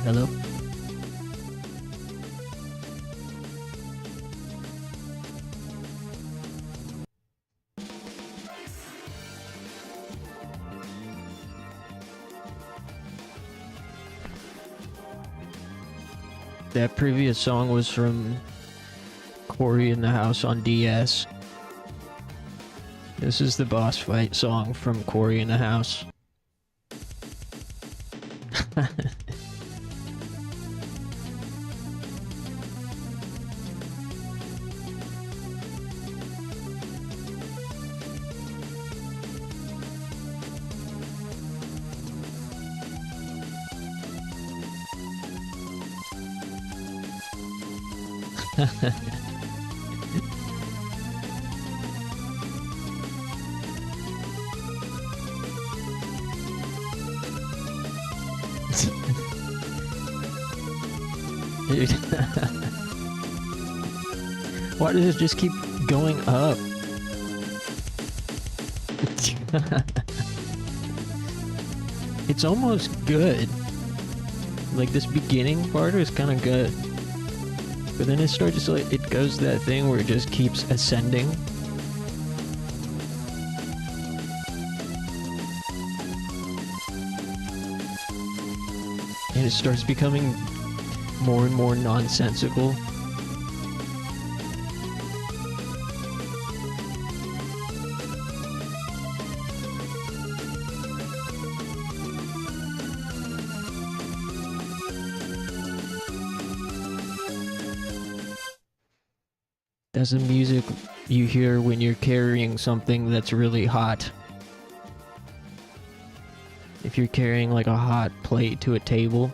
Hello? That previous song was from Cory in the House on DS. This is the boss fight song from Cory in the House. Dude. Why does it just keep going up? It's almost good. Like, this beginning part is kind of good. But then it starts to, like, it goes to that thing where it just keeps ascending. And it starts becoming more and more nonsensical. That's the music you hear when you're carrying something that's really hot. If you're carrying like a hot plate to a table,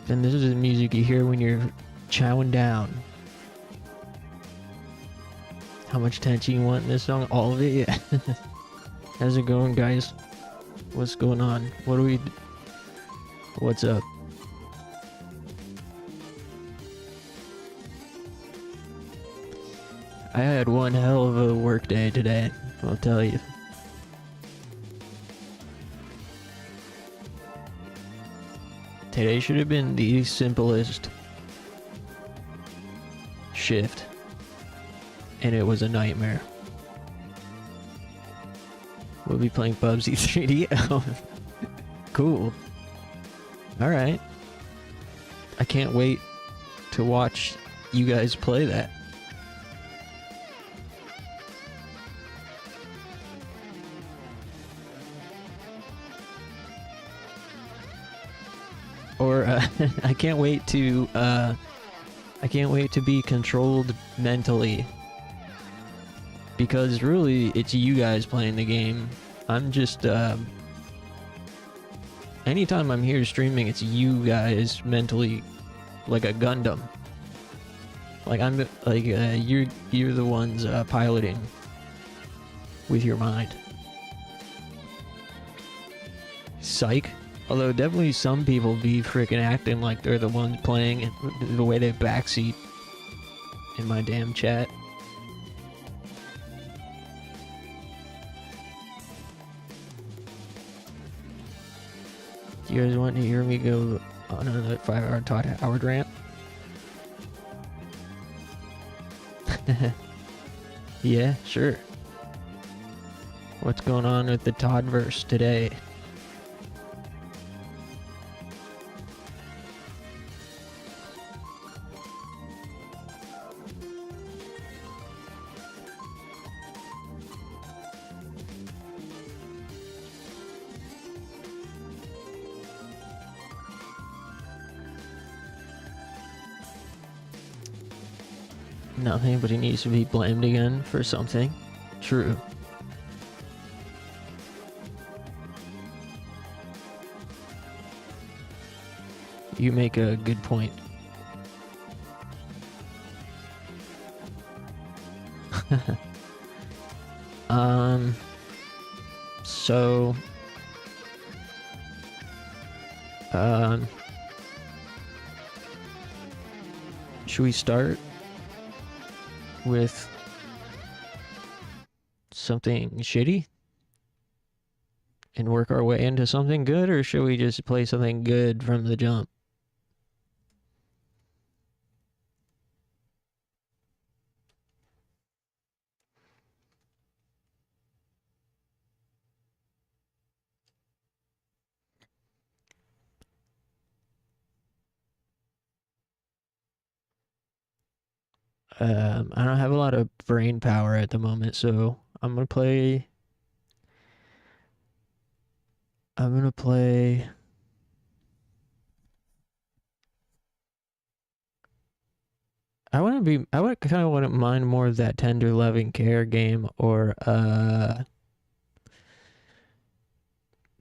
then this is the music you hear when you're chowing down. How much tension you want in this song? All of it? Yeah. How's it going, guys? What's going on? What's up? I had one hell of a work day today, I'll tell you. Today should have been the simplest shift, and it was a nightmare. We'll be playing Bubsy 3D. Oh, cool. Alright. I can't wait to watch you guys play that. Or I can't wait to be controlled mentally, because really it's you guys playing the game. I'm just anytime I'm here streaming, it's you guys mentally, like a Gundam. Like I'm like you're the ones piloting with your mind. Psych. Although definitely some people be freaking acting like they're the ones playing it, the way they backseat in my damn chat. Do you guys want to hear me go on another 5-hour Todd Howard rant? Yeah, sure. What's going on with the Toddverse today? Nothing, but he needs to be blamed again for something. True. You make a good point. So should we start with something shitty? and work our way into something good, or should we just play something good from the jump? I don't have a lot of brain power at the moment, so I'm gonna play. I'm gonna play. I would kind of wouldn't mind more of that tender loving care game or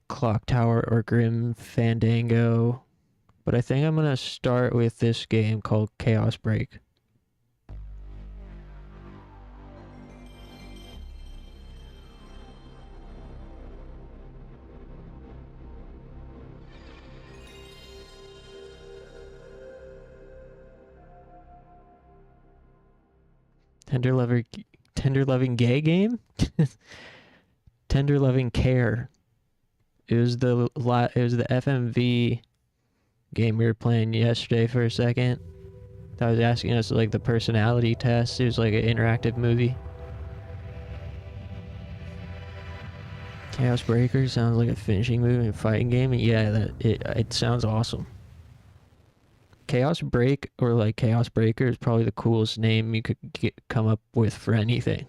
Clock Tower or Grim Fandango. But I think I'm gonna start with this game called Chaos Break. Tender loving, tender loving gay game. Tender loving care. It was the FMV game we were playing yesterday for a second. That was asking us like the personality test. It was like an interactive movie. Chaos Breaker sounds like a finishing move in a fighting game. Yeah, it sounds awesome. Chaos Break or like Chaos Breaker is probably the coolest name you could come up with for anything.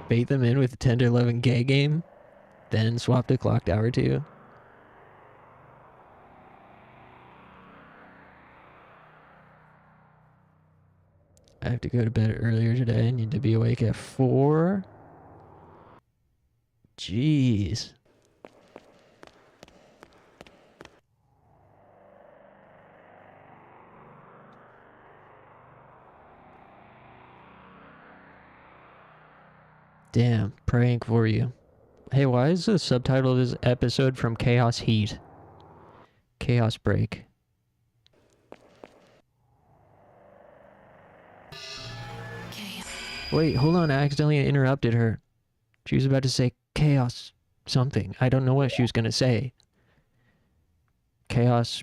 Bait them in with a tender loving gay game, then swap to Clock Tower 2. I have to go to bed earlier today. I need to be awake at 4. Jeez. Damn, praying for you. Hey, why is the subtitle of this episode from Chaos Heat? Chaos Break. Wait, hold on, I accidentally interrupted her. She was about to say chaos something. I don't know what she was gonna say. Chaos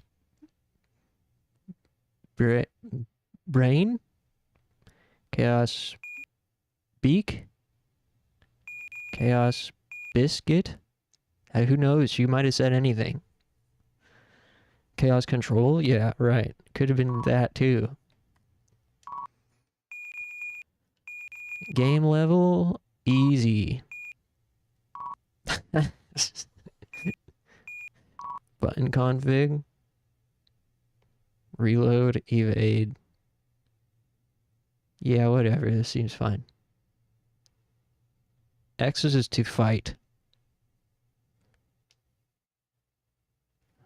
brain? Chaos beak? Chaos biscuit? Who knows? She might have said anything. Chaos control? Yeah, right. Could have been that too. Game level? Easy. Button config. Reload, evade. Yeah, whatever. This seems fine. X is to fight.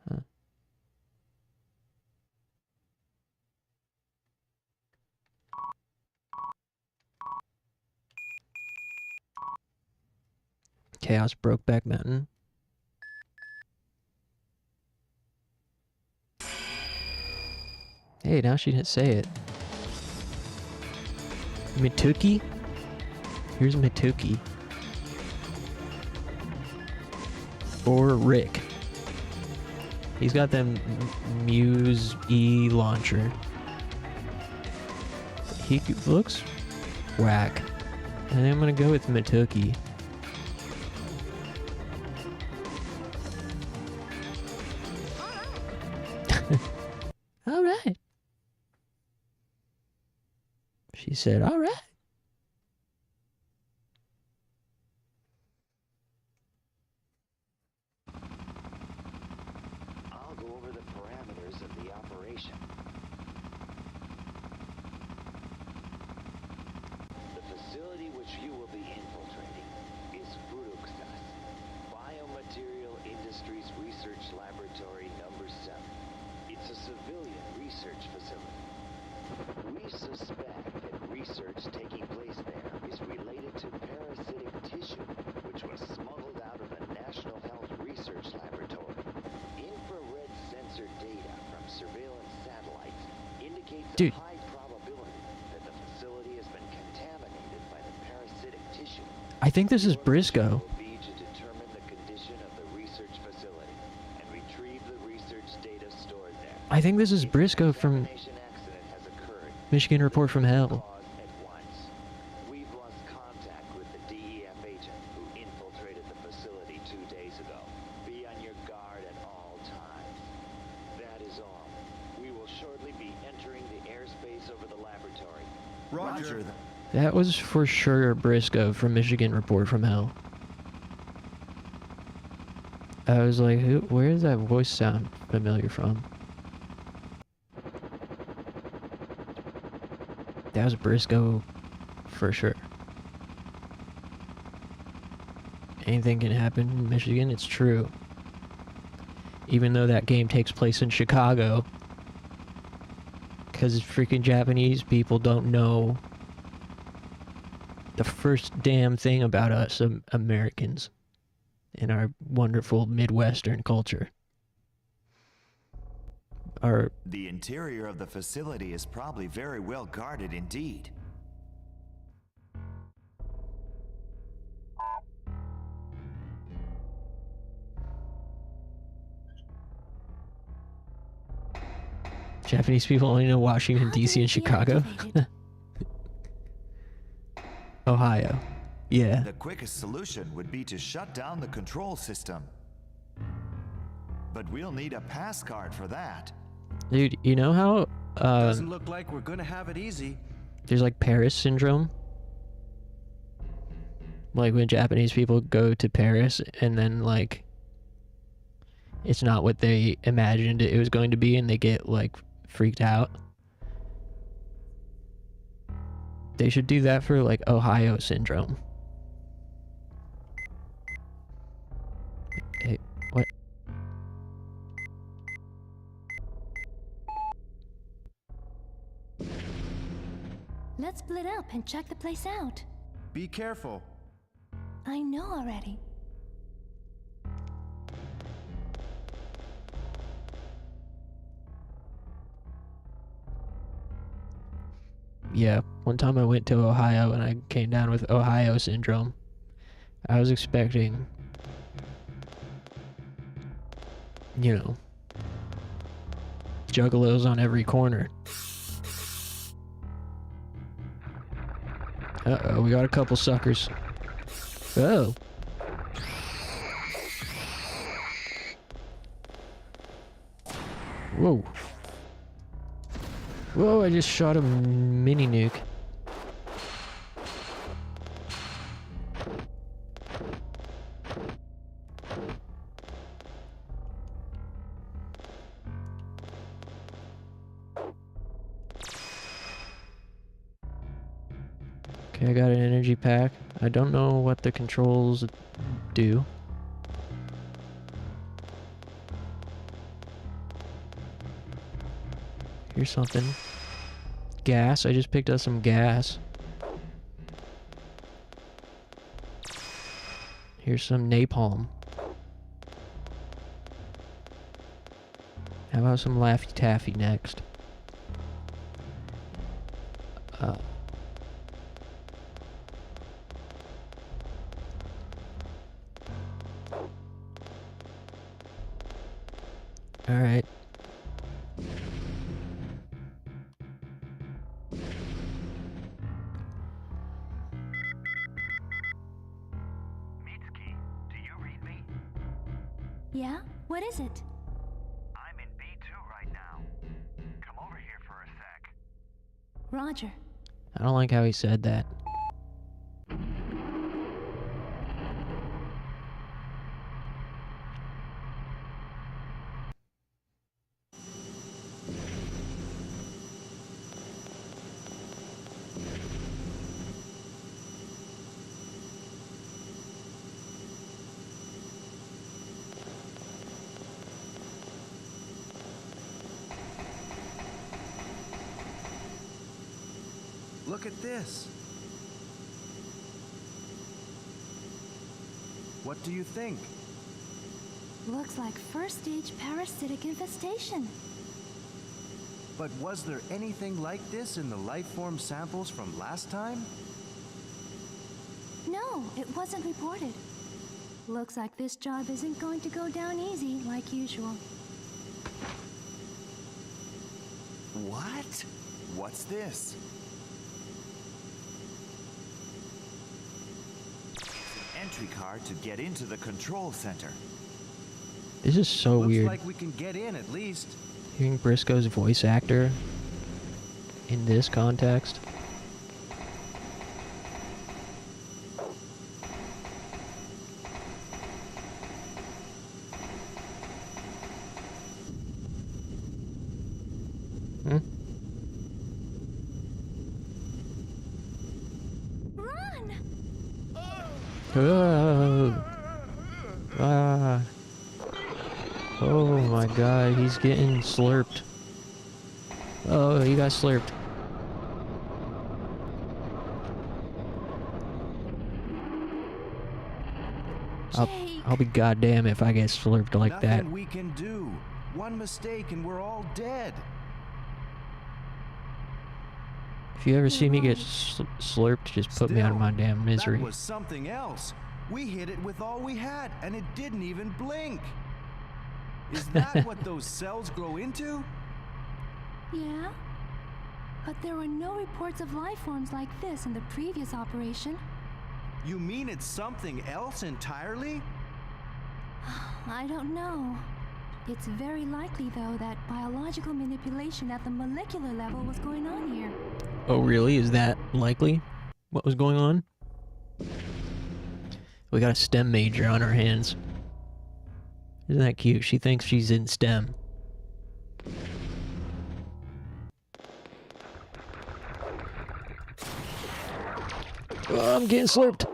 Huh. Chaos Brokeback Mountain. Hey, now she didn't say it. Mituki? Here's Mituki. Or Rick. He's got them Muse E launcher. He looks whack. And I'm gonna go with Mituki. Alright. She said, alright. I'll go over the parameters of the operation. Dude. High probability that the facility has been contaminated by the parasitic tissue. I think this is Briscoe. Will be to determine the condition of the research facility and retrieve the research data stored there. I think this is Briscoe from Contamination accident has occurred. Michigan Report from Hell. Cause at once. We've lost contact with the DEF agent who infiltrated the facility 2 days ago. Be on your guard at all times. That is all. We will shortly be entering the airspace over the laboratory. Roger. That was for sure Briscoe from Michigan Report from Hell. I was like, where does that voice sound familiar from? That was Briscoe for sure. Anything can happen in Michigan, it's true. Even though that game takes place in Chicago. Because freaking Japanese people don't know the first damn thing about us Americans in our wonderful Midwestern culture. The interior of the facility is probably very well guarded indeed. Japanese people only know Washington, D.C. and Chicago. Ohio. Yeah. The quickest solution would be to shut down the control system. But we'll need a pass card for that. Dude, you know how Doesn't look like we're gonna have it easy. there's like Paris syndrome? Like when Japanese people go to Paris and then like it's not what they imagined it was going to be and they get like freaked out. They should do that for like Ohio syndrome. Hey, what? Let's split up and check the place out. Be careful. I know already. Yeah, one time I went to Ohio and I came down with Ohio syndrome. I was expecting, you know, juggalos on every corner. Uh-oh, we got a couple suckers. Oh. Whoa. Whoa, I just shot a mini nuke. Okay, I got an energy pack. I don't know what the controls do. Here's something. Gas. I just picked up some gas. Here's some napalm. How about some Laffy Taffy next? Alright. Mitsuki, do you read me? Yeah? What is it? I'm in B2 right now. Come over here for a sec. Roger. I don't like how he said that. Look at this. What do you think? Looks like first stage parasitic infestation. But was there anything like this in the life form samples from last time? No, it wasn't reported. Looks like this job isn't going to go down easy like usual. What? What's this? An entry card to get into the control center. This is so Looks weird. like we can get in at least. Hearing Briscoe's voice actor in this context. Hmm? Run! Oh. Ah. Oh my god, he's getting slurped. Oh, he got slurped. Jake! I'll be goddamn if I get slurped like Nothing that. we can do. One mistake and we're all dead. If you ever see me get slurped, just put me out of my damn misery. That was something else. We hit it with all we had, and it didn't even blink. Is that what those cells grow into? Yeah? But there were no reports of life forms like this in the previous operation. You mean it's something else entirely? I don't know. It's very likely, though, that biological manipulation at the molecular level was going on here. Oh, really? Is that likely? What was going on? We got a STEM major on our hands. Isn't that cute? She thinks she's in STEM. Oh, I'm getting slurped.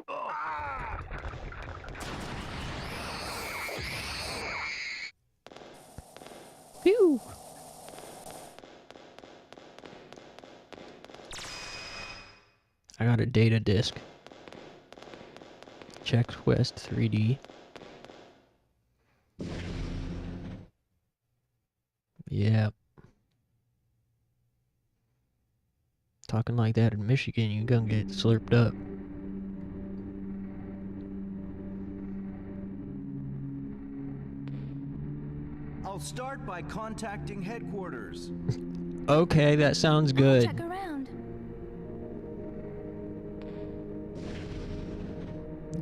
Phew. I got a data disk. Checkwest 3D. Yeah. Talking like that in Michigan, you gonna get slurped up. I'll start by contacting headquarters. Okay, that sounds I'll good. check around.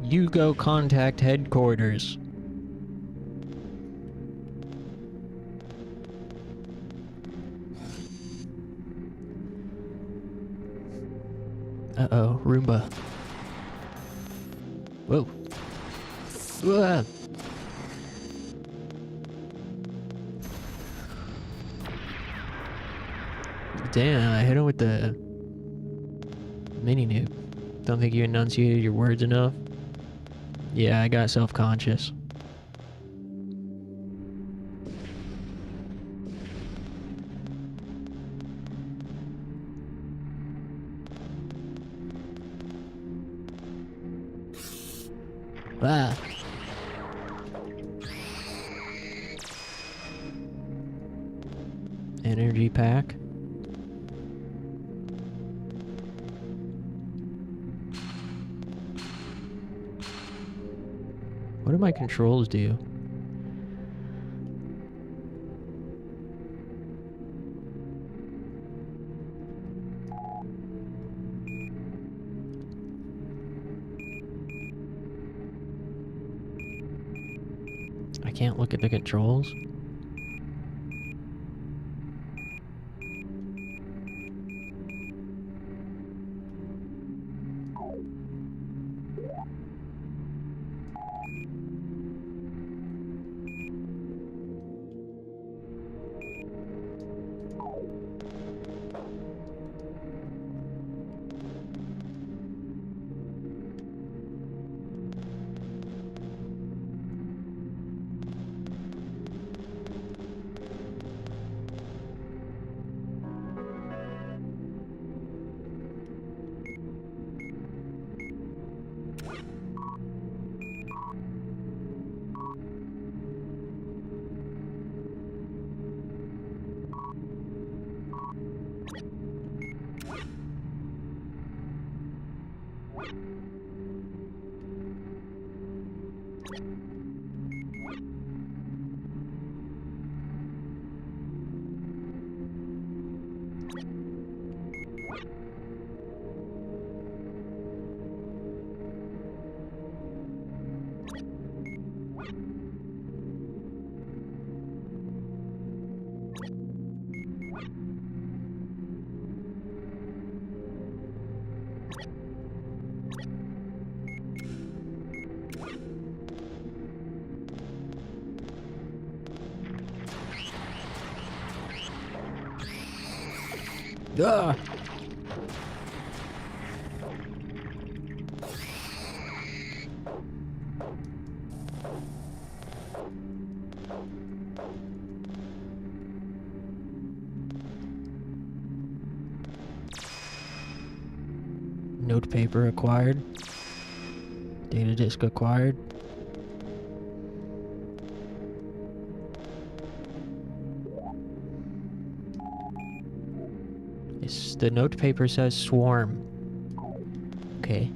You go contact headquarters. Uh-oh, Roomba. Whoa. Whoa. Damn, I hit him with the mini nuke. Don't think you enunciated your words enough? Yeah, I got self-conscious. Ah. Energy pack. What do my controls do? I can't look at the controls. Ah! Note paper acquired. Data disk acquired. The note paper says swarm. Okay.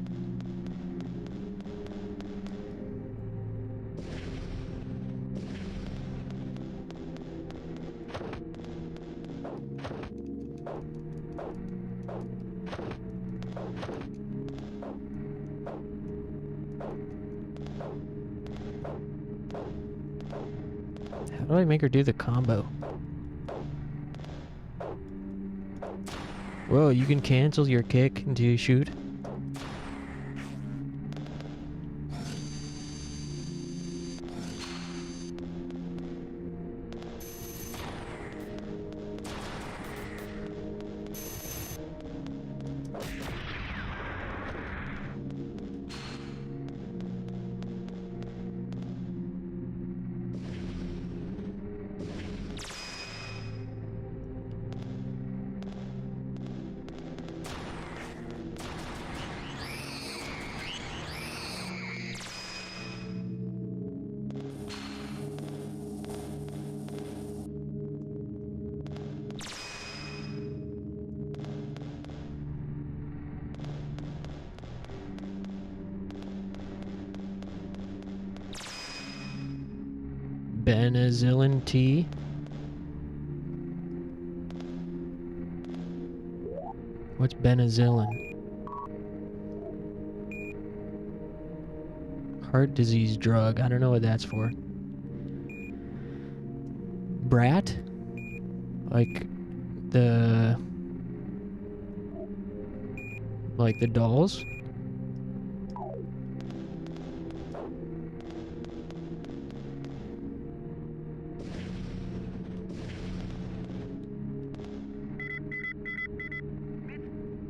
How do I make her do the combo? Whoa, you can cancel your kick until you shoot? Penicillin tea. What's penicillin? Heart disease drug. I don't know what that's for. Brat? Like the dolls?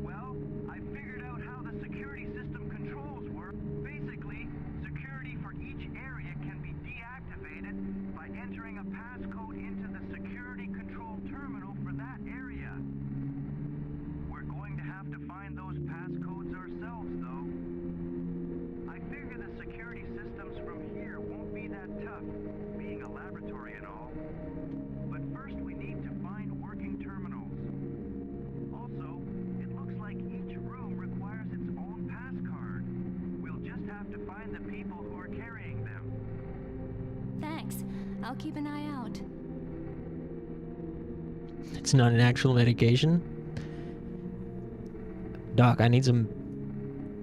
Well, I figured out how the security system controls work. Basically, security for each area can be deactivated by entering a passcode into the security control terminal for that area. We're going to have to find those passcodes ourselves, though. I figure the security systems from here won't be that tough, being a laboratory and all. But first we need to find working terminals. Also, it looks like each room requires its own pass card. We'll just have to find the people who are carrying them. Thanks. I'll keep an eye out. It's not an actual medication? Doc, I need some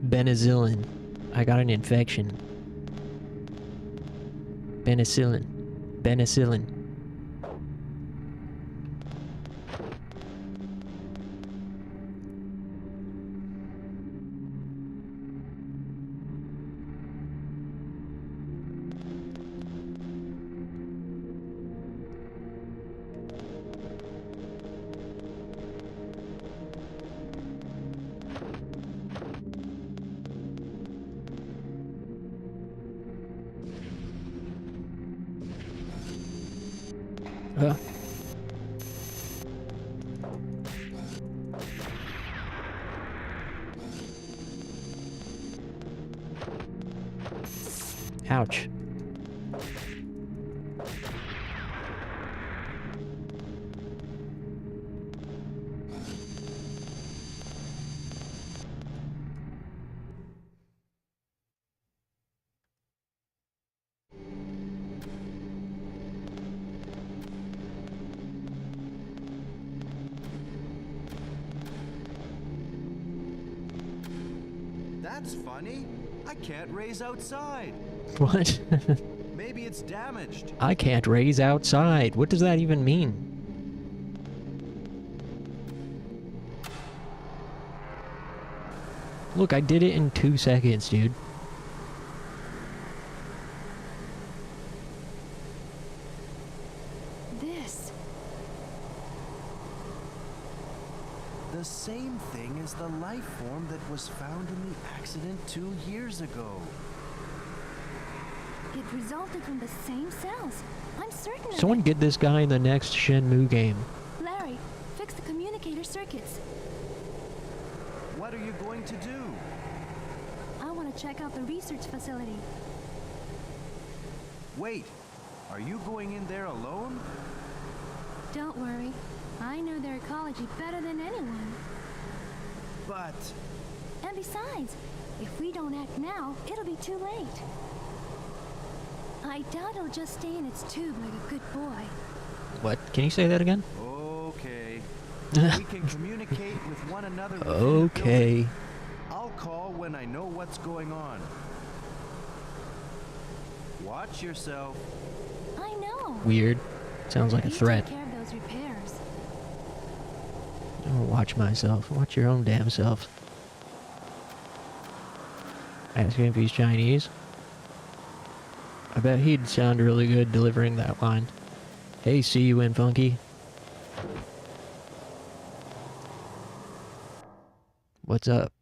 penicillin. I got an infection. Penicillin. Penicillin. Ouch. That's funny. I can't raise outside. What? Maybe it's damaged. I can't raise outside. What does that even mean? Look, I did it in 2 seconds, dude. This. The same thing as the life form that was found in the accident 2 years ago. It resulted from the same cells. I'm certain of Someone it. get this guy in the next Shenmue game. Larry, fix the communicator circuits. What are you going to do? I want to check out the research facility. Wait, are you going in there alone? Don't worry. I know their ecology better than anyone. But And besides, if we don't act now, it'll be too late. I doubt it'll just stay in its tube like a good boy. What? Can you say that again? okay. We can communicate with one another. within the building. Okay. I'll call when I know what's going on. Watch yourself. I know. Weird. Sounds like a You threat. take care of those repairs. Don't watch myself. Watch your own damn self. Asking if he's Chinese. I bet he'd sound really good delivering that line. Hey, see you in Funky. What's up?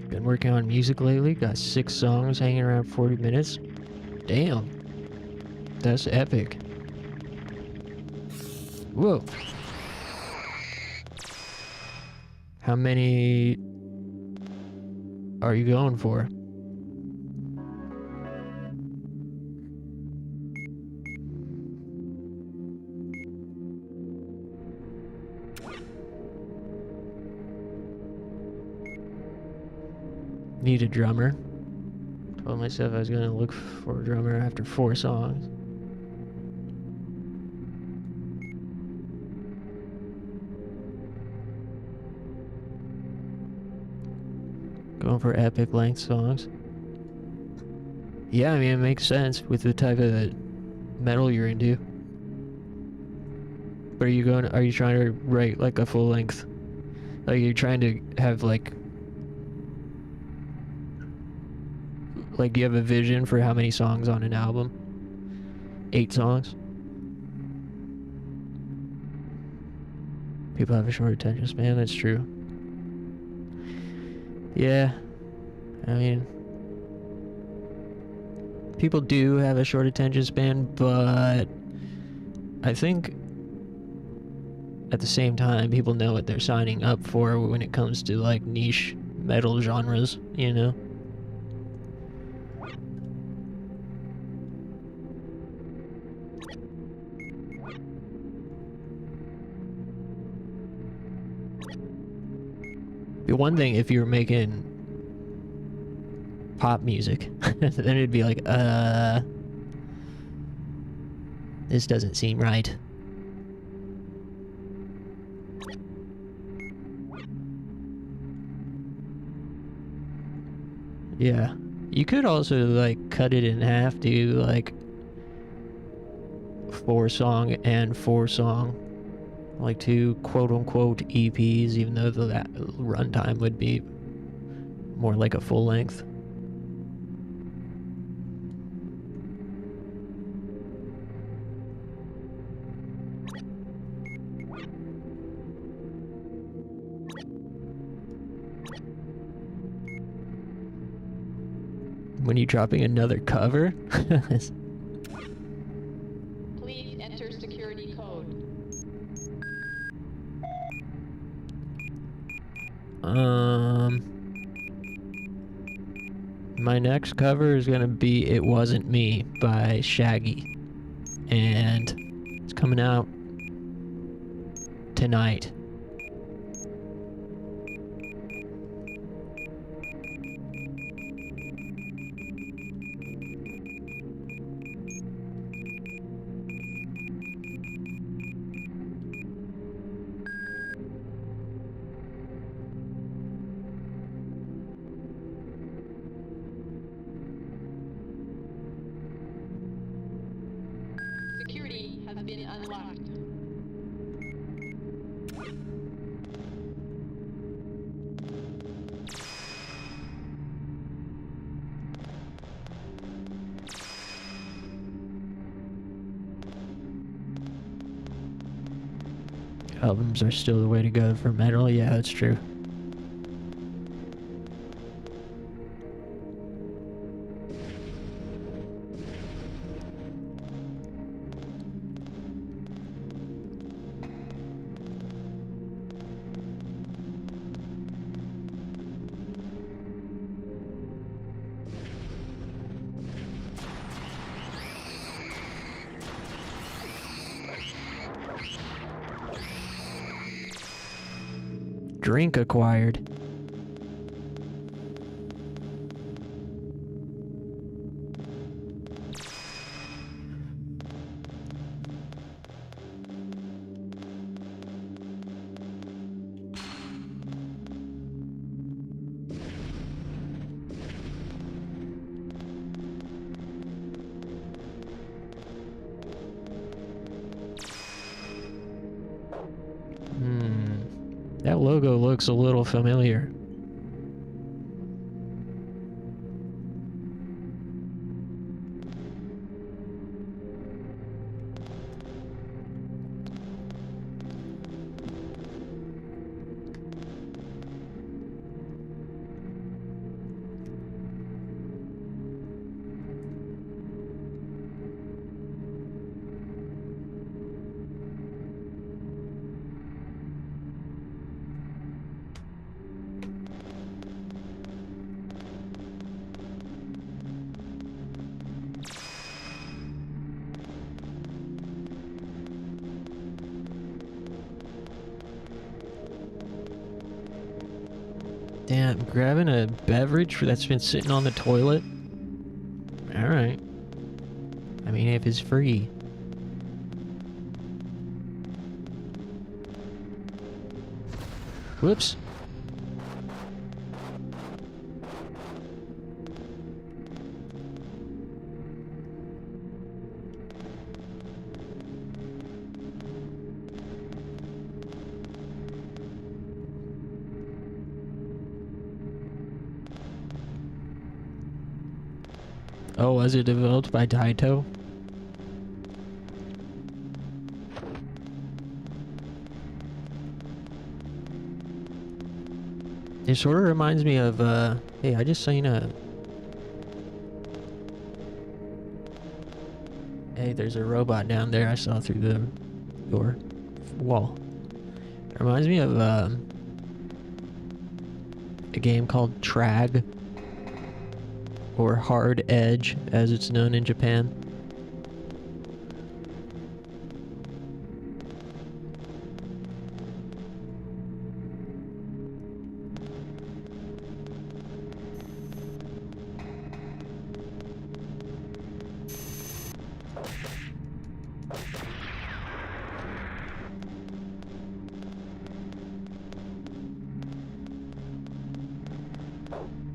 Been working on music lately. Got 6 songs hanging around 40 minutes. Damn. That's epic. Whoa. How many are you going for? Need a drummer. Told myself I was gonna look for a drummer after 4 songs. Going for epic length songs. Yeah, I mean it makes sense with the type of metal you're into. But are you trying to write like a full length? Like you're trying to have like you have a vision for how many songs on an album? 8 songs? People have a short attention span, that's true. Yeah. I mean, people do have a short attention span, but I think at the same time, people know what they're signing up for when it comes to like niche metal genres, you know? The one thing, if you were making pop music, then it'd be like, this doesn't seem right. Yeah. You could also, like, cut it in half, do, like, 4 song and 4 song. Like 2 quote-unquote EPs, even though that runtime would be more like a full length. When you dropping another cover? enter security code. My next cover is gonna be It Wasn't Me by Shaggy. And it's coming out tonight. Security has been unlocked. Albums are still the way to go for metal. Yeah, that's true. Drink acquired. That logo looks a little familiar. Damn, grabbing a beverage that's been sitting on the toilet? Alright. I mean, if it's free. Whoops. Oh, was it developed by Taito? It sort of reminds me of, hey, I just seen a... Hey, there's a robot down there I saw through the door wall. It reminds me of, a game called Trag. Or Hard Edge, as it's known in Japan.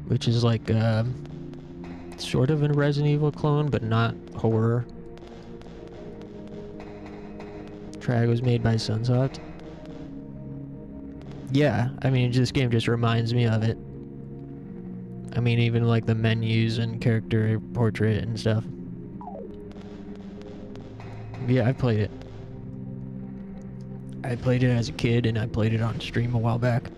Which is like, sort of a Resident Evil clone, but not horror. Trag was made by Sunsoft. Yeah, I mean, this game just reminds me of it. I mean, even like the menus and character portrait and stuff. Yeah, I played it. I played it as a kid, and I played it on stream a while back.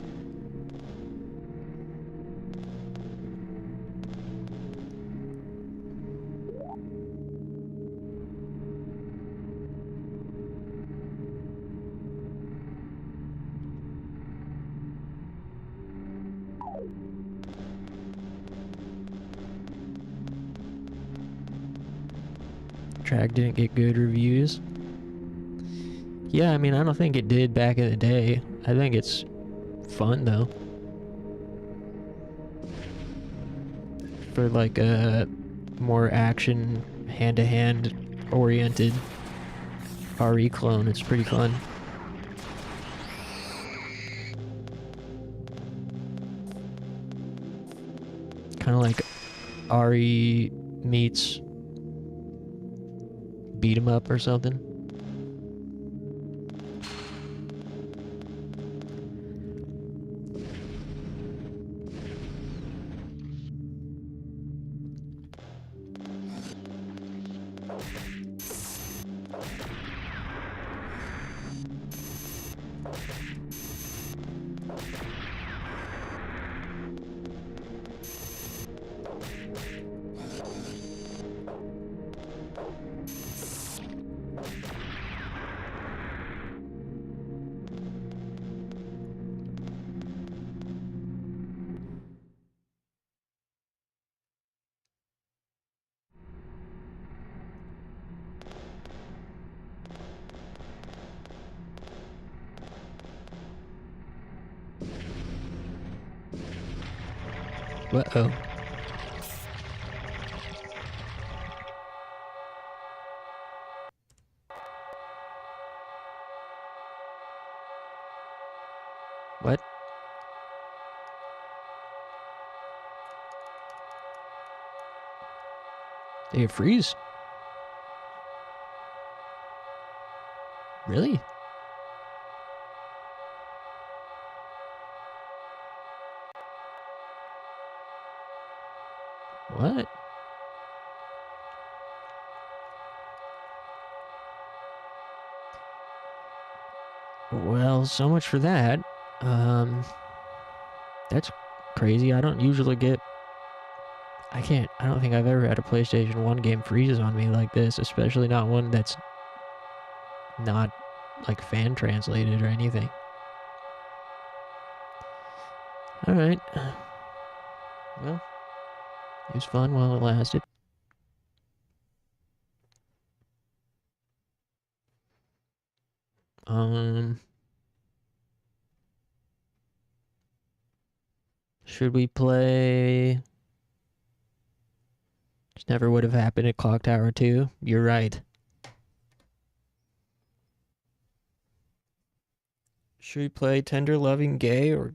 soundtrack didn't get good reviews. Yeah, I mean, I don't think it did back in the day. I think it's fun, though. For, like, a more action, hand-to-hand oriented RE clone, it's pretty fun. Kind of like RE meets beat 'em up or something. Uh-oh. What? They freeze? Really? What? Well, so much for that. That's crazy. I don't usually get... I don't think I've ever had a PlayStation 1 game freezes on me like this, especially not one that's not, like, fan translated or anything. Alright. Well, it was fun while it lasted. Should we play... This never would have happened at Clock Tower 2. You're right. Should we play Tender Loving Gay or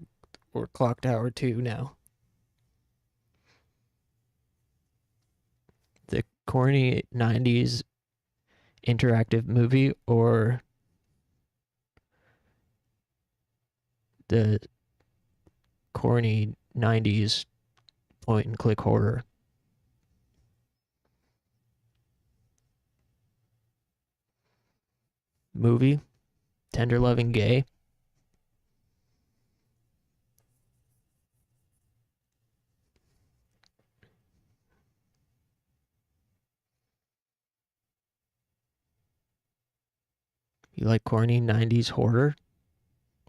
Clock Tower 2 now? The corny 90s interactive movie or the corny 90s point and click horror? Movie? Tender Loving Gay? You like corny 90s horror?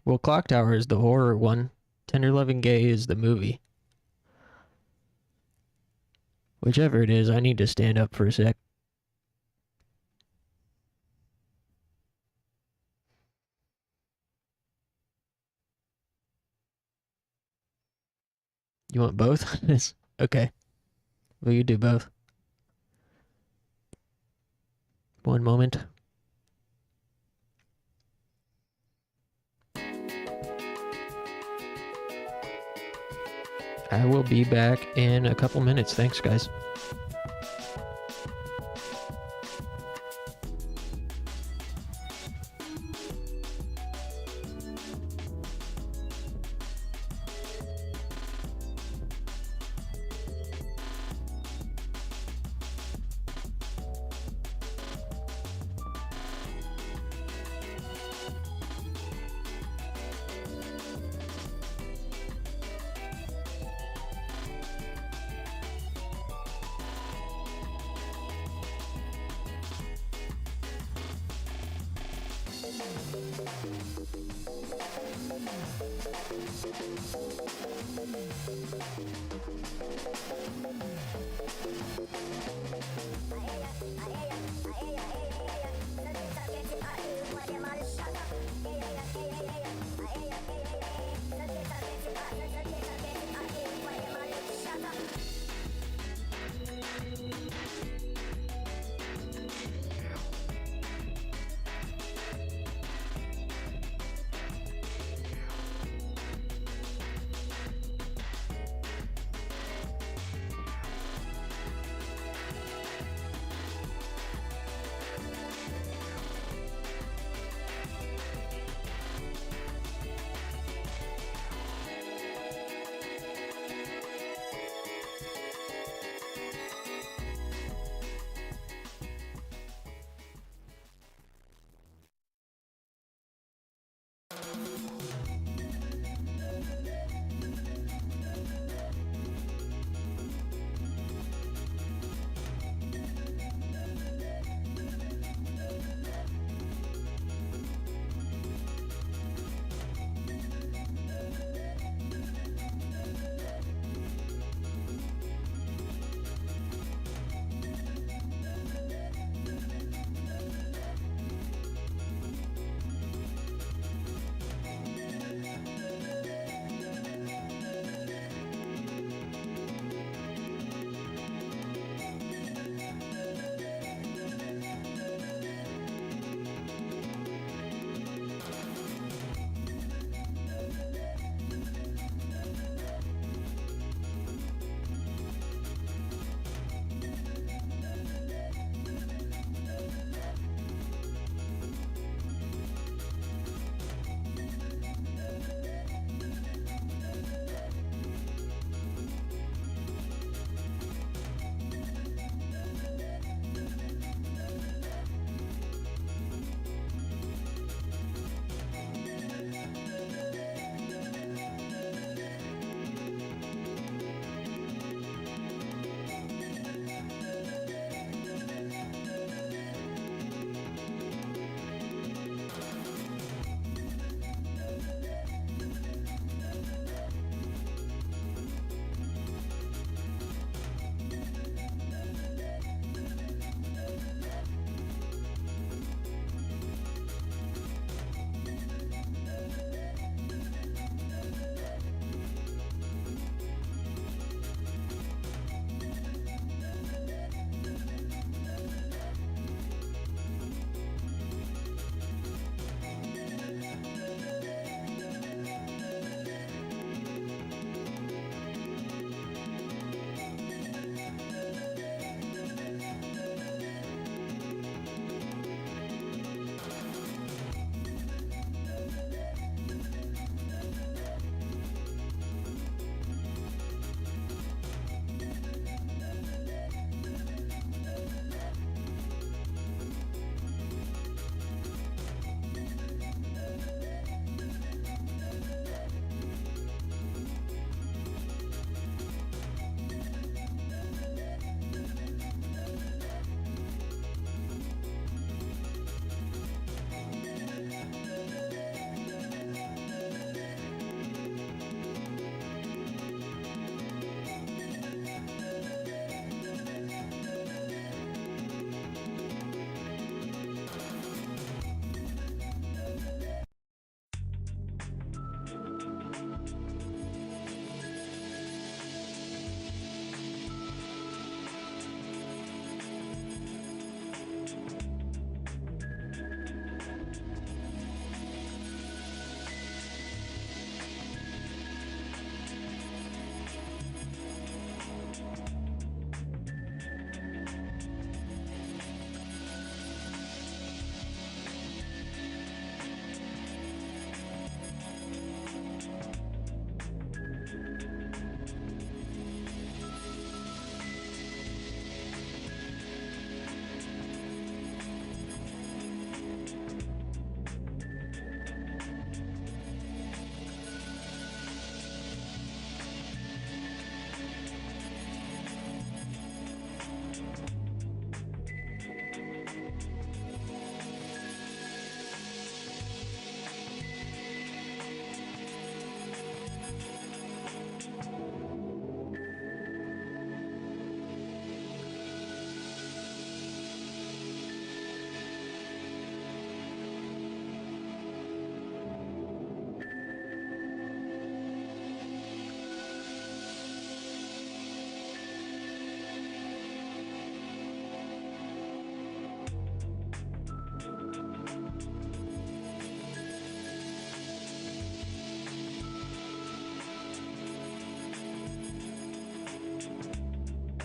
Well, Clock Tower is the horror one. Tender Loving Gay is the movie. Whichever it is, I need to stand up for a sec. You want both? Okay. Well, you do both. One moment. I will be back in a couple minutes. Thanks, guys.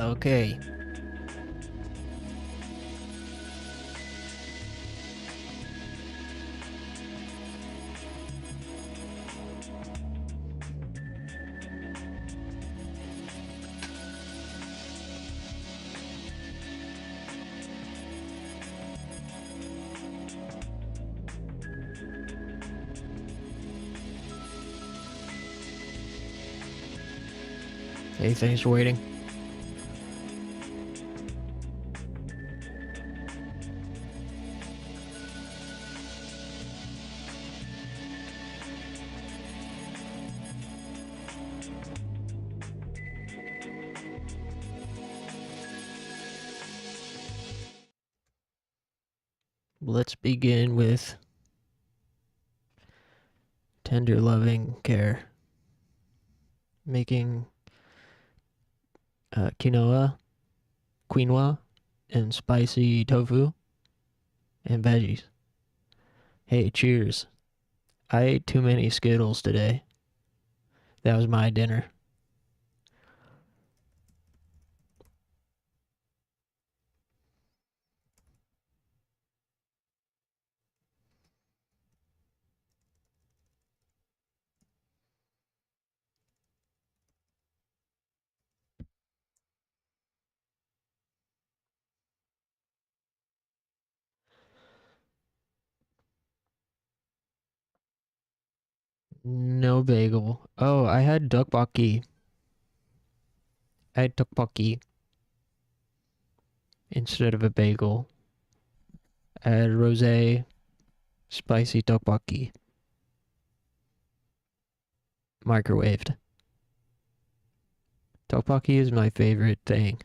Okay. Hey, thanks for waiting. Let's begin with tender loving care. Making quinoa, and spicy tofu, and veggies. Hey, cheers. I ate too many Skittles today. That was my dinner. No bagel. Oh, I had tteokbokki. I had tteokbokki instead of a bagel. I had rosé spicy tteokbokki. Microwaved. Tteokbokki is my favorite thing.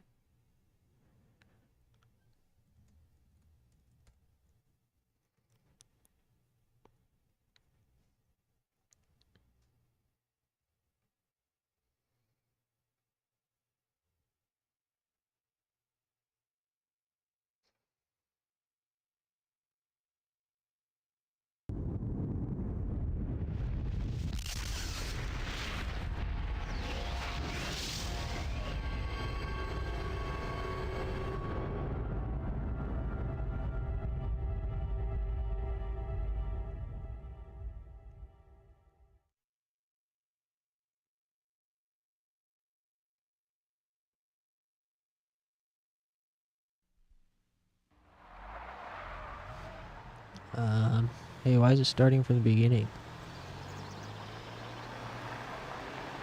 Hey, why is it starting from the beginning?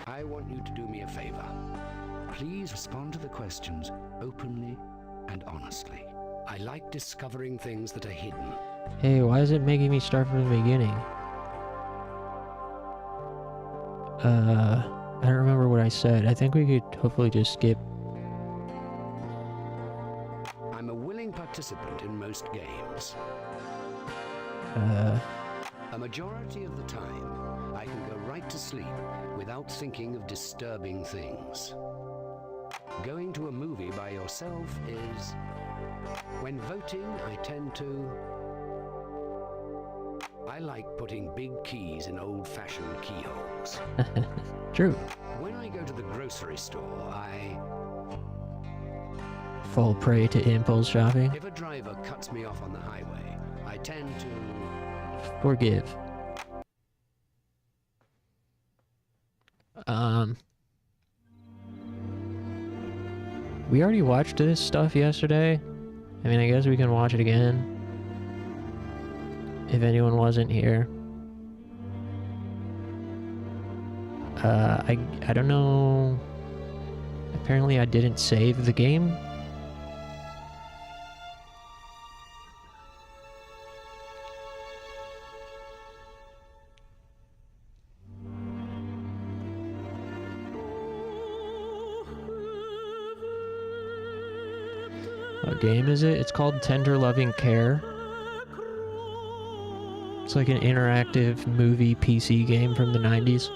I want you to do me a favor. Please respond to the questions openly and honestly. I like discovering things that are hidden. Hey, why is it making me start from the beginning? I don't remember what I said. I think we could hopefully just skip. I'm a willing participant in most games. A majority of the time, I can go right to sleep without thinking of disturbing things. Going to a movie by yourself is... When voting, I tend to... I like putting big keys in old-fashioned keyholes. True. When I go to the grocery store, I... Fall prey to impulse shopping. If a driver cuts me off on the highway, I tend to... Forgive. We already watched this stuff yesterday. I mean, I guess we can watch it again. If anyone wasn't here. I don't know. Apparently I didn't save the game. What game is it? It's called Tender Loving Care. It's like an interactive movie PC game from the 90s.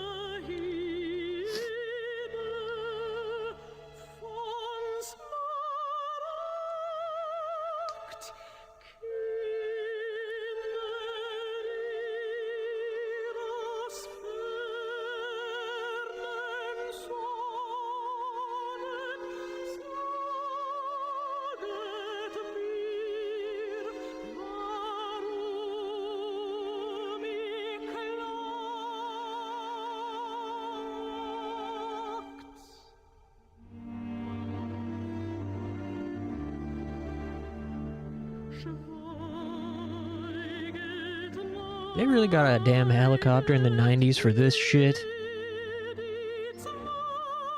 They really got a damn helicopter in the 90s for this shit.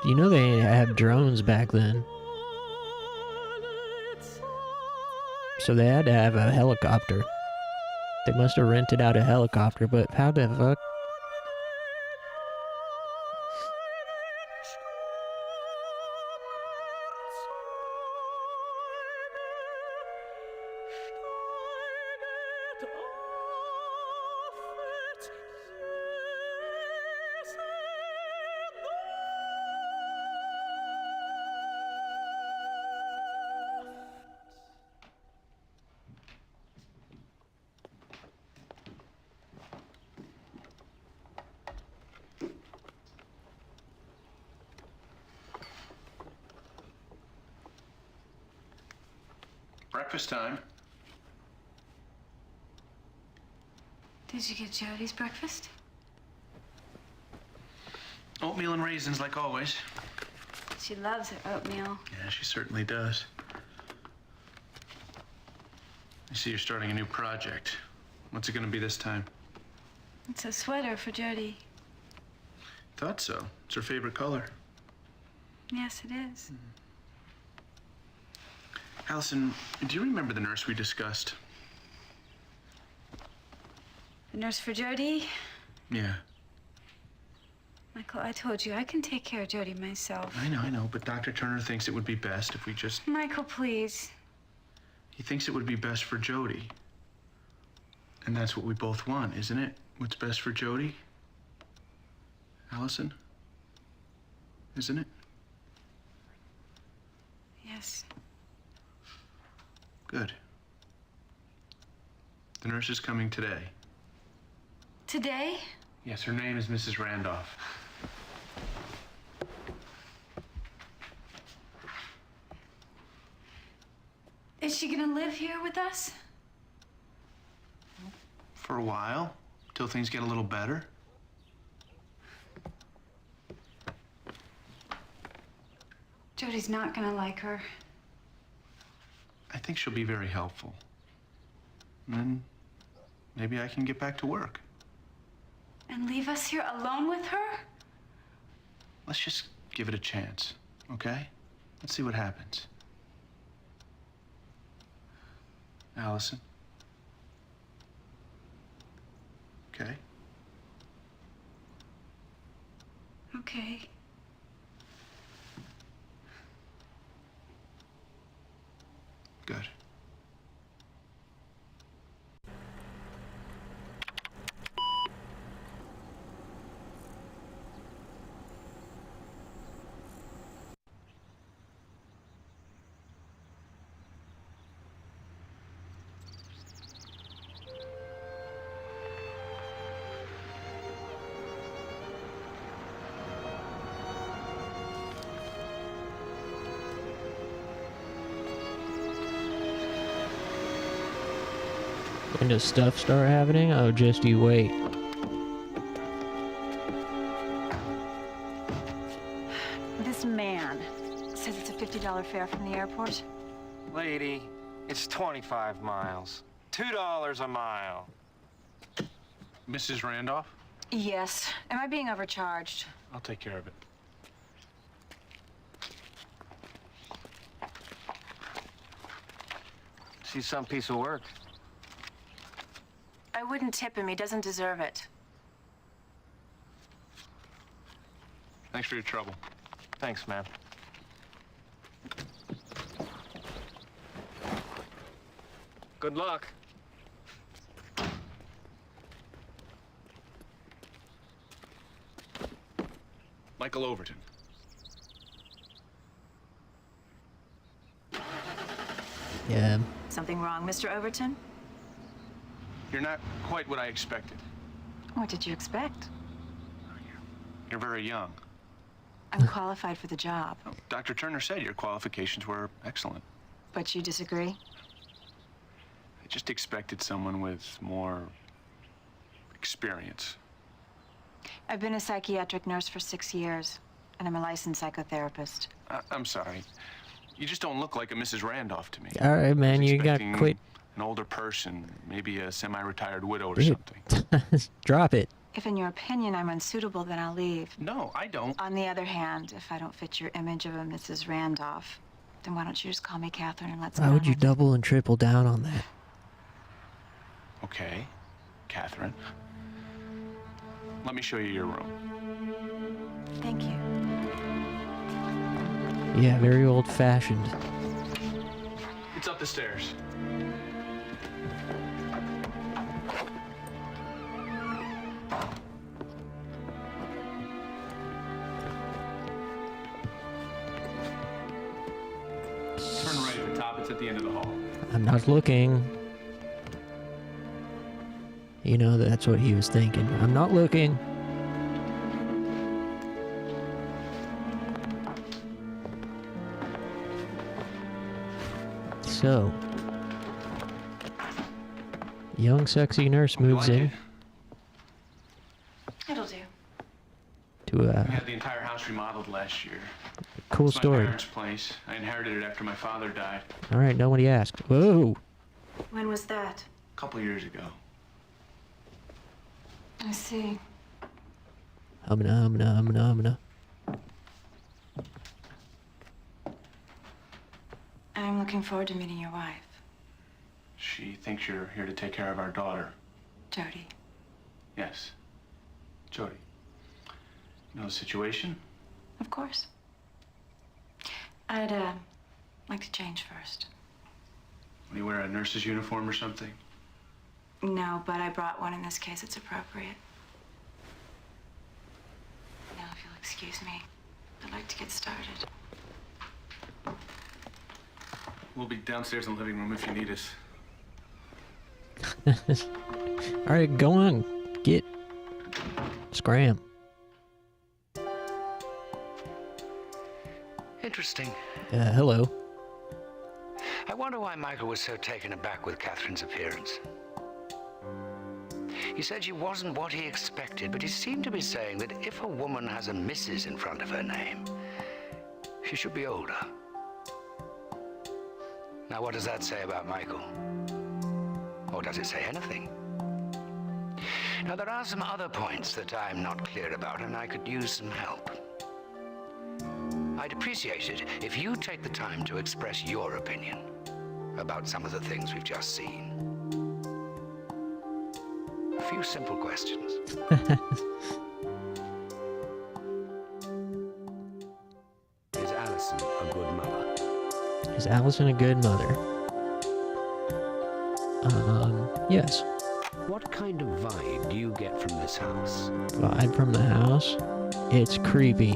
You know they didn't have drones back then. So they had to have a helicopter. They must have rented out a helicopter, but how the fuck? Breakfast time. Did you get Jody's breakfast? Oatmeal and raisins like always. She loves her oatmeal. Yeah, she certainly does. I see you're starting a new project. What's it gonna be this time? It's a sweater for Jody. Thought so. It's her favorite color. Yes, it is. Allison, do you remember the nurse we discussed? The nurse for Jody? Yeah. Michael, I told you I can take care of Jody myself. I know, but Dr. Turner thinks it would be best if we just... Michael, please. He thinks it would be best for Jody. And that's what we both want, isn't it? What's best for Jody? Allison? Isn't it? Yes. Good. The nurse is coming today. Today? Yes, her name is Mrs. Randolph. Is she gonna live here with us? For a while, till things get a little better. Jody's not gonna like her. I think she'll be very helpful. And then maybe I can get back to work. And leave us here alone with her? Let's just give it a chance, okay? Let's see what happens. Allison? Okay? Okay. Good. When does stuff start happening? Oh, just you wait. This man says it's a $50 fare from the airport. Lady, it's 25 miles. $2 a mile. Mrs. Randolph? Yes. Am I being overcharged? I'll take care of it. She's some piece of work. I wouldn't tip him. He doesn't deserve it. Thanks for your trouble. Thanks, man. Good luck. Michael Overton. Yeah. Something wrong, Mr. Overton? You're not quite what I expected. What did you expect? You're very young. I'm qualified for the job. Dr. Turner said your qualifications were excellent. But you disagree? I just expected someone with more experience. I've been a psychiatric nurse for 6 years, and I'm a licensed psychotherapist. I'm sorry. You just don't look like a Mrs. Randolph to me. All right, man, you got expecting quit An older person, maybe a semi-retired widow or Dude. something. Drop it. If in your opinion I'm unsuitable, then I'll leave. No, I don't. On the other hand, if I don't fit your image of a Mrs. Randolph, then why don't you just call me Catherine and let's Why would you double and triple down on that? Okay, Catherine. Let me show you your room. Thank you. Yeah, very old-fashioned. It's up the stairs. Turn right at the top. It's at the end of the hall. I'm not looking. You know, that's what he was thinking. I'm not looking. So, young sexy nurse moves in It'll do. to We a had the entire house remodeled last year. cool It's my story. parents' place. I inherited it after my father died All right, nobody asked. Whoa. When was that? a couple years ago. I see. Humna. I'm looking forward to meeting your wife, She thinks you're here to take care of our daughter. Jody. Yes. Jody. You know the situation? Of course. I'd like to change first. Do you wear a nurse's uniform or something? No, but I brought one. In this case, it's appropriate. Now, if you'll excuse me, I'd like to get started. We'll be downstairs in the living room if you need us. All right, go on. Get. Scram. Interesting. Hello. I wonder why Michael was so taken aback with Catherine's appearance. He said she wasn't what he expected, but he seemed to be saying that if a woman has a Mrs. in front of her name, she should be older. Now, what does that say about Michael? Or does it say anything? Now, there are some other points that I'm not clear about, and I could use some help. I'd appreciate it if you take the time to express your opinion about some of the things we've just seen. A few simple questions. Is Allison a good mother? Is Allison a good mother? Yes. What kind of vibe do you get from this house? Vibe from the house? It's creepy.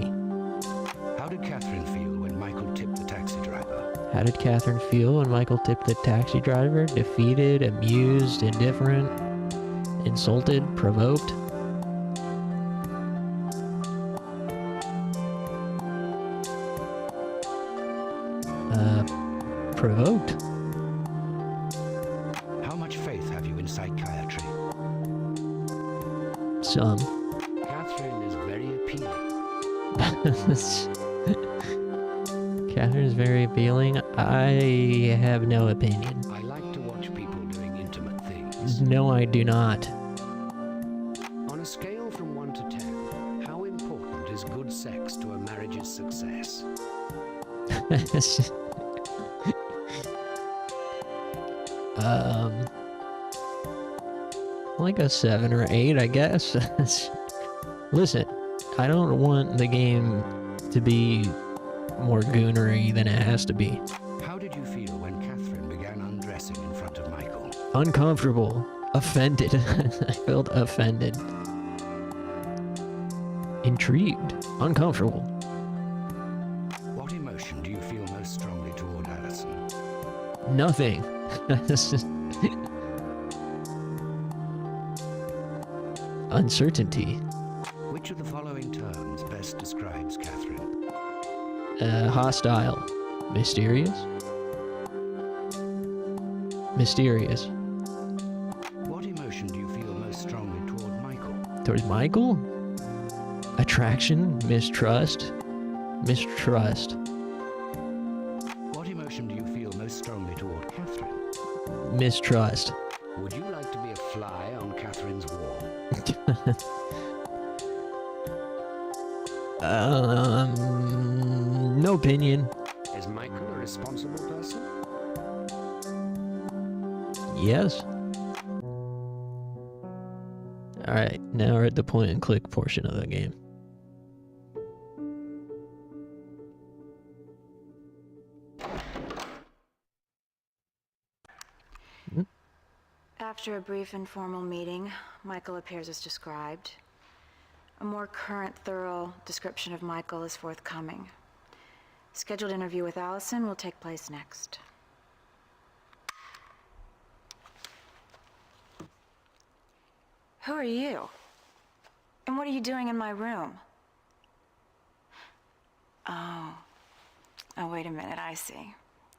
How did Catherine feel when Michael tipped the taxi driver? How did Catherine feel when Michael tipped the taxi driver? Defeated, amused, indifferent, insulted, provoked? Provoked. How much faith have you in psychiatry? Some. Catherine is very appealing. Catherine is very appealing. I have no opinion. I like to watch people doing intimate things. No, I do not. On a scale from 1 to 10, how important is good sex to a marriage's success? Like a 7 or 8, I guess. Listen, I don't want the game to be more goonery than it has to be. How did you feel when Catherine began undressing in front of Michael? Uncomfortable. Offended. I felt offended. Intrigued. Uncomfortable. What emotion do you feel most strongly toward Allison? Nothing. Uncertainty. Which of the following terms best describes Catherine? Hostile. Mysterious. Mysterious. What emotion do you feel most strongly toward Michael? Towards Michael? Attraction. Mistrust. Mistrust. What emotion do you feel most strongly toward Catherine? mistrust. Would you like to be a fly on Catherine's wall? No opinion. Is Michael a responsible person? Yes. Alright, now we're at the point and click portion of the game. After a brief informal meeting, Michael appears as described. A more current, thorough description of Michael is forthcoming. Scheduled interview with Allison will take place next. Who are you? And what are you doing in my room? Oh, wait a minute, I see.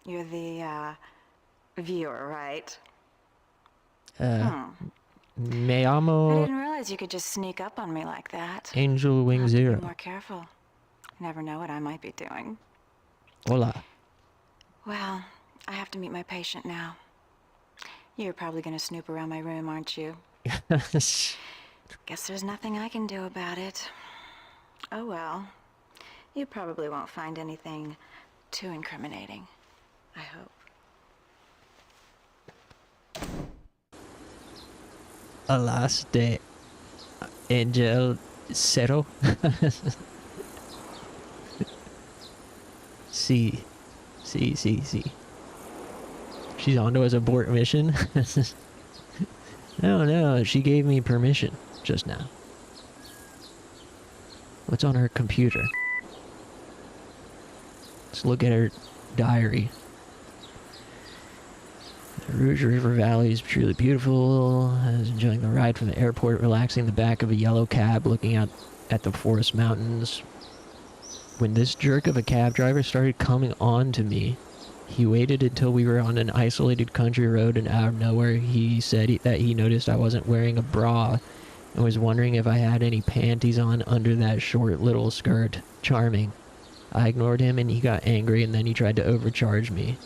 You're the, viewer, right? Me I llamo didn't realize you could just sneak up on me like that. Angel Wing I'll have to Zero. be more careful. Never know what I might be doing. Hola. Well, I have to meet my patient now. You're probably gonna snoop around my room, aren't you? Guess there's nothing I can do about it. Oh well. You probably won't find anything too incriminating. I hope. Alas de Angel Zero. See. She's on to his abort mission. No, she gave me permission just now. What's on her computer? Let's look at her diary. The Rouge River Valley is truly beautiful. I was enjoying the ride from the airport, relaxing in the back of a yellow cab, looking out at the forest mountains. When this jerk of a cab driver started coming on to me, he waited until we were on an isolated country road, and out of nowhere he said that he noticed I wasn't wearing a bra and was wondering if I had any panties on under that short little skirt. Charming. I ignored him and he got angry, and then he tried to overcharge me.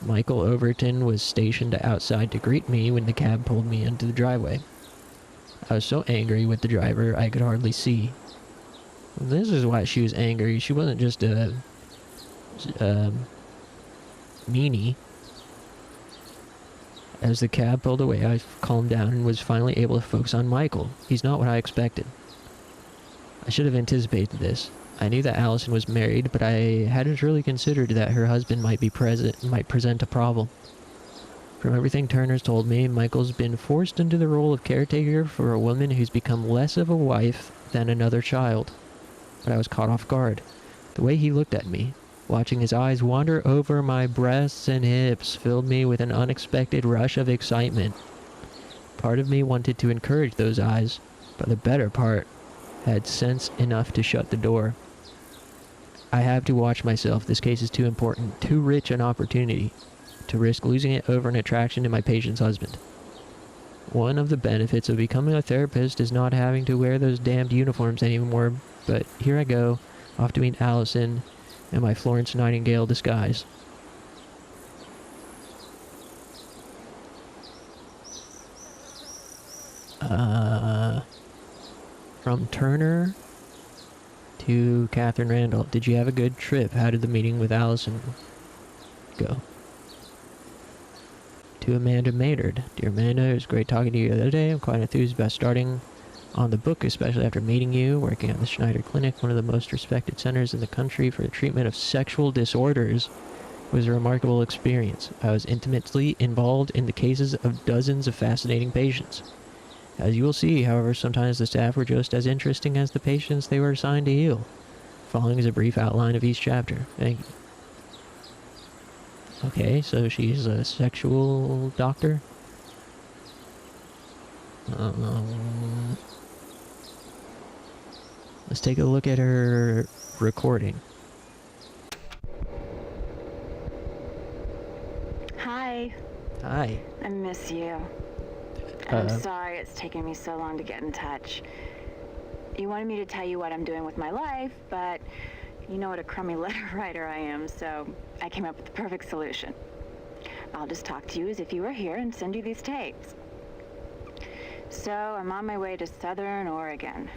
Michael Overton was stationed outside to greet me when the cab pulled me into the driveway. I was so angry with the driver I could hardly see. This is why she was angry. She wasn't just a meanie. As the cab pulled away, I calmed down and was finally able to focus on Michael. He's not what I expected. I should have anticipated this. I knew that Allison was married, but I hadn't really considered that her husband might present a problem. From everything Turner's told me, Michael's been forced into the role of caretaker for a woman who's become less of a wife than another child. But I was caught off guard. The way he looked at me, watching his eyes wander over my breasts and hips, filled me with an unexpected rush of excitement. Part of me wanted to encourage those eyes, but the better part had sense enough to shut the door. I have to watch myself. This case is too important, too rich an opportunity, to risk losing it over an attraction to my patient's husband. One of the benefits of becoming a therapist is not having to wear those damned uniforms anymore, but here I go, off to meet Allison in my Florence Nightingale disguise. From Turner to Catherine Randolph. Did you have a good trip? How did the meeting with Allison go? To Amanda Maynard. Dear Amanda, it was great talking to you the other day. I'm quite enthused about starting on the book, especially after meeting you, working at the Schneider Clinic, one of the most respected centers in the country for the treatment of sexual disorders. It was a remarkable experience. I was intimately involved in the cases of dozens of fascinating patients. As you will see, however, sometimes the staff were just as interesting as the patients they were assigned to heal. Following is a brief outline of each chapter. Thank you. Okay, so she's a sexual doctor. Let's take a look at her recording. Hi. Hi. I miss you. I'm sorry it's taken me so long to get in touch. You wanted me to tell you what I'm doing with my life, but you know what a crummy letter writer I am, so I came up with the perfect solution. I'll just talk to you as if you were here and send you these tapes. So, I'm on my way to Southern Oregon.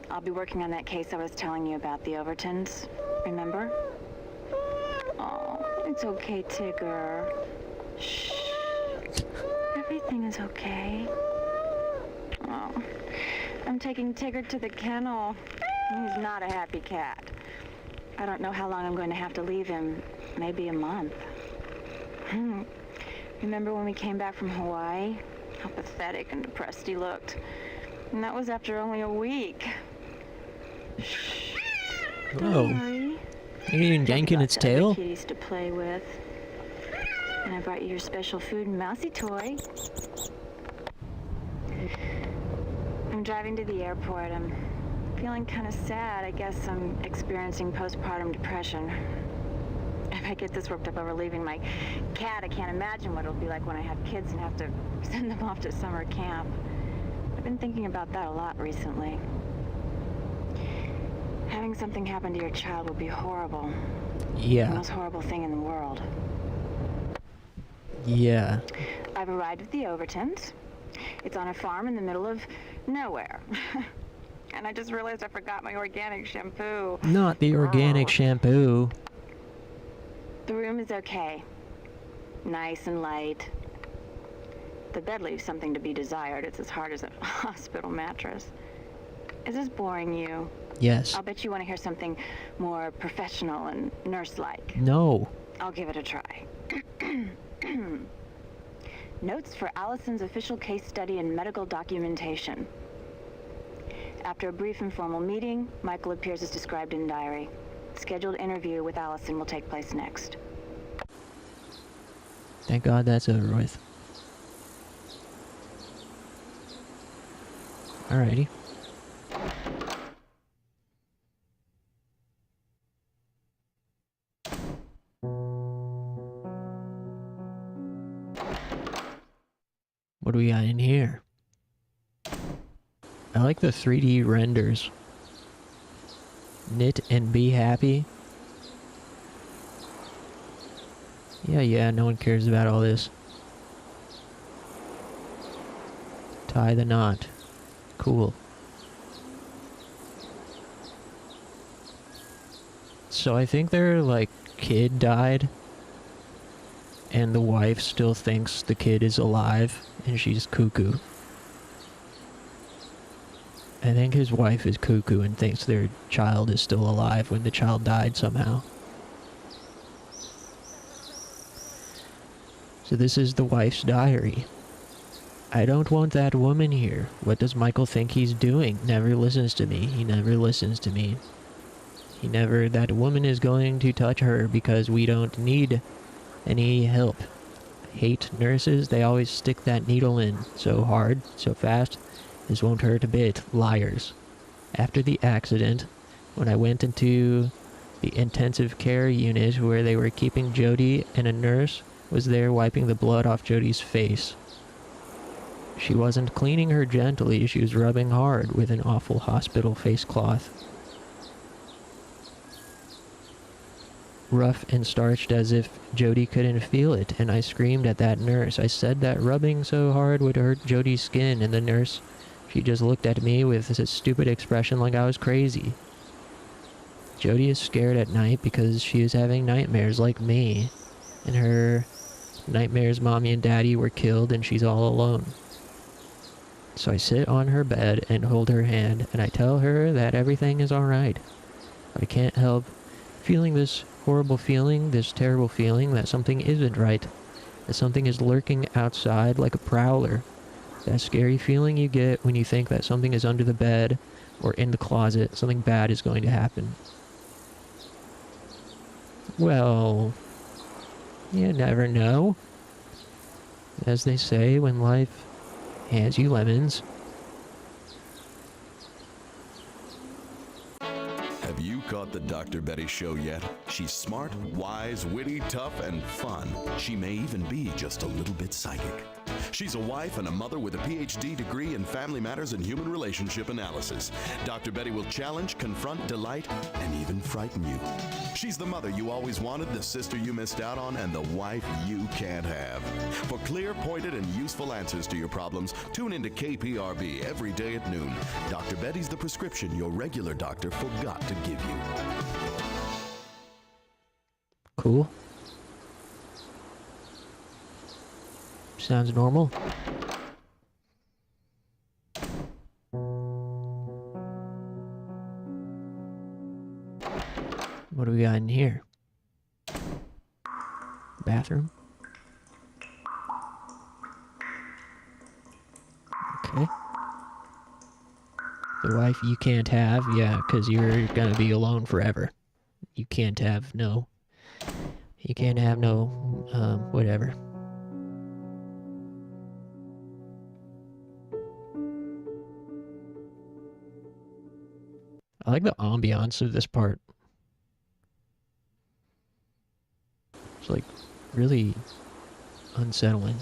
I'll be working on that case I was telling you about, the Overtons. Remember? Oh, it's okay, Tigger. Shh. Everything is okay. Oh, I'm taking Tigger to the kennel. He's not a happy cat. I don't know how long I'm going to have to leave him. Maybe a month. Remember when we came back from Hawaii? How pathetic and depressed he looked. And that was after only a week. Shh. Whoa. You're even yanking its tail? Kitties to play with. And I brought you your special food and mousy toy. I'm driving to the airport. I'm feeling kind of sad. I guess I'm experiencing postpartum depression. If I get this worked up over leaving my cat, I can't imagine what it'll be like when I have kids and have to send them off to summer camp. I've been thinking about that a lot recently. Having something happen to your child would be horrible. Yeah. The most horrible thing in the world. Yeah. I've arrived at the Overtons. It's on a farm in the middle of nowhere. And I just realized I forgot my organic shampoo. Not the organic shampoo. The room is okay. Nice and light. The bed leaves something to be desired. It's as hard as a hospital mattress. Is this boring you? Yes. I'll bet you want to hear something more professional and nurse-like. No. I'll give it a try. Notes for Allison's official case study and medical documentation. After a brief informal meeting, Michael appears as described in diary. Scheduled interview with Allison will take place next. Thank God that's over with. Alrighty. What do we got in here? I like the 3D renders. Knit and be happy. Yeah, no one cares about all this. Tie the knot. Cool. So I think their, like, kid died. And the wife still thinks the kid is alive. And she's cuckoo. I think his wife is cuckoo and thinks their child is still alive when the child died somehow. So this is the wife's diary. I don't want that woman here. What does Michael think he's doing? Never listens to me. He never listens to me. That woman is going to touch her because we don't need any help. Hate nurses. They always stick that needle in so hard, so fast. This won't hurt a bit. Liars. After the accident, when I went into the intensive care unit where they were keeping Jody, and a nurse was there wiping the blood off Jody's face. She wasn't cleaning her gently, she was rubbing hard with an awful hospital face cloth. Rough and starched as if Jody couldn't feel it, and I screamed at that nurse. I said that rubbing so hard would hurt Jody's skin, and the nurse, she just looked at me with this stupid expression like I was crazy. Jody is scared at night because she is having nightmares like me. In her nightmares, Mommy and Daddy were killed and she's all alone. So I sit on her bed and hold her hand, and I tell her that everything is alright. But I can't help feeling this horrible feeling, this terrible feeling that something isn't right. That something is lurking outside like a prowler. That scary feeling you get when you think that something is under the bed or in the closet, something bad is going to happen. Well, you never know. As they say, when life hands you lemons. Have you caught the Dr. Betty Show yet? She's smart, wise, witty, tough, and fun. She may even be just a little bit psychic. She's a wife and a mother with a PhD degree in family matters and human relationship analysis. Dr. Betty will challenge, confront, delight, and even frighten you. She's the mother you always wanted, the sister you missed out on, and the wife you can't have. For clear, pointed, and useful answers to your problems, tune into KPRB every day at noon. Dr. Betty's the prescription your regular doctor forgot to give you. Cool. Sounds normal. What do we got in here? Bathroom. Okay. The wife you can't have, yeah, because you're gonna be alone forever. You can't have no... You can't have no, whatever. I like the ambiance of this part. It's like really unsettling.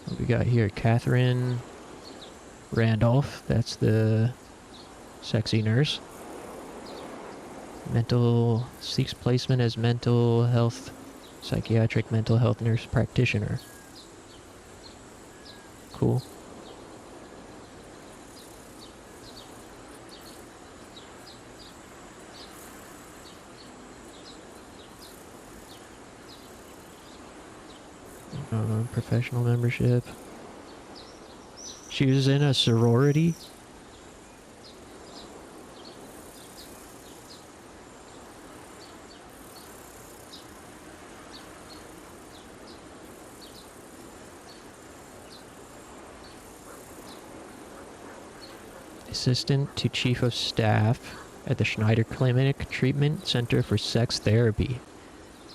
What we got here? Catherine Randolph. That's the sexy nurse. Seeks placement as psychiatric mental health nurse practitioner. Cool. Professional membership. She was in a sorority. Assistant to Chief of Staff at the Schneider Clinic Treatment Center for Sex Therapy.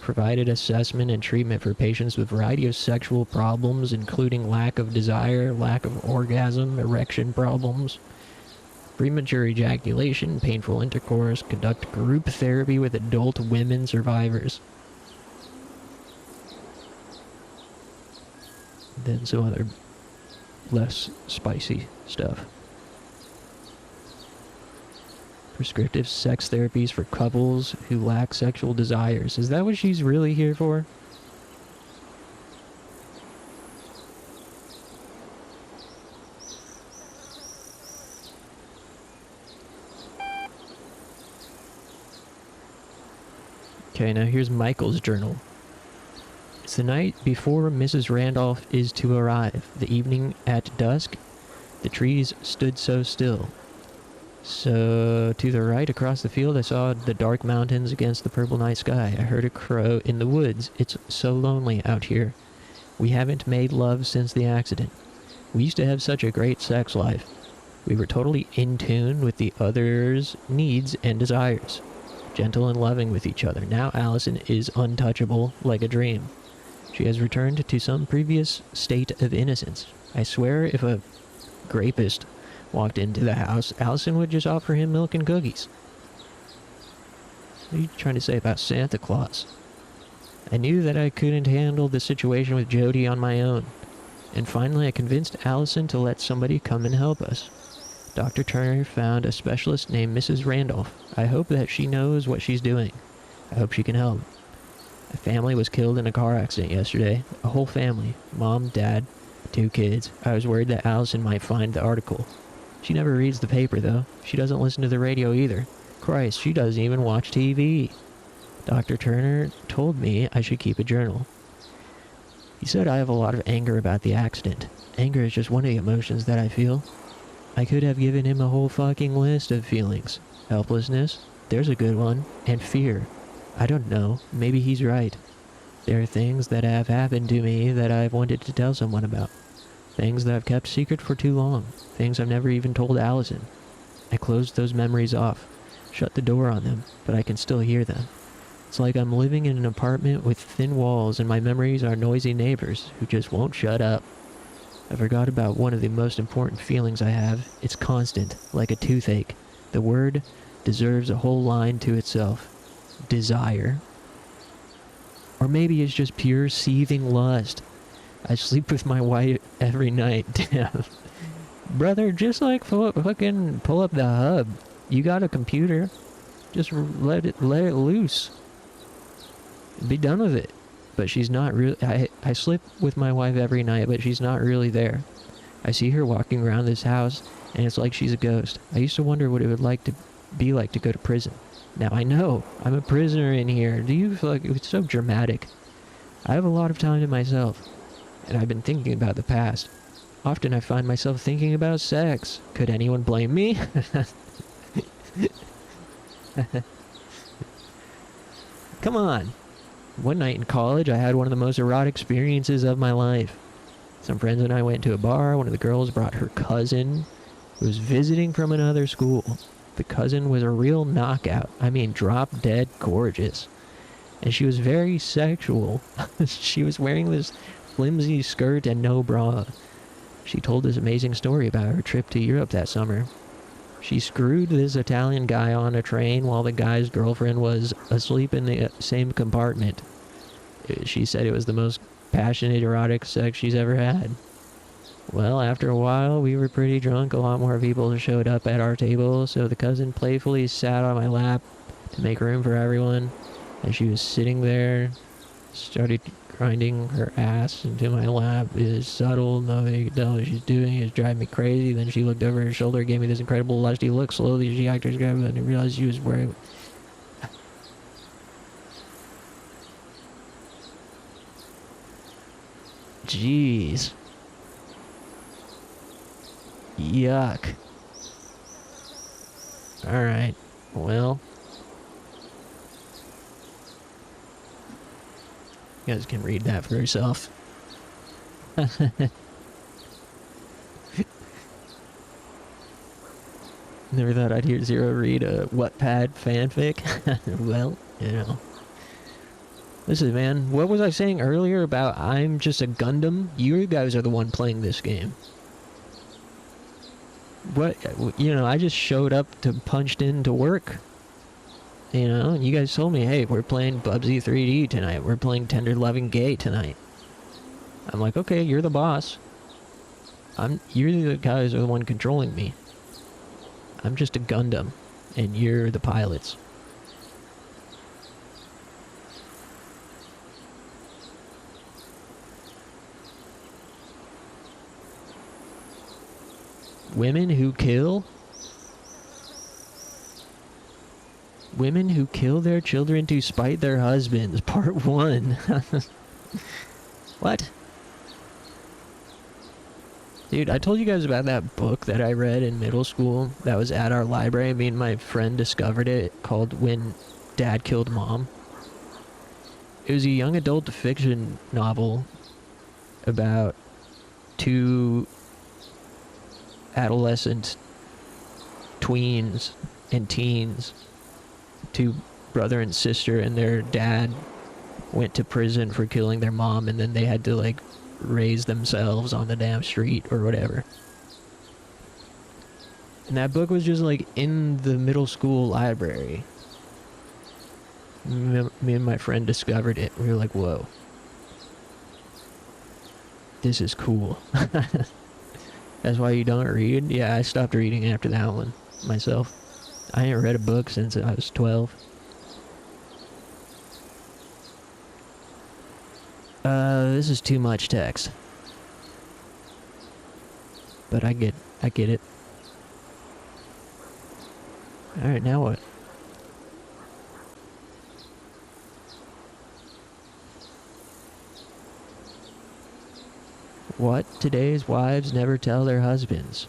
Provided assessment and treatment for patients with a variety of sexual problems, including lack of desire, lack of orgasm, erection problems, premature ejaculation, painful intercourse. Conduct group therapy with adult women survivors. Then some other less spicy stuff. Prescriptive sex therapies for couples who lack sexual desires. Is that what she's really here for? Okay, now here's Michael's journal. It's the night before Mrs. Randolph is to arrive. The evening at dusk, the trees stood so still. So, to the right across the field, I saw the dark mountains against the purple night sky. I heard a crow in the woods. It's so lonely out here. We haven't made love since the accident. We used to have such a great sex life. We were totally in tune with the other's needs and desires. Gentle and loving with each other. Now Allison is untouchable like a dream. She has returned to some previous state of innocence. I swear if a rapist walked into the house, Allison would just offer him milk and cookies. What are you trying to say about Santa Claus? I knew that I couldn't handle the situation with Jody on my own, and finally I convinced Allison to let somebody come and help us. Dr. Turner found a specialist named Mrs. Randolph. I hope that she knows what she's doing. I hope she can help. A family was killed in a car accident yesterday. A whole family. Mom, Dad, 2 kids. I was worried that Allison might find the article. She never reads the paper, though. She doesn't listen to the radio either. Christ, she doesn't even watch TV. Dr. Turner told me I should keep a journal. He said I have a lot of anger about the accident. Anger is just one of the emotions that I feel. I could have given him a whole fucking list of feelings. Helplessness, there's a good one, and fear. I don't know, maybe he's right. There are things that have happened to me that I've wanted to tell someone about. Things that I've kept secret for too long. Things I've never even told Allison. I closed those memories off, shut the door on them, but I can still hear them. It's like I'm living in an apartment with thin walls and my memories are noisy neighbors who just won't shut up. I forgot about one of the most important feelings I have. It's constant, like a toothache. The word deserves a whole line to itself. desire. Or maybe it's just pure seething lust. I sleep with my wife every night. Damn. Brother, just like fucking pull up the hub. You got a computer. Just let it loose. Be done with it. But she's not really... I sleep with my wife every night, but she's not really there. I see her walking around this house, and it's like she's a ghost. I used to wonder what it would be like to go to prison. Now I know. I'm a prisoner in here. Do you feel like... It's so dramatic. I have a lot of time to myself. And I've been thinking about the past. Often I find myself thinking about sex. Could anyone blame me? Come on. One night in college, I had one of the most erotic experiences of my life. Some friends and I went to a bar. One of the girls brought her cousin, who was visiting from another school. The cousin was a real knockout. I mean, drop-dead gorgeous. And she was very sexual. She was wearing this flimsy skirt and no bra. She told this amazing story about her trip to Europe that summer. She screwed this Italian guy on a train while the guy's girlfriend was asleep in the same compartment. She said it was the most passionate erotic sex she's ever had. Well, after a while, we were pretty drunk. A lot more people showed up at our table, so the cousin playfully sat on my lap to make room for everyone. As she was sitting there, started grinding her ass into my lap. It is subtle, nobody could tell what she's doing. It's driving me crazy. Then she looked over her shoulder, gave me this incredible lusty look. Slowly she acted and I realized she was wearing... Jeez. Yuck. Alright, well... You guys can read that for yourself. Never thought I'd hear Zero read a Wattpad fanfic. Well, you know. Listen, man, what was I saying earlier about I'm just a Gundam? You guys are the one playing this game. What, you know, I just showed up to punched in to work. You know, and you guys told me, hey, we're playing Bubsy 3D tonight. We're playing Tender Loving Gay tonight. I'm like, okay, you're the boss. You're the guys who are the one controlling me. I'm just a Gundam, and you're the pilots. Women who kill? Women who kill their children to spite their husbands, part 1. What? Dude, I told you guys about that book that I read in middle school that was at our library. Me and my friend discovered it, called When Dad Killed Mom. It was a young adult fiction novel about two adolescent tweens and teens, two brother and sister, and their dad went to prison for killing their mom, and then they had to like raise themselves on the damn street or whatever. And that book was just like in the middle school library. Me and my friend discovered it. We were like, whoa, this is cool. That's why you don't read? Yeah, I stopped reading after that one myself. I ain't read a book since I was 12. This is too much text. But I get it. Alright, now what? What today's wives never tell their husbands.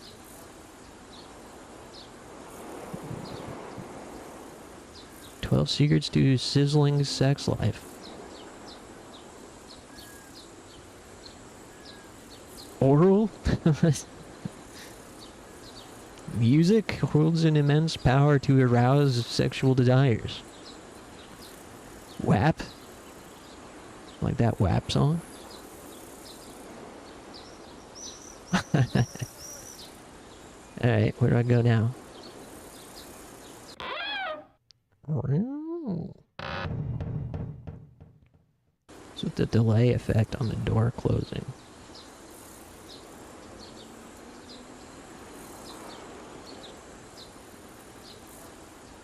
"12 Secrets to Sizzling Sex Life." Oral? Music holds an immense power to arouse sexual desires. WAP? Like that WAP song? Alright, where do I go now? What's with the delay effect on the door closing?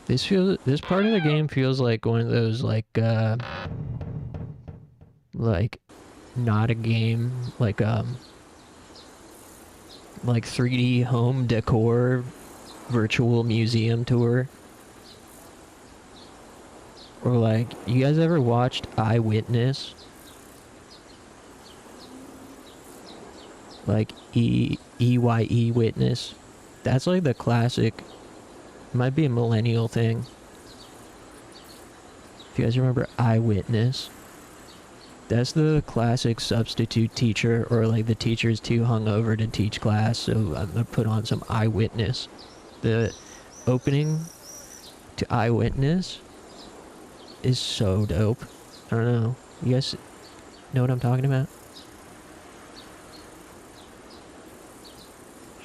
This part of the game feels like one of those like not a game, like 3D home decor virtual museum tour. Or like, you guys ever watched Eyewitness? Like EYE Witness? That's like the classic. Might be a millennial thing. If you guys remember Eyewitness, that's the classic substitute teacher, or like the teacher's too hungover to teach class, so I'm gonna put on some Eyewitness. The opening to Eyewitness is so dope. I don't know. You guys know what I'm talking about?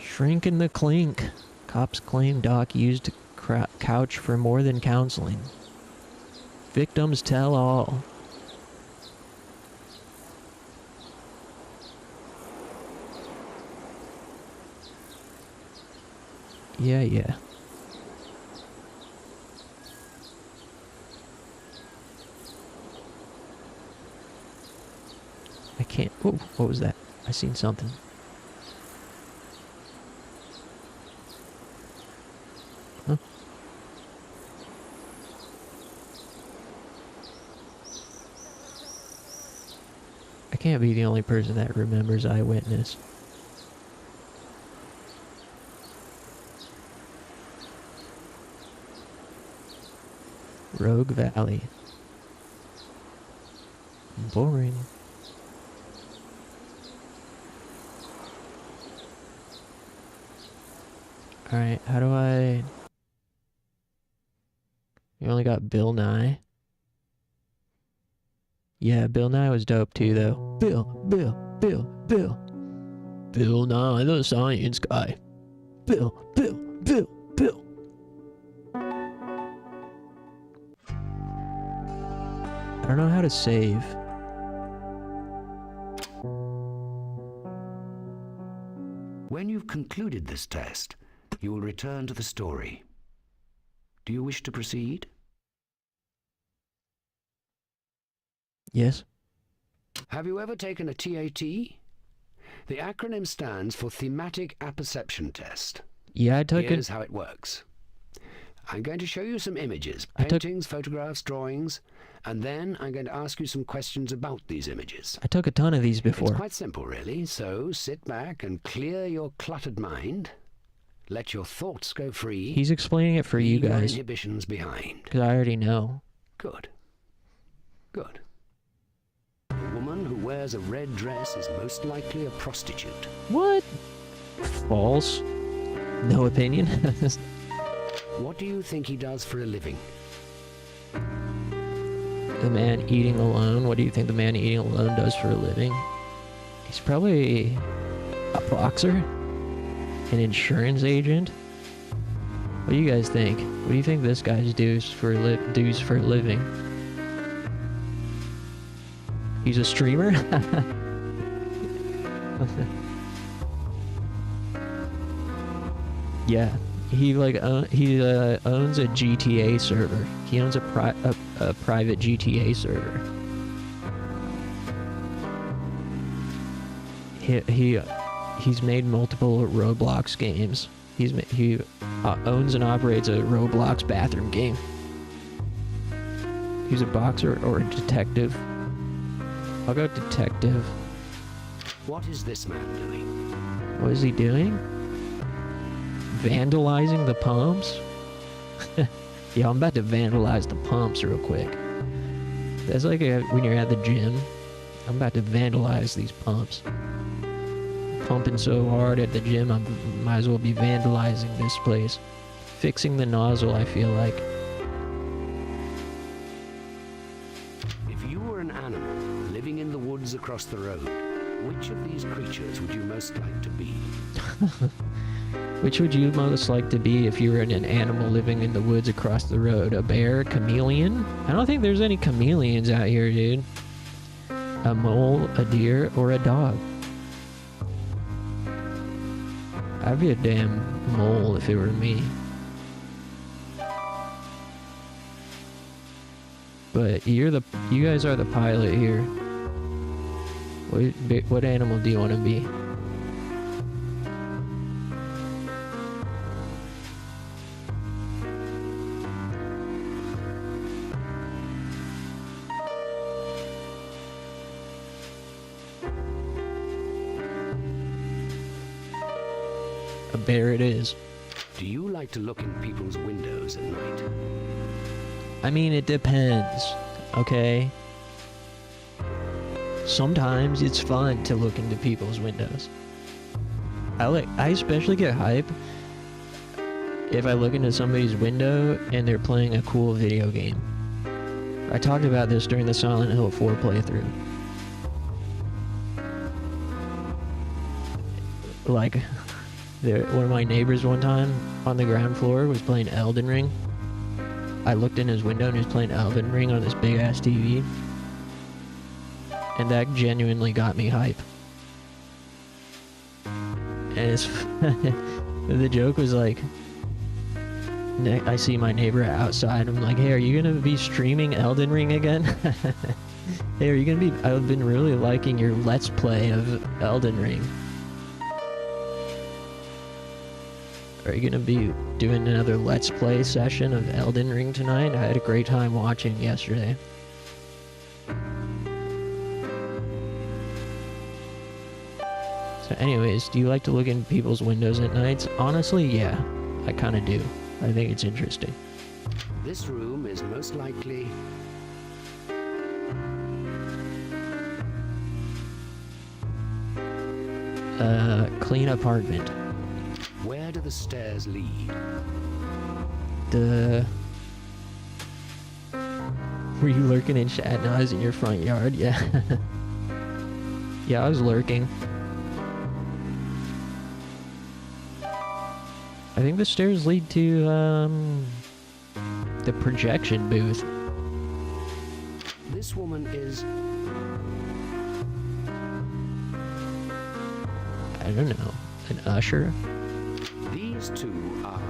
Shrink in the clink. Cops claim Doc used couch for more than counseling. Victims tell all. Yeah. I can't. Oh, what was that? I seen something. Huh? I can't be the only person that remembers Eyewitness. Rogue Valley. Boring. Alright, how do I... You only got Bill Nye? Yeah, Bill Nye was dope too, though. Bill. Bill Nye, the science guy. Bill. I don't know how to save. When you've concluded this test, you will return to the story. Do you wish to proceed? Yes. Have you ever taken a TAT? The acronym stands for Thematic Apperception Test. Yeah, I took it. Here's how it works. I'm going to show you some images, paintings, photographs, drawings, and then I'm going to ask you some questions about these images. I took a ton of these before. It's quite simple, really. So sit back and clear your cluttered mind. Let your thoughts go free. He's explaining it for you Leave your guys. inhibitions behind. Because I already know. Good. A woman who wears a red dress is most likely a prostitute. What? False. No opinion. What do you think he does for a living? The man eating alone. What do you think the man eating alone does for a living? He's probably a boxer, an insurance agent. What do you guys think? What do you think this guy's does for a living? He's a streamer. Yeah. He owns a GTA server. He owns a private GTA server. He's made multiple Roblox games. He owns and operates a Roblox bathroom game. He's a boxer or a detective. I'll go detective. What is this man doing? What is he doing? Vandalizing the pumps? Yeah, I'm about to vandalize the pumps real quick. That's like when you're at the gym. I'm about to vandalize these pumps. Pumping so hard at the gym, I might as well be vandalizing this place. Fixing the nozzle, I feel like. If you were an animal living in the woods across the road, which of these creatures would you most like to be? Which would you most like to be if you were an animal living in the woods across the road? A bear? Chameleon? I don't think there's any chameleons out here, dude. A mole, a deer, or a dog? I'd be a damn mole if it were me. But you guys are the pilot here. What animal do you want to be? A bear it is. Do you like to look in people's windows at night? I mean, it depends, okay? Sometimes it's fun to look into people's windows. I especially get hype if I look into somebody's window and they're playing a cool video game. I talked about this during the Silent Hill 4 playthrough. Like, one of my neighbors one time on the ground floor was playing Elden Ring. I looked in his window and he was playing Elden Ring on this big ass TV. And that genuinely got me hype. And it's the joke was like, I see my neighbor outside. I'm like, hey, are you gonna be streaming Elden Ring again? Hey, are you gonna be? I've been really liking your Let's Play of Elden Ring. Are you gonna be doing another Let's Play session of Elden Ring tonight? I had a great time watching yesterday. So anyways, do you like to look in people's windows at nights? Honestly, yeah. I kinda do. I think it's interesting. This room is most likely... clean apartment. Where do the stairs lead? Were you lurking in chat? No, I was in your front yard, yeah. Yeah, I was lurking. I think the stairs lead to, the projection booth. This woman is... I don't know. An usher? These two are...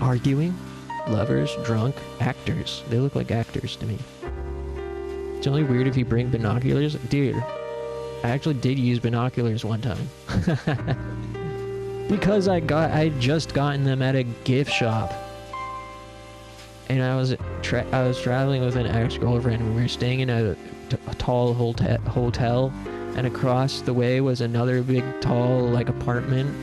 Arguing? Lovers? Drunk? Actors. They look like actors to me. It's only weird if you bring binoculars. Dude, I actually did use binoculars one time. Because I'd just gotten them at a gift shop. And I was traveling with an ex-girlfriend and we were staying in a tall hotel, and across the way was another big tall like apartment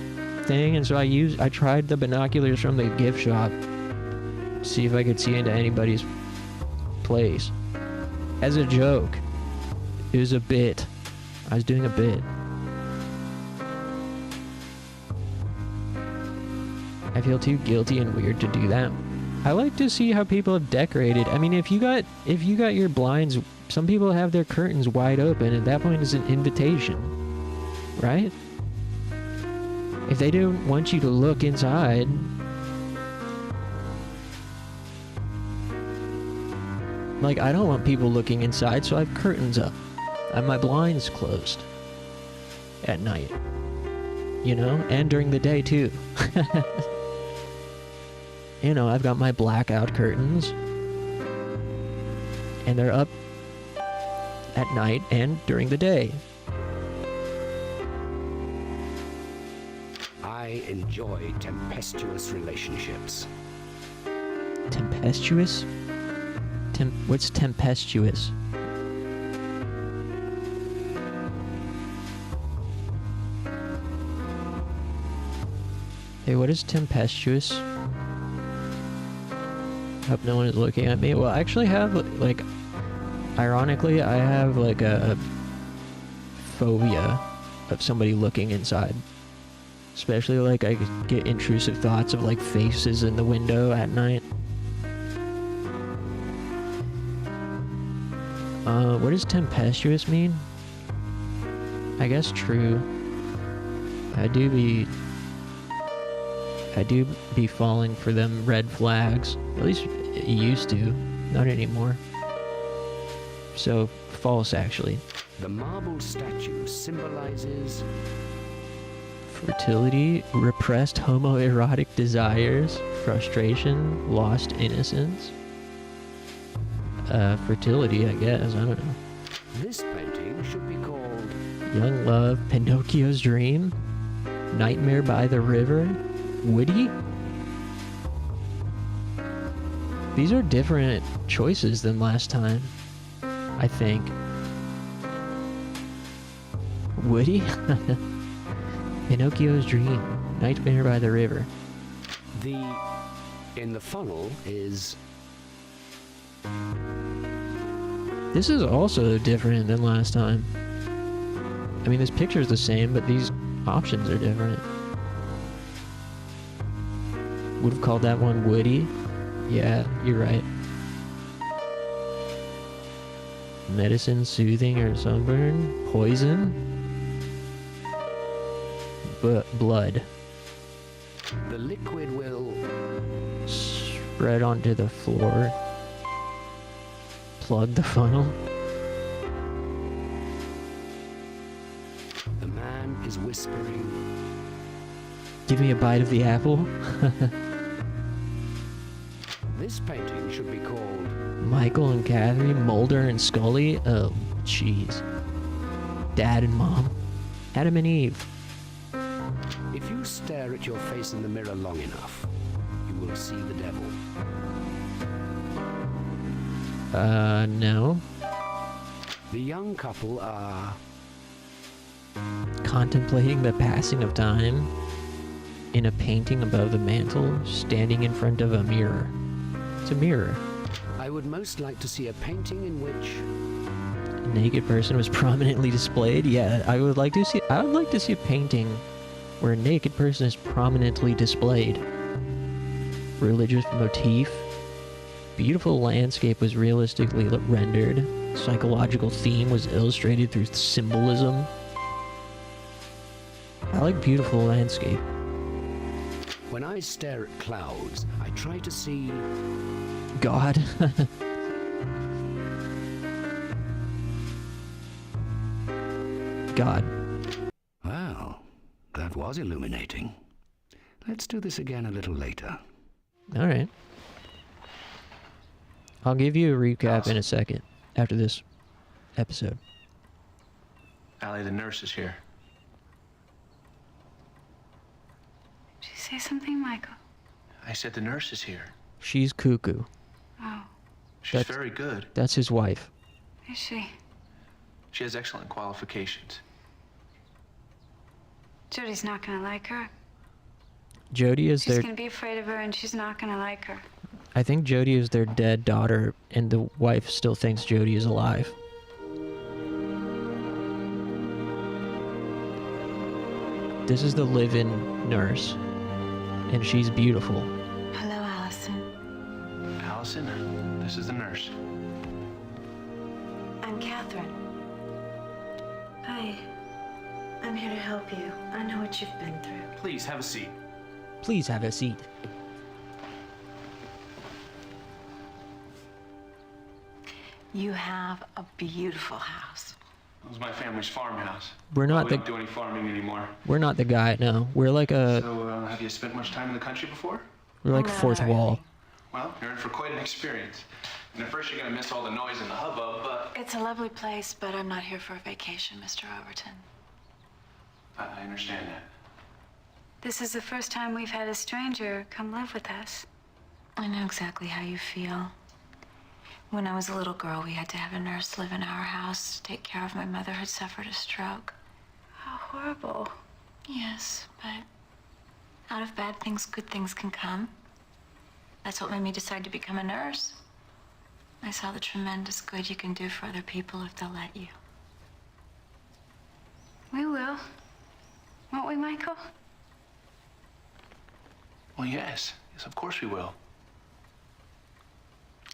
thing, and so I tried the binoculars from the gift shop to see if I could see into anybody's place. As a joke. It was a bit. I was doing a bit. I feel too guilty and weird to do that. I like to see how people have decorated. I mean, if you got your blinds, some people have their curtains wide open. At that point, it's an invitation, right? If they don't want you to look inside, like, I don't want people looking inside, so I have curtains up. I have my blinds closed at night, you know, and during the day too. You know, I've got my blackout curtains, and they're up at night and during the day. I enjoy tempestuous relationships. Tempestuous? What's tempestuous? Hey, what is tempestuous? Hope no one is looking at me. Well, I actually have, like, ironically, I have, like, a phobia of somebody looking inside. Especially, like, I get intrusive thoughts of, like, faces in the window at night. What does tempestuous mean? I guess true. I do be falling for them red flags. At least it used to. Not anymore. So, false, actually. The marble statue symbolizes Fertility, repressed homoerotic desires, frustration, lost innocence. Fertility, I guess. I don't know. this painting should be called Young love, Pinocchio's dream, Nightmare by the river, Woody. These are different choices than last time, I think. Woody? Pinocchio's dream, Nightmare by the river. in the funnel is This is also different than last time. I mean, this picture's the same, but these options are different. Would have called that one Woody. Yeah, you're right. Medicine, soothing, or sunburn. Poison. Blood. the liquid will Spread onto the floor. Plug the funnel. the man is whispering. Give me a bite of the apple. This painting should be called Michael and Catherine, Mulder and Scully. Oh, jeez. Dad and Mom. Adam and Eve. If you stare at your face in the mirror long enough, you will see the devil. No. The young couple are Contemplating the passing of time in a painting above the mantel, standing in front of a mirror. It's a mirror. I would most like to see a painting in which A naked person was prominently displayed. Yeah, I would like to see a painting where a naked person is prominently displayed. Religious motif. Beautiful landscape was realistically rendered. Psychological theme was illustrated through symbolism. I like beautiful landscape. when I stare at clouds, I try to see God. God. Wow, that was illuminating. Let's do this again a little later. All right. I'll give you a recap in a second after this episode. Allie, the nurse is here. Did you say something, Michael? I said the nurse is here. She's cuckoo. Oh, She's very good. That's his wife. is she? She has excellent qualifications. Jody's not gonna like her. Jody is She's their... gonna be afraid of her, and she's not gonna like her. I think Jody is their dead daughter, and the wife still thinks Jody is alive. This is the live-in nurse, and she's beautiful. Hello, Allison. Allison, this is the nurse. I'm Catherine. Hi. I'm here to help you. I know what you've been through. Please, have a seat. Please have a seat. You have a beautiful house. It was my family's farmhouse. We're not we the... don't do any farming anymore. We're not the guy, no. We're like a... So, have you spent much time in the country before? We're like fourth wall. Well, you're in for quite an experience. And at first you're gonna miss all the noise and the hubbub, but... It's a lovely place, but I'm not here for a vacation, Mr. Overton. I understand that. This is the first time we've had a stranger come live with us. I know exactly how you feel. When I was a little girl, we had to have a nurse live in our house to take care of my mother who'd suffered a stroke. How horrible. Yes, but out of bad things, good things can come. That's what made me decide to become a nurse. I saw the tremendous good you can do for other people if they'll let you. We will. Won't we, Michael? Well, yes. Yes, of course we will.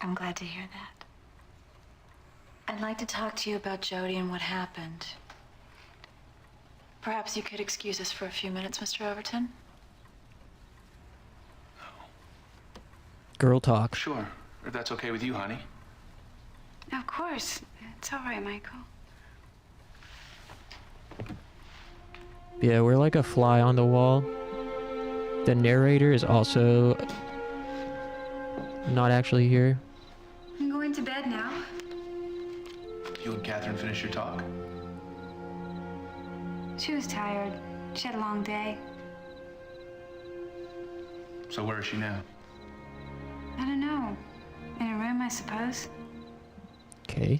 I'm glad to hear that. I'd like to talk to you about Jody and what happened. Perhaps you could excuse us for a few minutes, Mr. Overton? Girl talk. Sure. If that's okay with you, honey. Of course. course. It's all right, Michael. Yeah, we're like a fly on the wall. The narrator is also not actually here. I'm going to bed now. You and Catherine finish your talk? She was tired. She had a long day. So where is she now? I don't know. In a room, I suppose. Okay.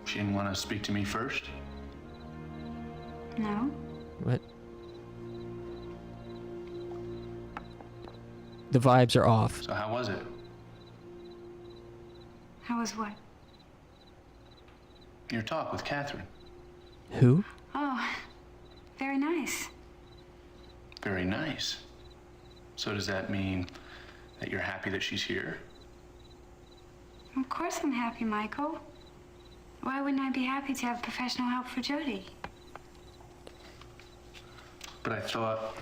She didn't want to speak to me first? No. What? The vibes are off. So how was it? How was what? Your talk with Catherine. Who? Oh, very nice. Very nice. So does that mean that you're happy that she's here? Of course I'm happy, Michael. Why wouldn't I be happy to have professional help for Jody? But I thought...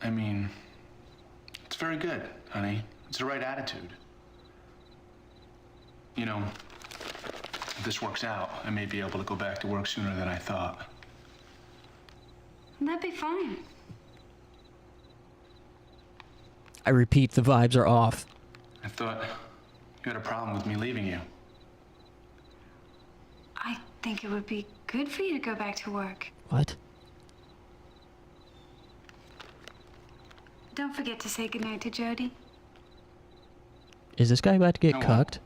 I mean... It's very good, honey. It's the right attitude. You know, if this works out, I may be able to go back to work sooner than I thought. That'd be fine. I repeat, the vibes are off. I thought you had a problem with me leaving you. I think it would be good for you to go back to work. What? Don't forget to say goodnight to Jody. Is this guy about to get cucked?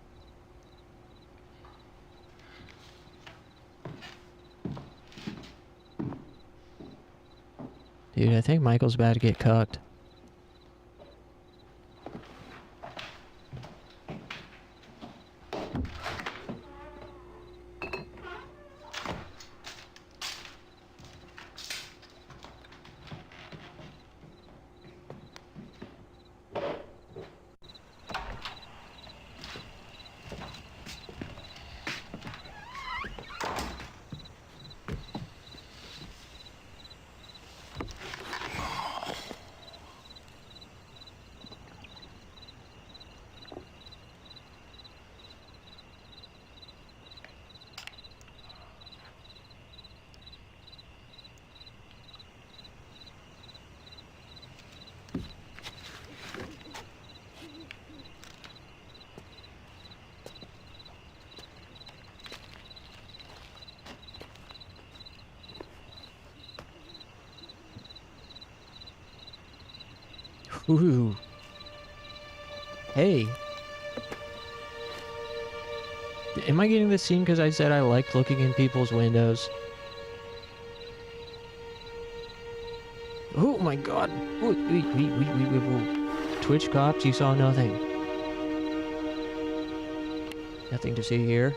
Dude, I think Michael's about to get cucked. Ooh. Hey. Am I getting this scene because I said I liked looking in people's windows? Oh my god. Twitch cops, you saw nothing. Nothing to see here.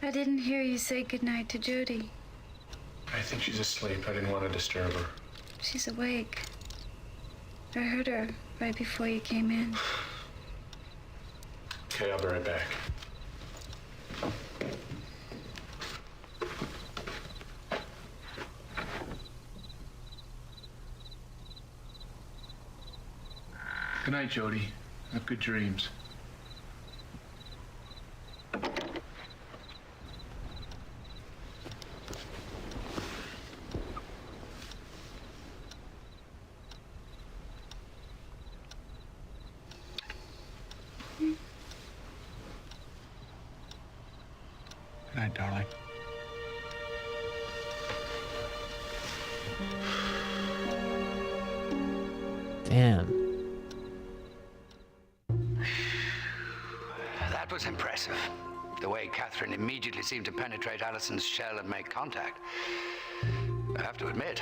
I didn't hear you say goodnight to Jody. I think she's asleep. I didn't want to disturb her. She's awake. I heard her right before you came in. Okay, I'll be right back. Good night, Jody. Have good dreams. Good night, darling. Damn. That was impressive. The way Catherine immediately seemed to penetrate Allison's shell and make contact. I have to admit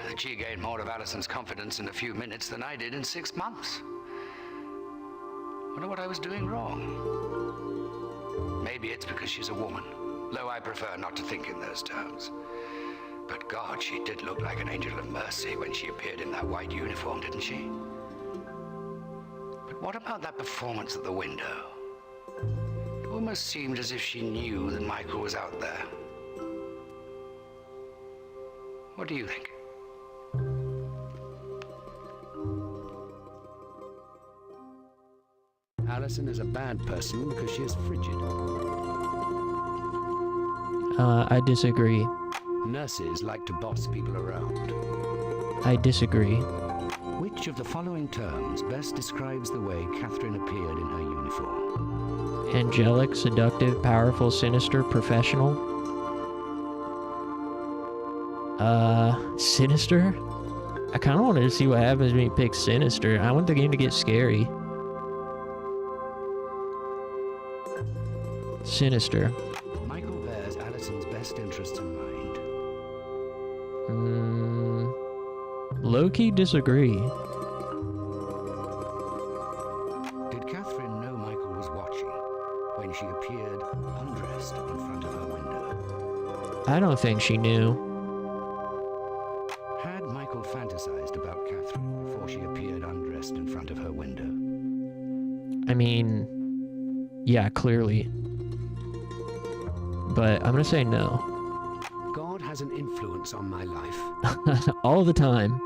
that she gained more of Allison's confidence in a few minutes than I did in 6 months. Wonder what I was doing wrong. Maybe it's because she's a woman. though I prefer not to think in those terms. But God, she did look like an angel of mercy when she appeared in that white uniform, didn't she? But what about that performance at the window? It almost seemed as if she knew that Michael was out there. What do you think? Allison is a bad person because she is frigid. I disagree. Nurses like to boss people around. I disagree. Which of the following terms best describes the way Catherine appeared in her uniform? Angelic, seductive, powerful, sinister, professional. Sinister? I kind of wanted to see what happens when you pick sinister. I want the game to get scary. Sinister. Michael bears Allison's best interests in mind. Low-key disagree. Did Catherine know Michael was watching when she appeared undressed in front of her window? I don't think she knew. Had Michael fantasized about Catherine before she appeared undressed in front of her window? I mean, yeah, clearly. But I'm gonna say no. God has an influence on my life. All the time.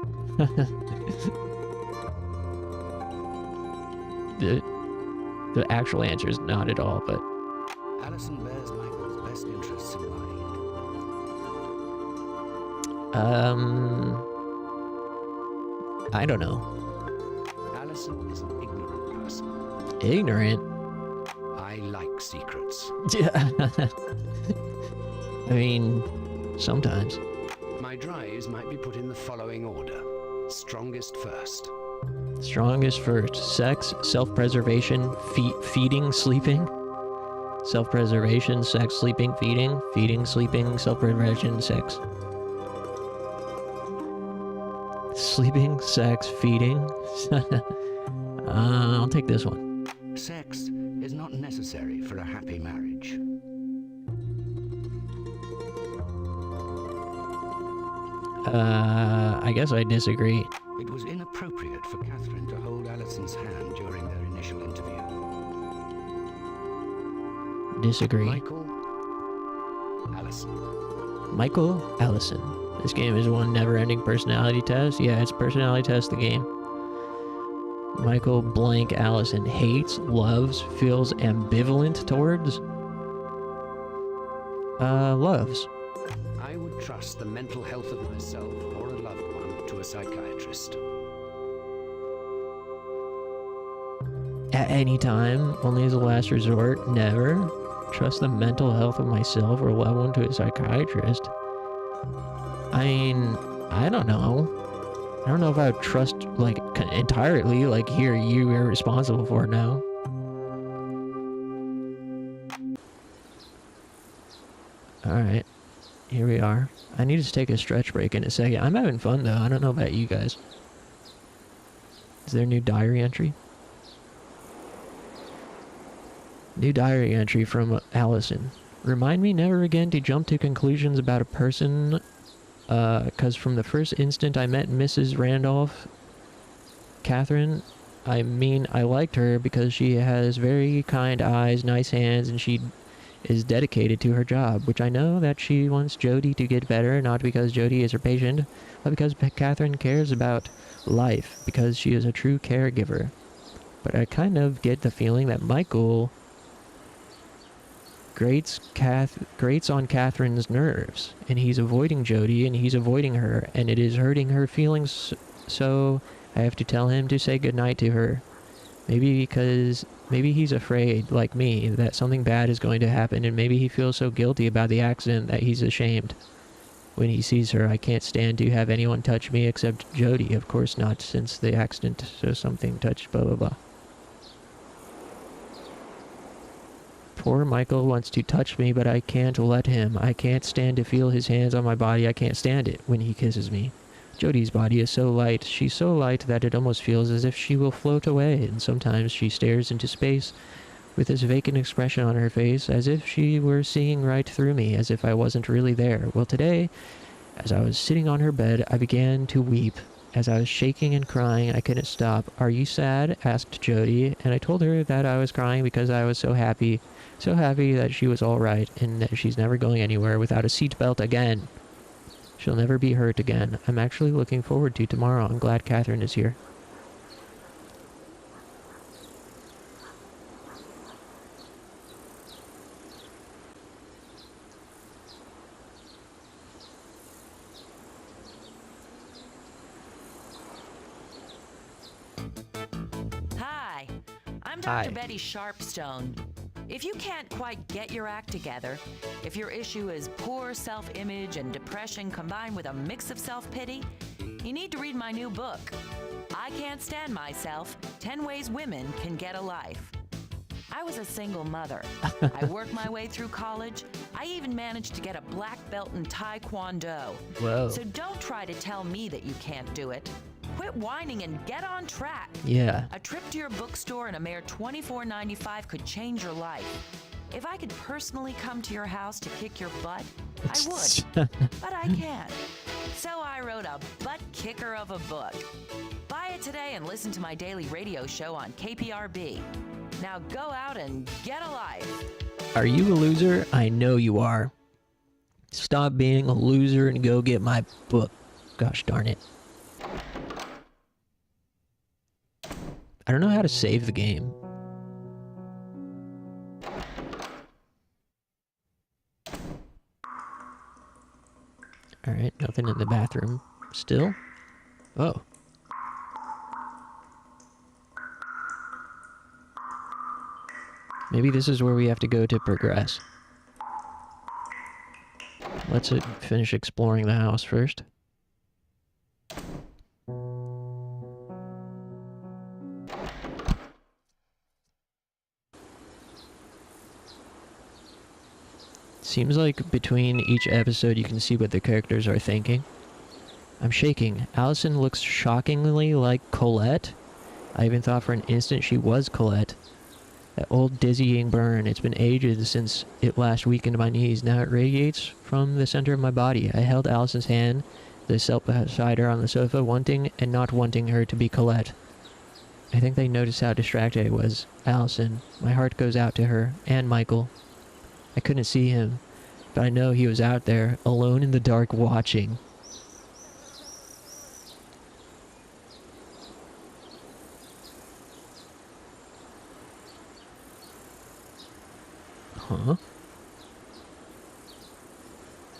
The actual answer is not at all, but... Allison bears Michael's best interests in mind. I don't know. Allison is an ignorant person. Ignorant? I like secrets. Yeah. I mean, sometimes. My drives might be put in the following order. Strongest first. Strongest first. Sex, self-preservation, feeding, sleeping. Self-preservation, sex, sleeping, feeding. Feeding, sleeping, self-preservation, sex. Sleeping, sex, feeding. I'll take this one. Sex is not necessary for a happy marriage. I guess I disagree. It was inappropriate for Catherine to hold Allison's hand during their initial interview. Disagree. Michael Allison. Michael Allison. This game is one never-ending personality test. Yeah, it's personality test, the game. Michael blank Allison hates, loves, feels ambivalent towards. Loves. I would trust the mental health of myself or a loved one to a psychiatrist. At any time, only as a last resort, never. Trust the mental health of myself or a loved one to a psychiatrist. I mean, I don't know. I don't know if I would trust, like, entirely, like, here, you are responsible for it now. Alright. Here we are. I need to take a stretch break in a second. I'm having fun, though. I don't know about you guys. Is there a new diary entry? New diary entry from Allison. Remind me never again to jump to conclusions about a person, because from the first instant I met Mrs. Randolph, Catherine, I mean, I liked her because she has very kind eyes, nice hands, and she is dedicated to her job, which I know that she wants Jody to get better, not because Jody is her patient, but because Catherine cares about life, because she is a true caregiver. But I kind of get the feeling that Michael grates on Catherine's nerves, and he's avoiding Jody, and he's avoiding her, and it is hurting her feelings, so I have to tell him to say goodnight to her. Maybe he's afraid, like me, that something bad is going to happen, and maybe he feels so guilty about the accident that he's ashamed. When he sees her, I can't stand to have anyone touch me except Jody. Of course not, since the accident, so something touched blah blah blah. Poor Michael wants to touch me, but I can't let him. I can't stand to feel his hands on my body. I can't stand it when he kisses me. Jody's body is so light. She's so light that it almost feels as if she will float away, and sometimes she stares into space with this vacant expression on her face, as if she were seeing right through me, as if I wasn't really there. Well, today, as I was sitting on her bed, I began to weep. As I was shaking and crying, I couldn't stop. "Are you sad?" asked Jody, and I told her that I was crying because I was so happy that she was all right, and that she's never going anywhere without a seatbelt again. She'll never be hurt again. I'm actually looking forward to tomorrow. I'm glad Catherine is here. Hi, I'm Dr. Betty Sharpstone. If you can't quite get your act together, if your issue is poor self-image and depression combined with a mix of self-pity, you need to read my new book, I Can't Stand Myself, 10 Ways Women Can Get a Life. I was a single mother. I worked my way through college. I even managed to get a black belt in Taekwondo. Whoa. So don't try to tell me that you can't do it. Quit whining and get on track. Yeah. A trip to your bookstore and a mere $24.95 could change your life. If I could personally come to your house to kick your butt, I would. But I can't. So I wrote a butt kicker of a book. Buy it today and listen to my daily radio show on KPRB. Now go out and get a life. Are you a loser? I know you are. Stop being a loser and go get my book. Gosh darn it. I don't know how to save the game. Alright, nothing in the bathroom. Still? Oh. Maybe this is where we have to go to progress. Let's finish exploring the house first. Seems like between each episode you can see what the characters are thinking. I'm shaking. Allison looks shockingly like Colette. I even thought for an instant she was Colette. That old dizzying burn, it's been ages since it last weakened my knees. Now it radiates from the center of my body. I held Allison's hand, they sat beside her on the sofa, wanting and not wanting her to be Colette. I think they noticed how distracted I was. Allison. My heart goes out to her, and Michael. I couldn't see him, but I know he was out there, alone in the dark, watching. Huh?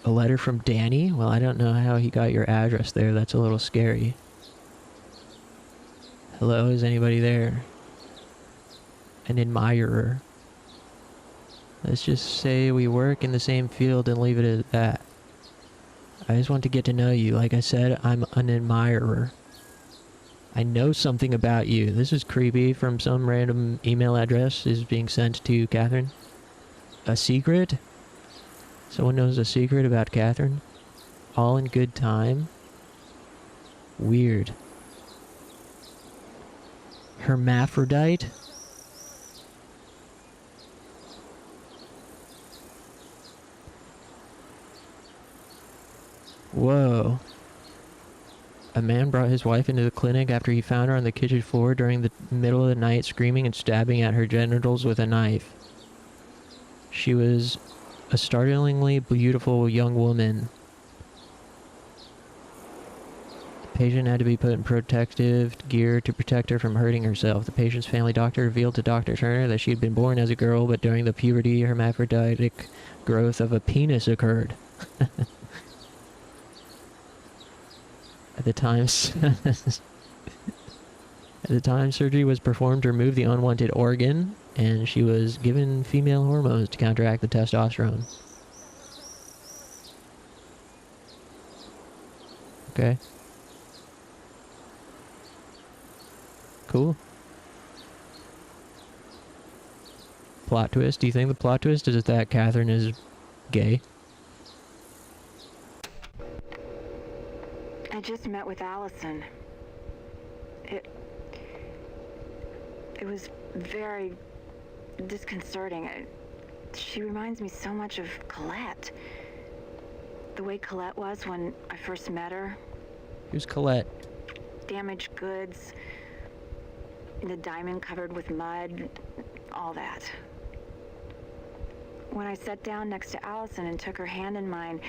A letter from Danny? Well, I don't know how he got your address there. That's a little scary. Hello, is anybody there? An admirer. Let's just say we work in the same field and leave it at that. I just want to get to know you. Like I said, I'm an admirer. I know something about you. This is creepy. From some random email address is being sent to Catherine. A secret? Someone knows a secret about Catherine? All in good time? Weird. Hermaphrodite? Whoa. A man brought his wife into the clinic after he found her on the kitchen floor during the middle of the night, screaming and stabbing at her genitals with a knife. She was a startlingly beautiful young woman. The patient had to be put in protective gear to protect her from hurting herself. The patient's family doctor revealed to Dr. Turner that she had been born as a girl, but during the puberty, hermaphroditic growth of a penis occurred. At the time surgery was performed to remove the unwanted organ, and she was given female hormones to counteract the testosterone. Okay. Cool. Plot twist. Do you think the plot twist is that Catherine is gay? I just met with Allison. It was very, disconcerting. She reminds me so much of Colette. The way Colette was when I first met her. Who's Colette? Damaged goods, the diamond covered with mud, all that. When I sat down next to Allison and took her hand in mine,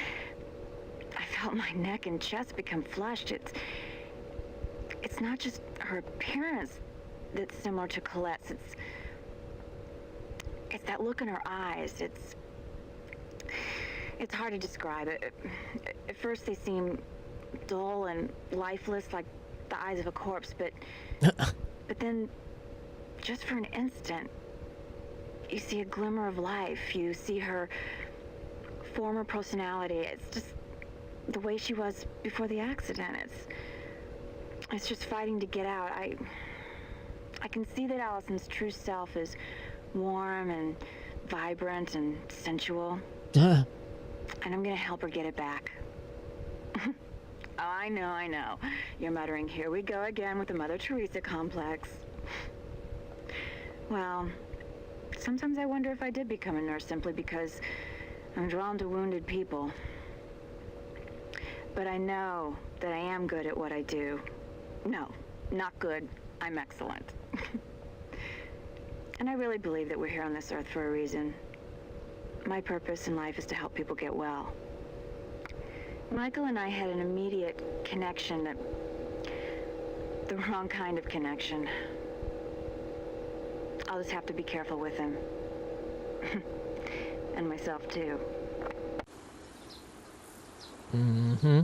I felt my neck and chest become flushed. It's not just her appearance that's similar to Colette's. It's that look in her eyes. It's hard to describe it. At first they seem dull and lifeless, like the eyes of a corpse, but then, just for an instant, you see a glimmer of life. You see her former personality. It's just the way she was before the accident. It's just fighting to get out. I can see that Allison's true self is warm and vibrant and sensual. And I'm gonna help her get it back. Oh, I know. You're muttering, here we go again with the Mother Teresa complex. Well, sometimes I wonder if I did become a nurse simply because I'm drawn to wounded people. But I know that I am good at what I do. No, not good. I'm excellent. And I really believe that we're here on this earth for a reason. My purpose in life is to help people get well. Michael and I had an immediate connection, the wrong kind of connection. I'll just have to be careful with him. And myself, too. Mm-hmm.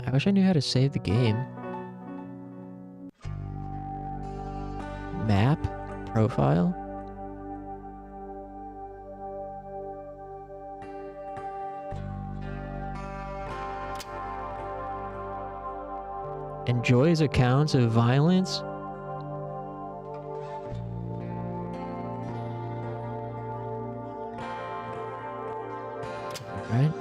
I wish I knew how to save the game. Map? Profile? Enjoys accounts of violence? Alright.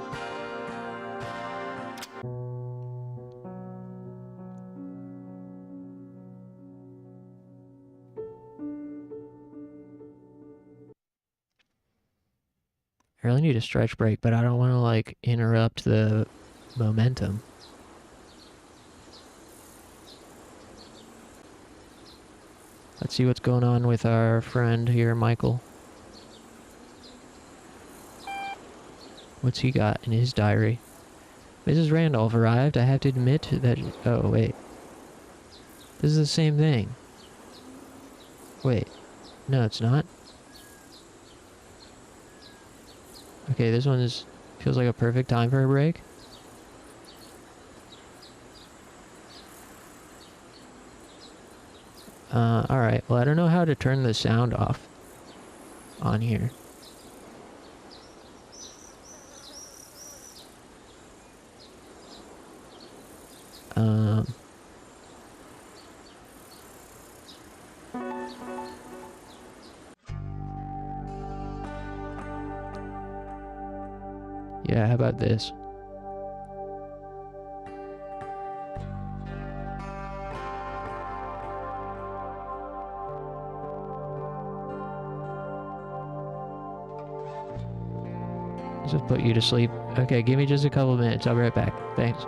I really need a stretch break, but I don't want to, like, interrupt the momentum. Let's see what's going on with our friend here, Michael. What's he got in his diary? Mrs. Randolph arrived. I have to admit that... Oh, wait. This is the same thing. Wait. No, it's not. Okay, this one feels like a perfect time for a break. Alright, well, I don't know how to turn the sound off on here. Yeah, how about this? Just put you to sleep. Okay, give me just a couple minutes. I'll be right back. Thanks.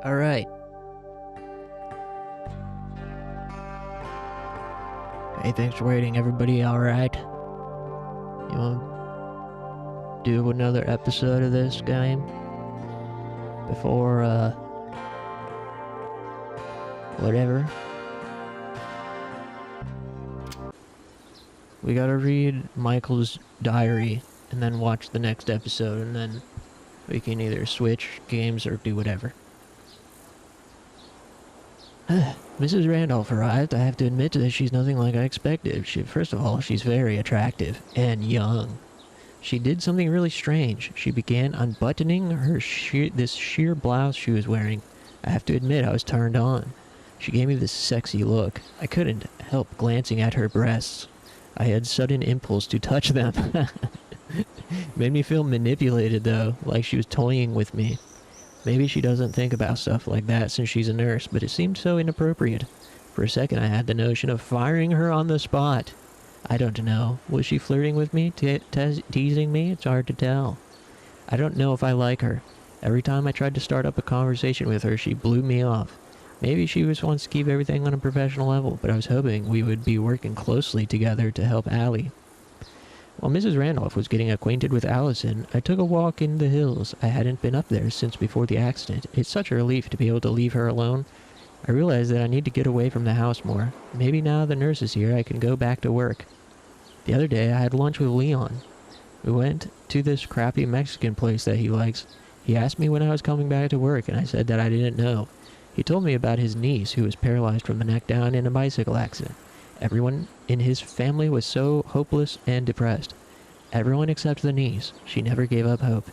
Alright. Hey, thanks for waiting, everybody. Alright. You want to do another episode of this game? Before, whatever. We gotta read Michael's diary and then watch the next episode, and then we can either switch games or do whatever. Mrs. Randolph arrived. I have to admit that she's nothing like I expected. First of all, she's very attractive and young. She did something really strange. She began unbuttoning her this sheer blouse she was wearing. I have to admit I was turned on. She gave me this sexy look. I couldn't help glancing at her breasts. I had sudden impulse to touch them. Made me feel manipulated though, like she was toying with me. Maybe she doesn't think about stuff like that since she's a nurse, but it seemed so inappropriate. For a second I had the notion of firing her on the spot. I don't know. Was she flirting with me? Teasing me? It's hard to tell. I don't know if I like her. Every time I tried to start up a conversation with her, she blew me off. Maybe she just wants to keep everything on a professional level, but I was hoping we would be working closely together to help Allie. While Mrs. Randolph was getting acquainted with Allison, I took a walk in the hills. I hadn't been up there since before the accident. It's such a relief to be able to leave her alone. I realized that I need to get away from the house more. Maybe now the nurse is here, I can go back to work. The other day, I had lunch with Leon. We went to this crappy Mexican place that he likes. He asked me when I was coming back to work, and I said that I didn't know. He told me about his niece, who was paralyzed from the neck down in a bicycle accident. Everyone in his family was so hopeless and depressed. Everyone except the niece. She never gave up hope.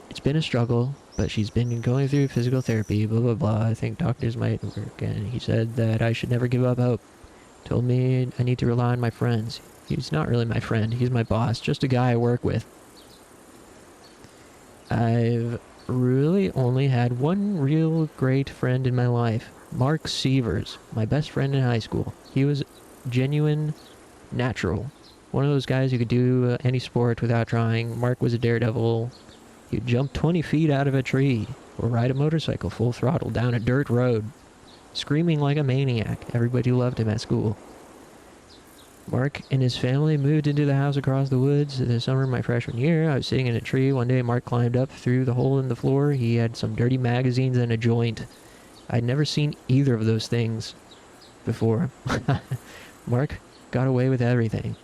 It's been a struggle, but she's been going through physical therapy, blah blah blah. I think doctors might work, and he said that I should never give up hope. Told me I need to rely on my friends. He's not really my friend, he's my boss, just a guy I work with. I've really only had one real great friend in my life. Mark Sievers, my best friend in high school. He was genuine, natural. One of those guys who could do any sport without trying. Mark was a daredevil. He'd jump 20 feet out of a tree, or ride a motorcycle full throttle down a dirt road, screaming like a maniac. Everybody loved him at school. Mark and his family moved into the house across the woods this summer of my freshman year. I was sitting in a tree. One day Mark climbed up through the hole in the floor. He had some dirty magazines and a joint. I'd never seen either of those things before. Mark got away with everything.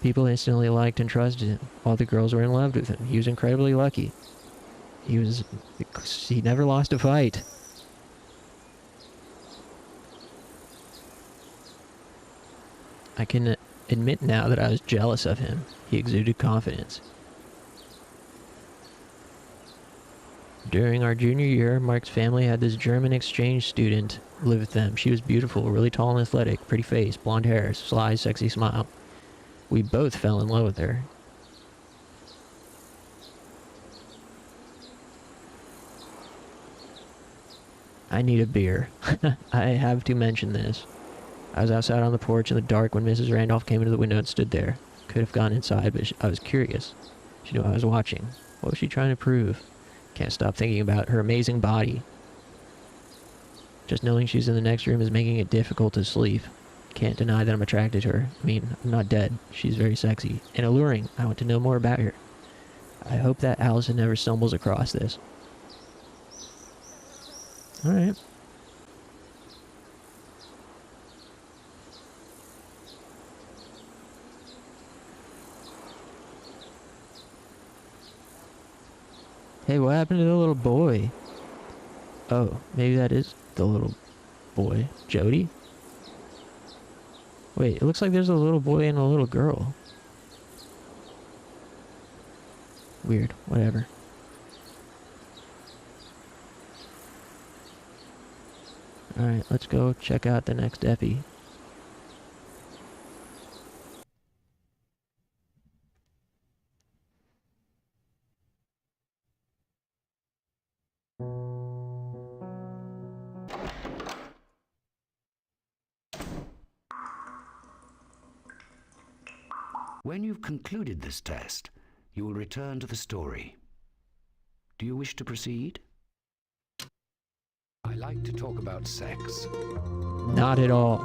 People instantly liked and trusted him. All the girls were in love with him. He was incredibly lucky. He never lost a fight. I can admit now that I was jealous of him. He exuded confidence. During our junior year, Mark's family had this German exchange student live with them. She was beautiful, really tall and athletic, pretty face, blonde hair, sly, sexy smile. We both fell in love with her. I need a beer. I have to mention this. I was outside on the porch in the dark when Mrs. Randolph came into the window and stood there. Could have gone inside, but I was curious. She knew I was watching. What was she trying to prove? Can't stop thinking about her amazing body. Just knowing she's in the next room is making it difficult to sleep. Can't deny that I'm attracted to her. I mean, I'm not dead. She's very sexy and alluring. I want to know more about her. I hope that Allison never stumbles across this. Alright. Hey, what happened to the little boy? Oh, maybe that is the little boy. Jody? Wait, it looks like there's a little boy and a little girl. Weird, whatever. Alright, let's go check out the next epi. When you've concluded this test, you will return to the story. Do you wish to proceed? like to talk about sex. Not at all.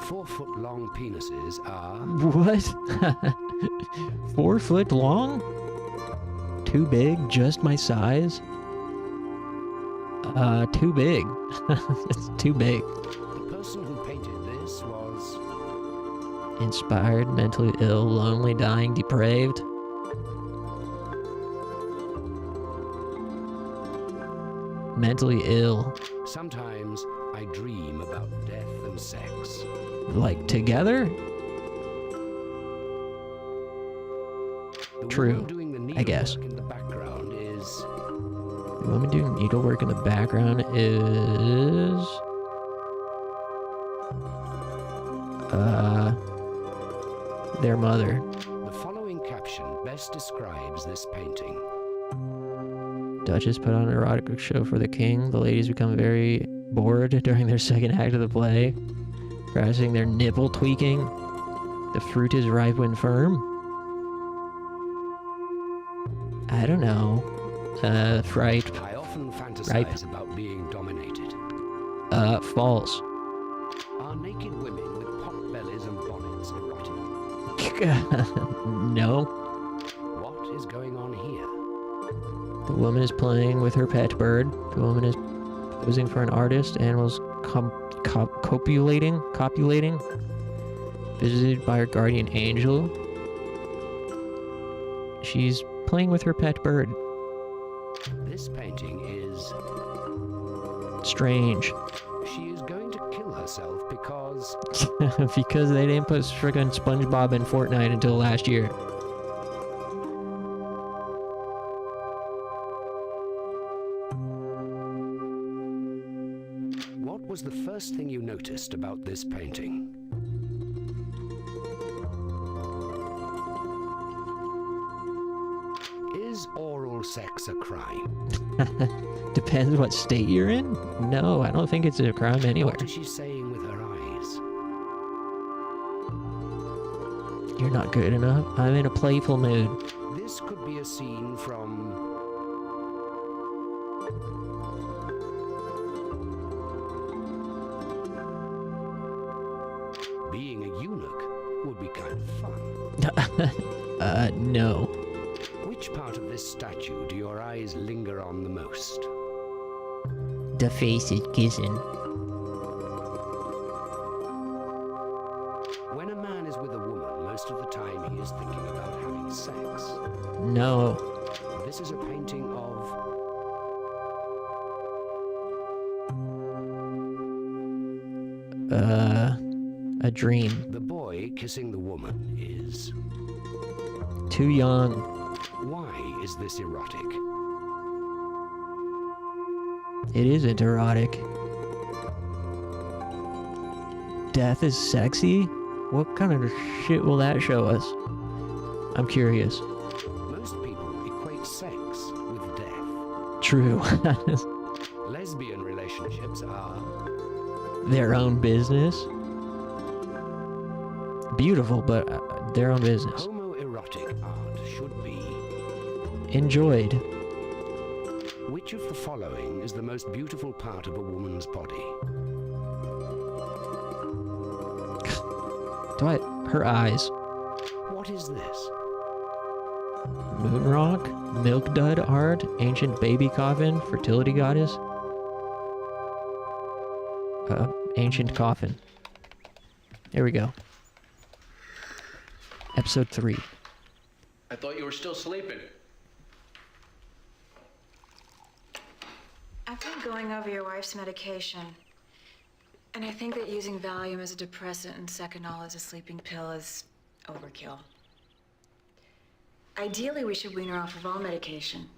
4-foot-long penises are... What? 4 foot long? Too big? Just my size? Too big. It's too big. The person who painted this was... Inspired, mentally ill, lonely, dying, depraved. Mentally ill. Sometimes I dream about death and sex. Like together? The True, woman doing the I guess. needlework in the background is... The woman doing needlework in the background is... their mother. The following caption best describes this painting. Duchess put on an erotic show for the king. The ladies become very bored during their second act of the play, practicing their nipple tweaking. The fruit is ripe when firm. I don't know. Fright. I often fantasize Ripe. about being dominated. False. Are naked women with pot bellies and bonnets erotic? No. What is going on here? The woman is playing with her pet bird. The woman is posing for an artist. Animals copulating. Visited by her guardian angel. She's playing with her pet bird. This painting is... Strange. She is going to kill herself because... Because they didn't put friggin' SpongeBob in Fortnite until last year. What was the first thing you noticed about this painting? Is oral sex a crime? Depends what state you're in. No, I don't think it's a crime anywhere. What is she saying with her eyes? You're not good enough. I'm in a playful mood. This could be a scene from... Being a eunuch would be kind of fun. No. Which part of this statue do your eyes linger on the most? The face is kissing. When a man is with a woman, most of the time he is thinking about having sex. No. This is a painting of... A dream. The boy kissing the woman is... Too young. Why is this erotic? It isn't erotic. Death is sexy? What kind of shit will that show us? I'm curious. Most people equate sex with death. True. Lesbian relationships are... Their own business. Beautiful, but their own business. Homoerotic art should be... Enjoyed. Which of the following is the most beautiful part of a woman's body? Her eyes. What is this? Moon rock, milk dud art, ancient baby coffin, fertility goddess. Ancient coffin. There we go. Episode 3. I thought you were still sleeping. I've been going over your wife's medication. And I think that using Valium as a depressant and Seconal as a sleeping pill is overkill. Ideally, we should wean her off of all medication.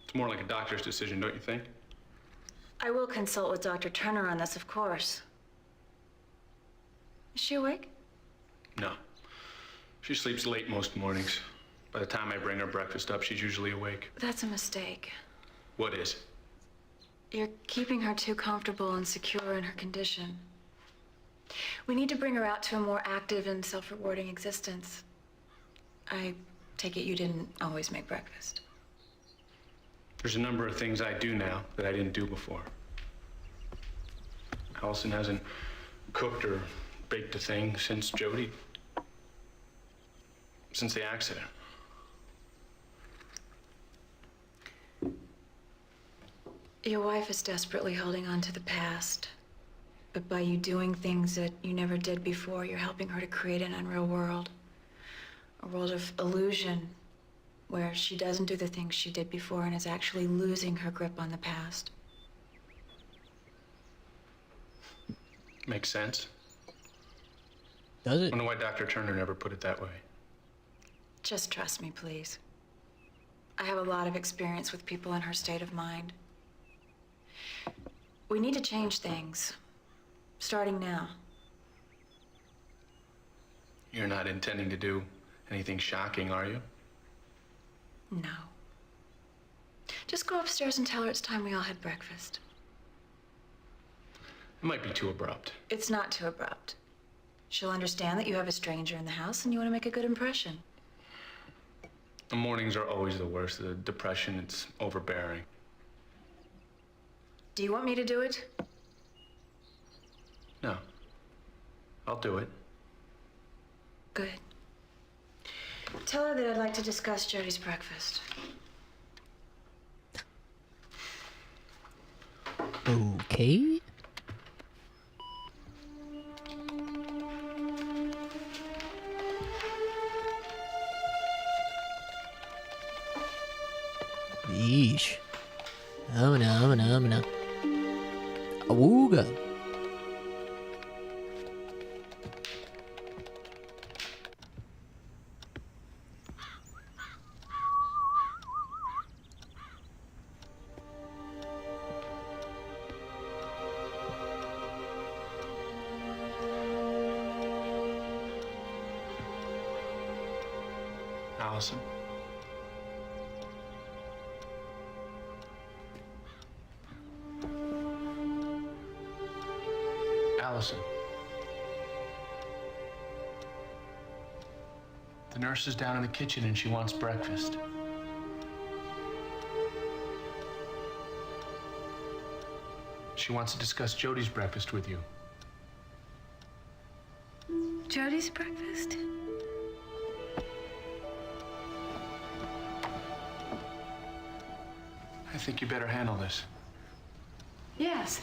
It's more like a doctor's decision, don't you think? I will consult with Dr. Turner on this, of course. Is she awake? No. She sleeps late most mornings. By the time I bring her breakfast up, she's usually awake. That's a mistake. What is? You're keeping her too comfortable and secure in her condition. We need to bring her out to a more active and self-rewarding existence. I take it you didn't always make breakfast. There's a number of things I do now that I didn't do before. Allison hasn't cooked or baked a thing since since the accident. Your wife is desperately holding on to the past. But by you doing things that you never did before, you're helping her to create an unreal world. A world of illusion, where she doesn't do the things she did before and is actually losing her grip on the past. Makes sense. Does it? I wonder why Dr. Turner never put it that way. Just trust me, please. I have a lot of experience with people in her state of mind. We need to change things. Starting now. You're not intending to do anything shocking, are you? No. Just go upstairs and tell her it's time we all had breakfast. It might be too abrupt. It's not too abrupt. She'll understand that you have a stranger in the house and you want to make a good impression. The mornings are always the worst. The depression, it's overbearing. Do you want me to do it? No. I'll do it. Good. Tell her that I'd like to discuss Jody's breakfast. Okay. Yeesh. No. Awooga. Allison. Allison. The nurse is down in the kitchen and she wants breakfast. She wants to discuss Jody's breakfast with you. Jody's breakfast? I think you better handle this. Yes.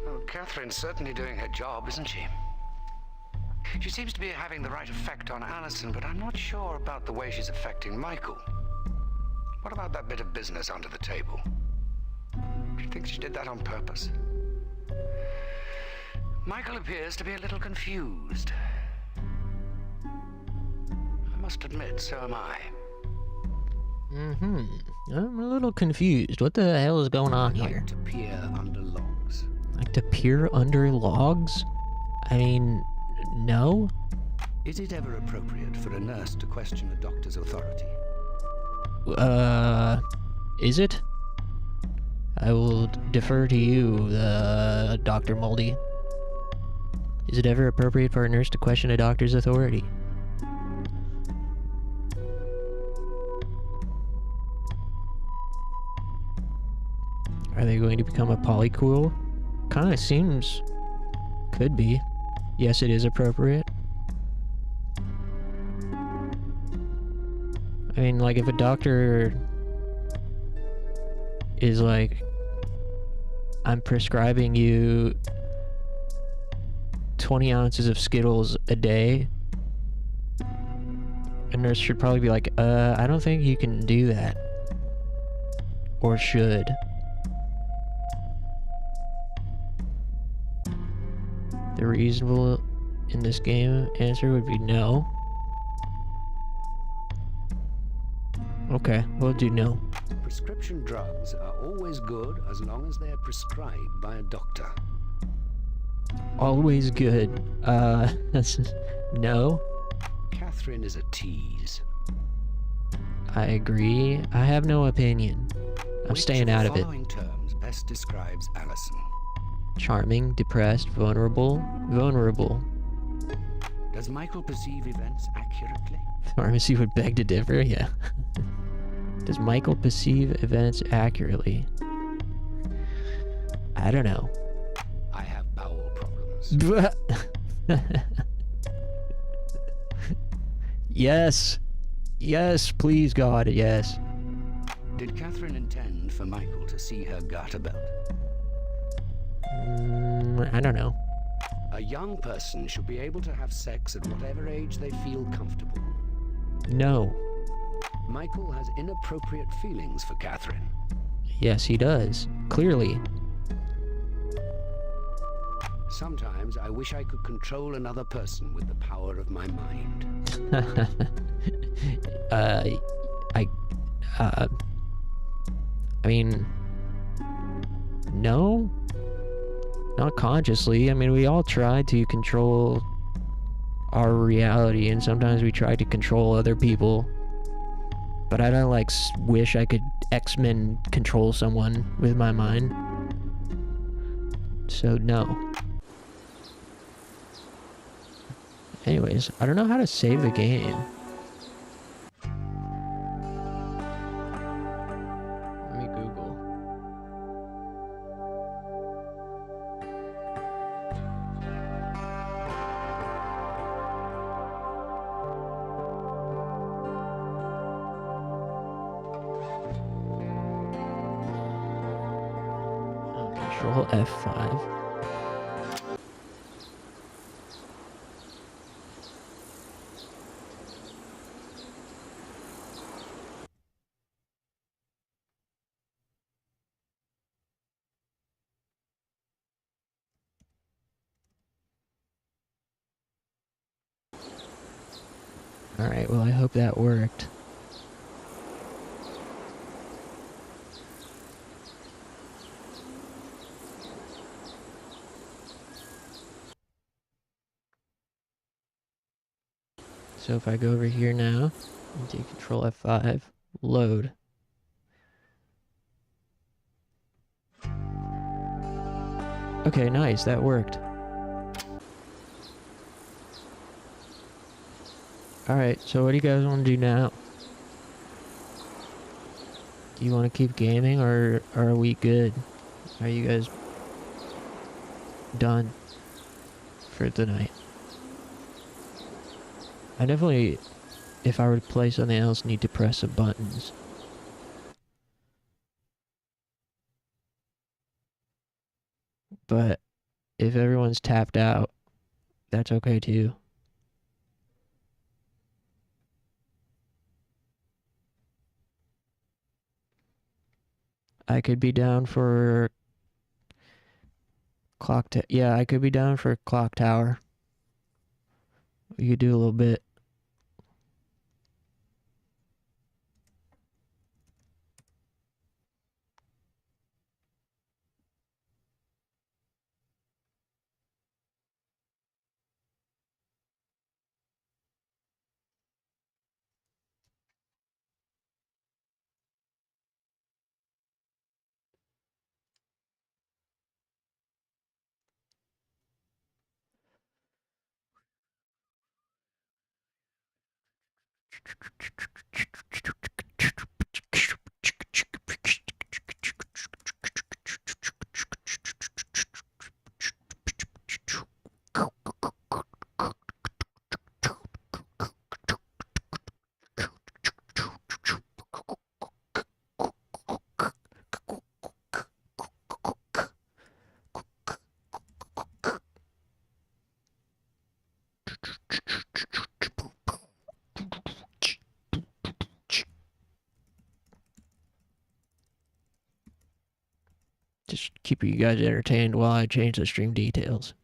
Well, Catherine's certainly doing her job, isn't she? She seems to be having the right effect on Allison, but I'm not sure about the way she's affecting Michael. What about that bit of business under the table? Do you think she did that on purpose? Michael appears to be a little confused. I must admit, so am I. I'm a little confused. What the hell is going on here? Like to peer under logs. Like to peer under logs? I mean, no? Is it ever appropriate for a nurse to question a doctor's authority? Is it? I will defer to you, Dr. Moldy. Is it ever appropriate for a nurse to question a doctor's authority? Are they going to become a polycool? Kinda seems... could be. Yes, it is appropriate. I mean, like, if a doctor is like, I'm prescribing you 20 ounces of Skittles a day, a nurse should probably be like, I don't think you can do that. Or should. The reasonable in this game answer would be no. Okay, we'll do no. Prescription drugs are always good as long as they are prescribed by a doctor. Always good. That's no. Catherine is a tease. I agree. I have no opinion. I'm staying out of it. Which of the following terms best describes Allison? Charming, depressed, vulnerable. Vulnerable. Does Michael perceive events accurately? Pharmacy would beg to differ, yeah. Does Michael perceive events accurately? I don't know. I have bowel problems. Yes. Yes, please, God, yes. Did Catherine intend for Michael to see her garter belt? I don't know. A young person should be able to have sex at whatever age they feel comfortable. No. Michael has inappropriate feelings for Catherine. Yes, he does. Clearly. Sometimes I wish I could control another person with the power of my mind. I mean, no, not consciously. I mean, we all try to control our reality, and sometimes we try to control other people. But I don't, like, wish I could X-Men control someone with my mind. So, no. Anyways, I don't know how to save the game. Let me Google. Control F5. Alright, well, I hope that worked. So if I go over here now, and take Control F5, load. Okay, nice, that worked. Alright, so what do you guys want to do now? Do you want to keep gaming, or are we good? Are you guys done for the night? I definitely, if I were to play something else, need to press some buttons. But if everyone's tapped out, that's okay too. I could be down for yeah, I could be down for Clock Tower. We could do a little bit. Just keep you guys entertained while I change the stream details.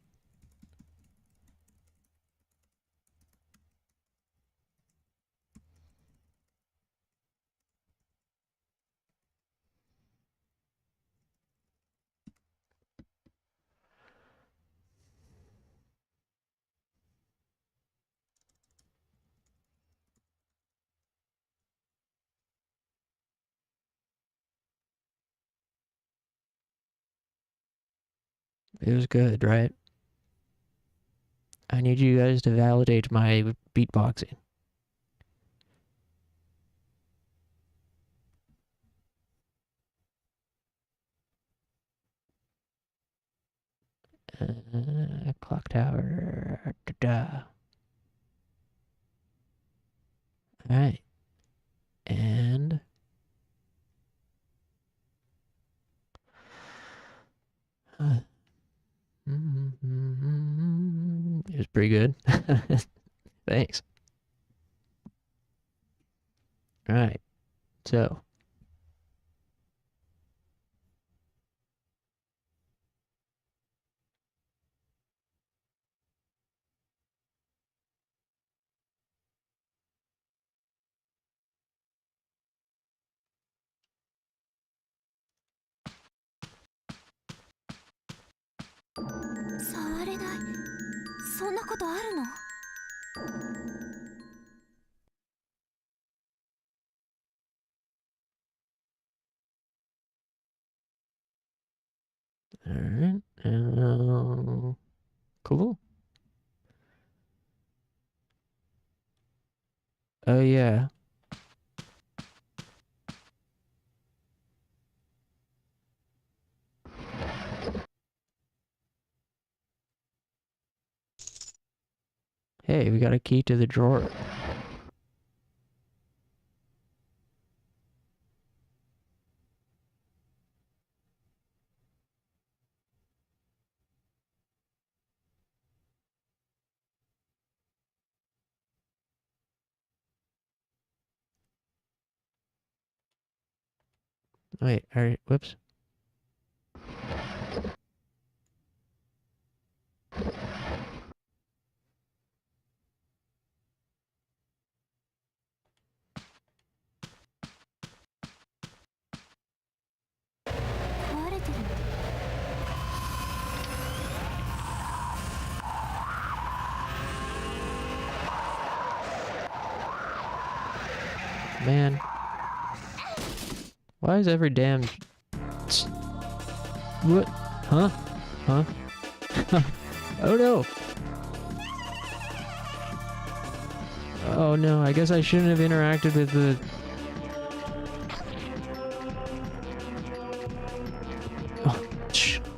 It was good, right? I need you guys to validate my beatboxing. Clock tower. Da-da. Alright. And it was pretty good. Thanks. Alright. So alright. Cool. Oh yeah. Hey, we got a key to the drawer. Wait, alright, whoops. Man. Why is every damn... What? Huh? Huh? Oh no! Oh no, I guess I shouldn't have interacted with the... Oh,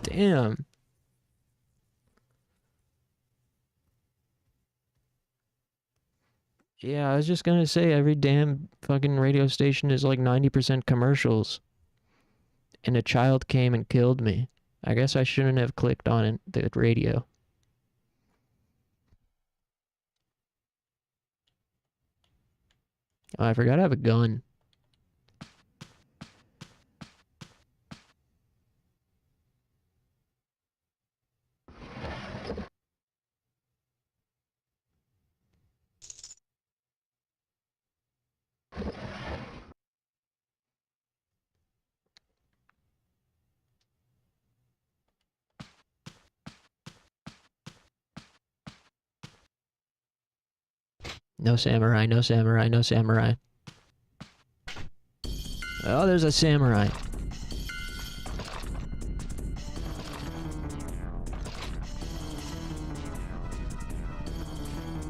damn. Yeah, I was just gonna say every damn fucking radio station is like 90% commercials. And a child came and killed me. I guess I shouldn't have clicked on the radio. Oh, I forgot I have a gun. No samurai, no samurai, no samurai. Oh, there's a samurai.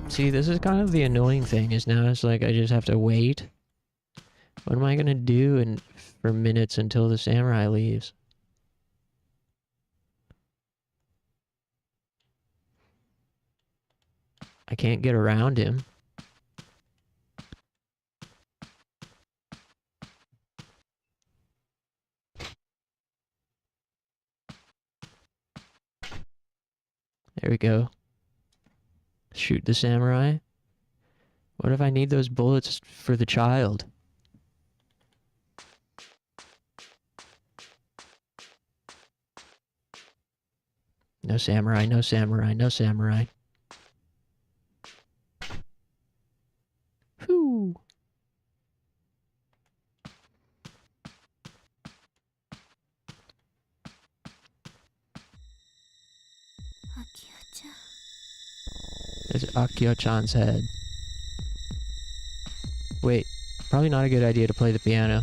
See, this is kind of the annoying thing, is now it's like I just have to wait. What am I gonna do for minutes until the samurai leaves? I can't get around him. There we go. Shoot the samurai. What if I need those bullets for the child? No samurai, no samurai, no samurai. Whew. There's Akio-chan's head. Wait, probably not a good idea to play the piano.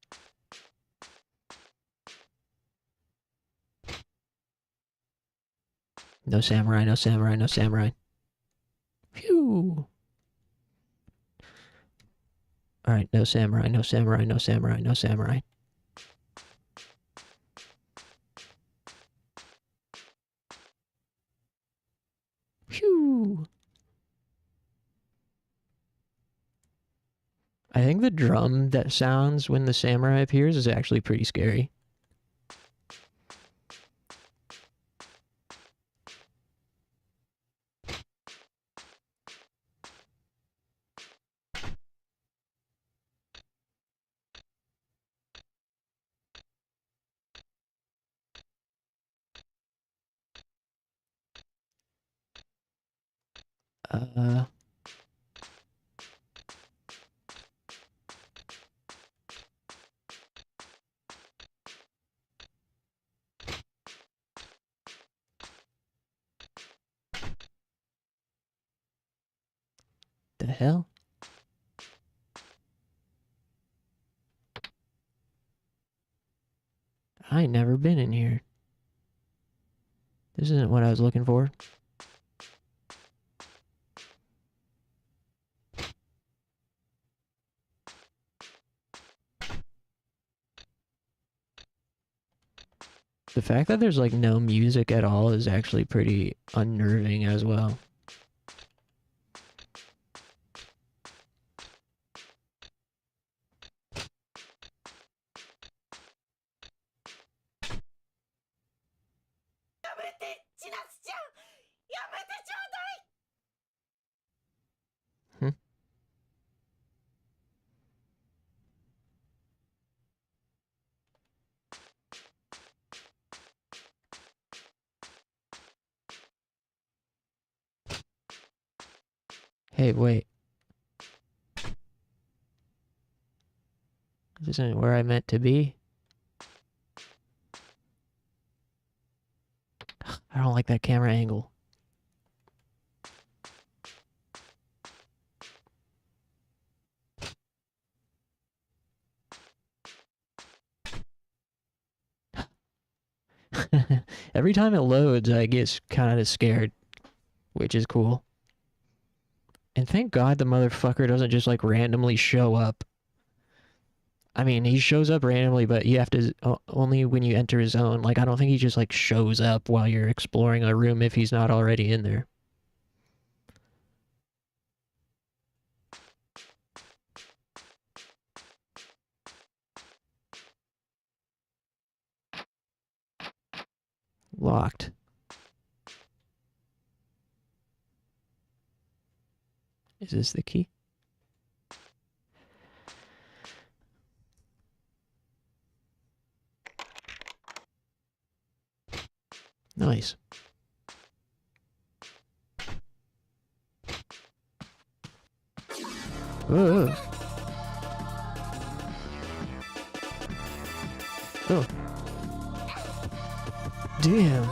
No samurai, no samurai, no samurai. Phew. Alright, no samurai, no samurai, no samurai, no samurai. Phew. I think the drum that sounds when the samurai appears is actually pretty scary. The hell? I ain't never been in here. This isn't what I was looking for. The fact that there's like no music at all is actually pretty unnerving as well. Hey, wait. This isn't where I meant to be. I don't like that camera angle. Every time it loads, I get kind of scared, which is cool. And thank God the motherfucker doesn't just like randomly show up. I mean, he shows up randomly, but you have to only when you enter his zone. Like, I don't think he just like shows up while you're exploring a room if he's not already in there. Locked. Is this the key? Nice. Whoa. Oh. Damn.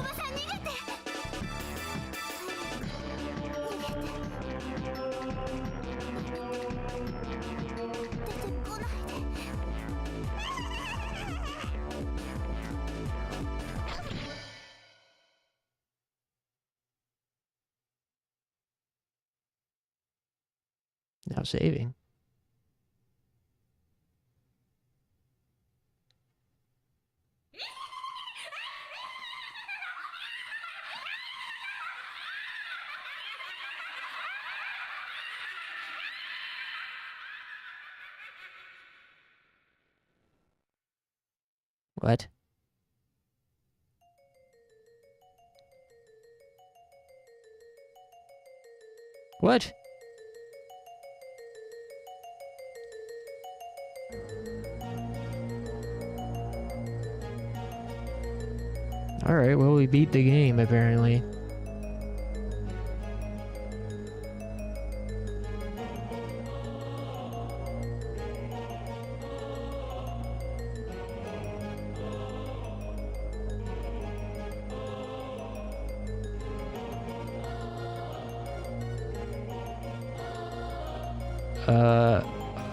Now saving. What? What? Alright, well, we beat the game, apparently.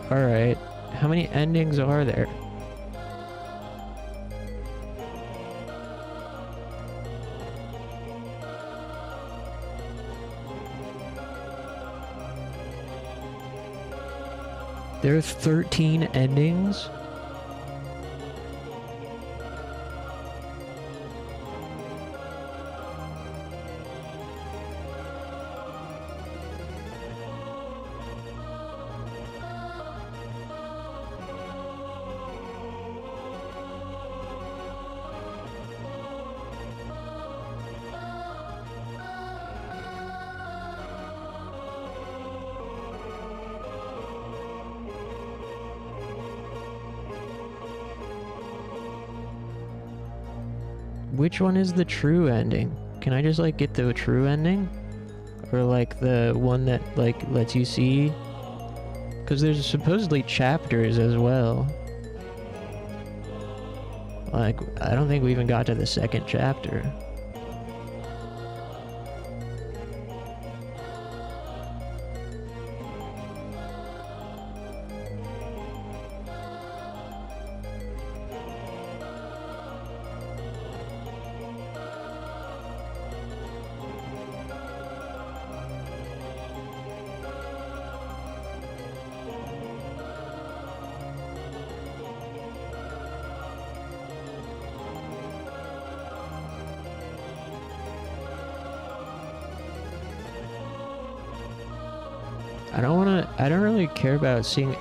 Alright. How many endings are there? There are 13 endings? Which one is the true ending? Can I just like get the true ending? Or like the one that like lets you see? Because there's supposedly chapters as well. Like, I don't think we even got to the second chapter. I don't really care about seeing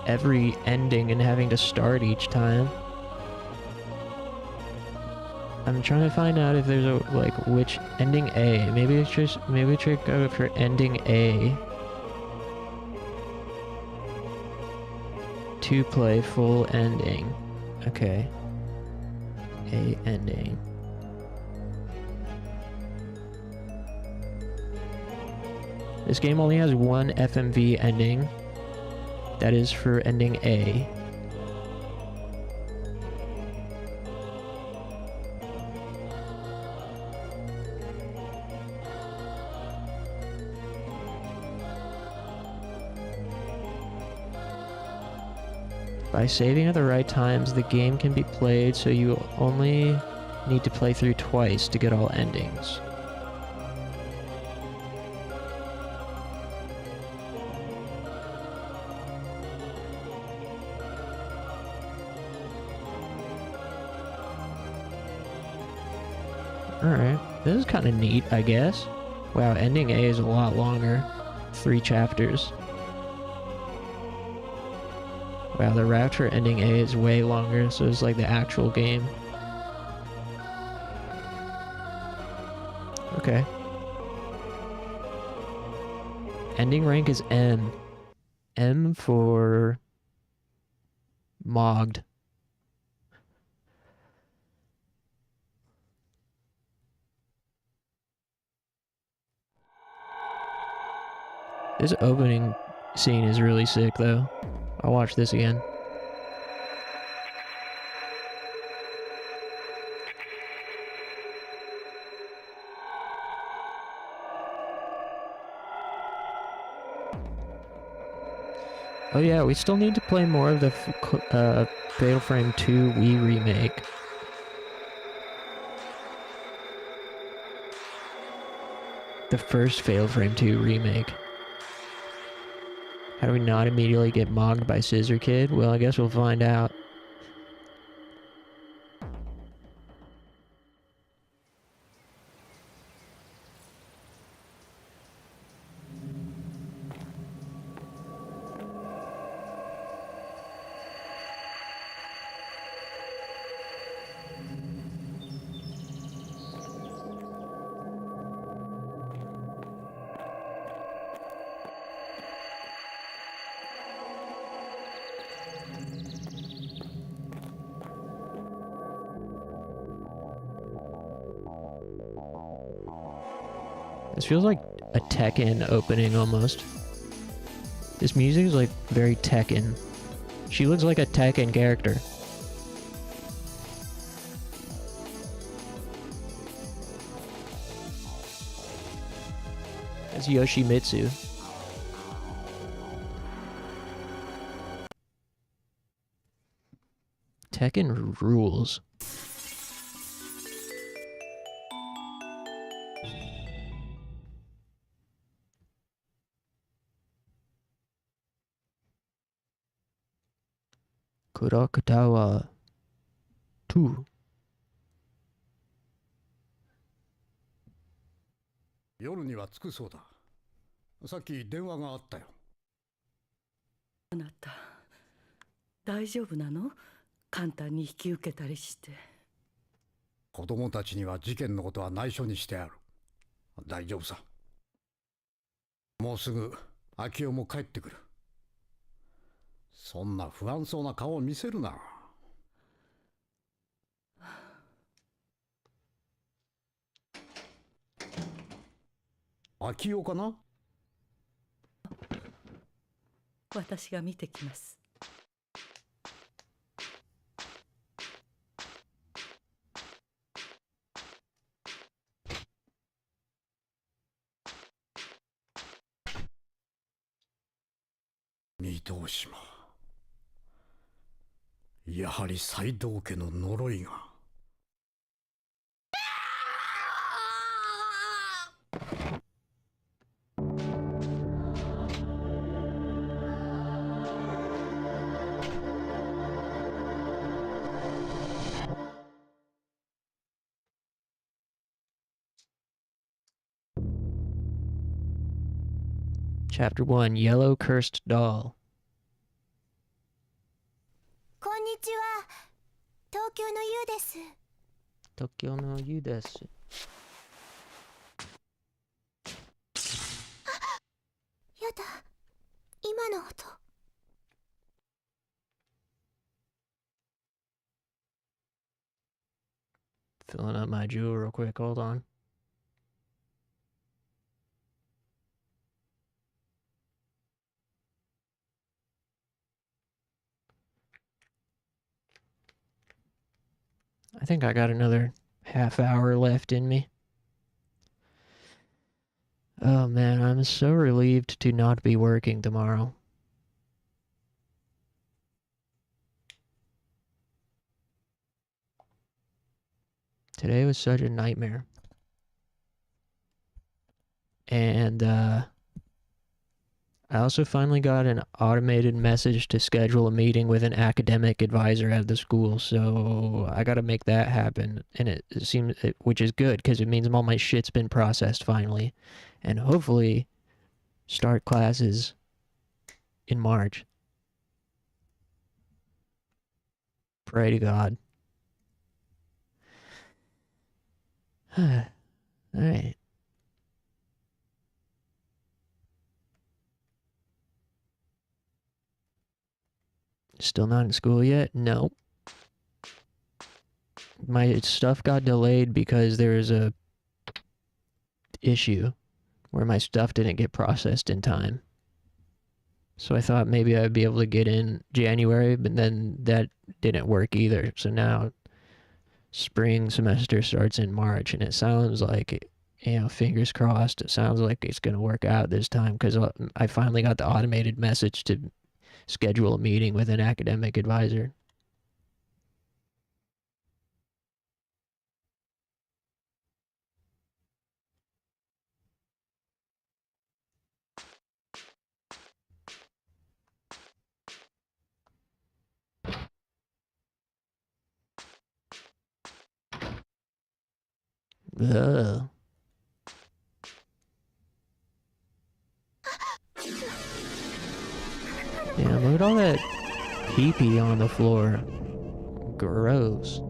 every ending and having to start each time. I'm trying to find out if there's a, like, which ending A. Maybe we should go for ending A. To play full ending. Okay. A ending. This game only has one FMV ending. That is for ending A. By saving at the right times, the game can be played, so you only need to play through twice to get all endings. Alright, this is kind of neat, I guess. Wow, ending A is a lot longer. 3 chapters. Wow, the Rapture ending A is way longer, so it's like the actual game. Okay. Ending rank is M. M for... Mogged. This opening scene is really sick, though. I'll watch this again. Oh yeah, we still need to play more of the Fatal Frame 2 Wii remake. The first Fatal Frame 2 remake. How do we not immediately get mogged by Scissor Kid? Well, I guess we'll find out. This feels like a Tekken opening almost. This music is like very Tekken. She looks like a Tekken character. It's Yoshimitsu. Tekken rules. Clock Tower 2. 夜には着くそうだ。さっき電話があったよ。あなた、大丈夫なの？簡単に引き受けたりして。子供たちには事件のことは内緒にしてある。大丈夫さ。もうすぐ秋代も帰ってくる。そんな不安そうな顔を見せるな。秋代かな？私が見てきます。御堂島。やはり斎藤家の呪いが。Chapter 1 Yellow Cursed Doll. こんにちは。東京のゆうです。東京のゆうです。やだ。今の音。Filling up my jewel real quick. Hold on. I think I got another half hour left in me. Oh man, I'm so relieved to not be working tomorrow. Today was such a nightmare. And I also finally got an automated message to schedule a meeting with an academic advisor at the school, so I gotta make that happen. And it seems, which is good, because it means all my shit's been processed finally. And hopefully start classes in March. Pray to God. Alright. Still not in school yet? No. My stuff got delayed because there was a issue where my stuff didn't get processed in time. So I thought maybe I'd be able to get in January, but then that didn't work either. So now spring semester starts in March, and it sounds like, you know, fingers crossed, it sounds like it's going to work out this time, because I finally got the automated message to schedule a meeting with an academic advisor. Ugh. Damn, look at all that pee-pee on the floor. Gross.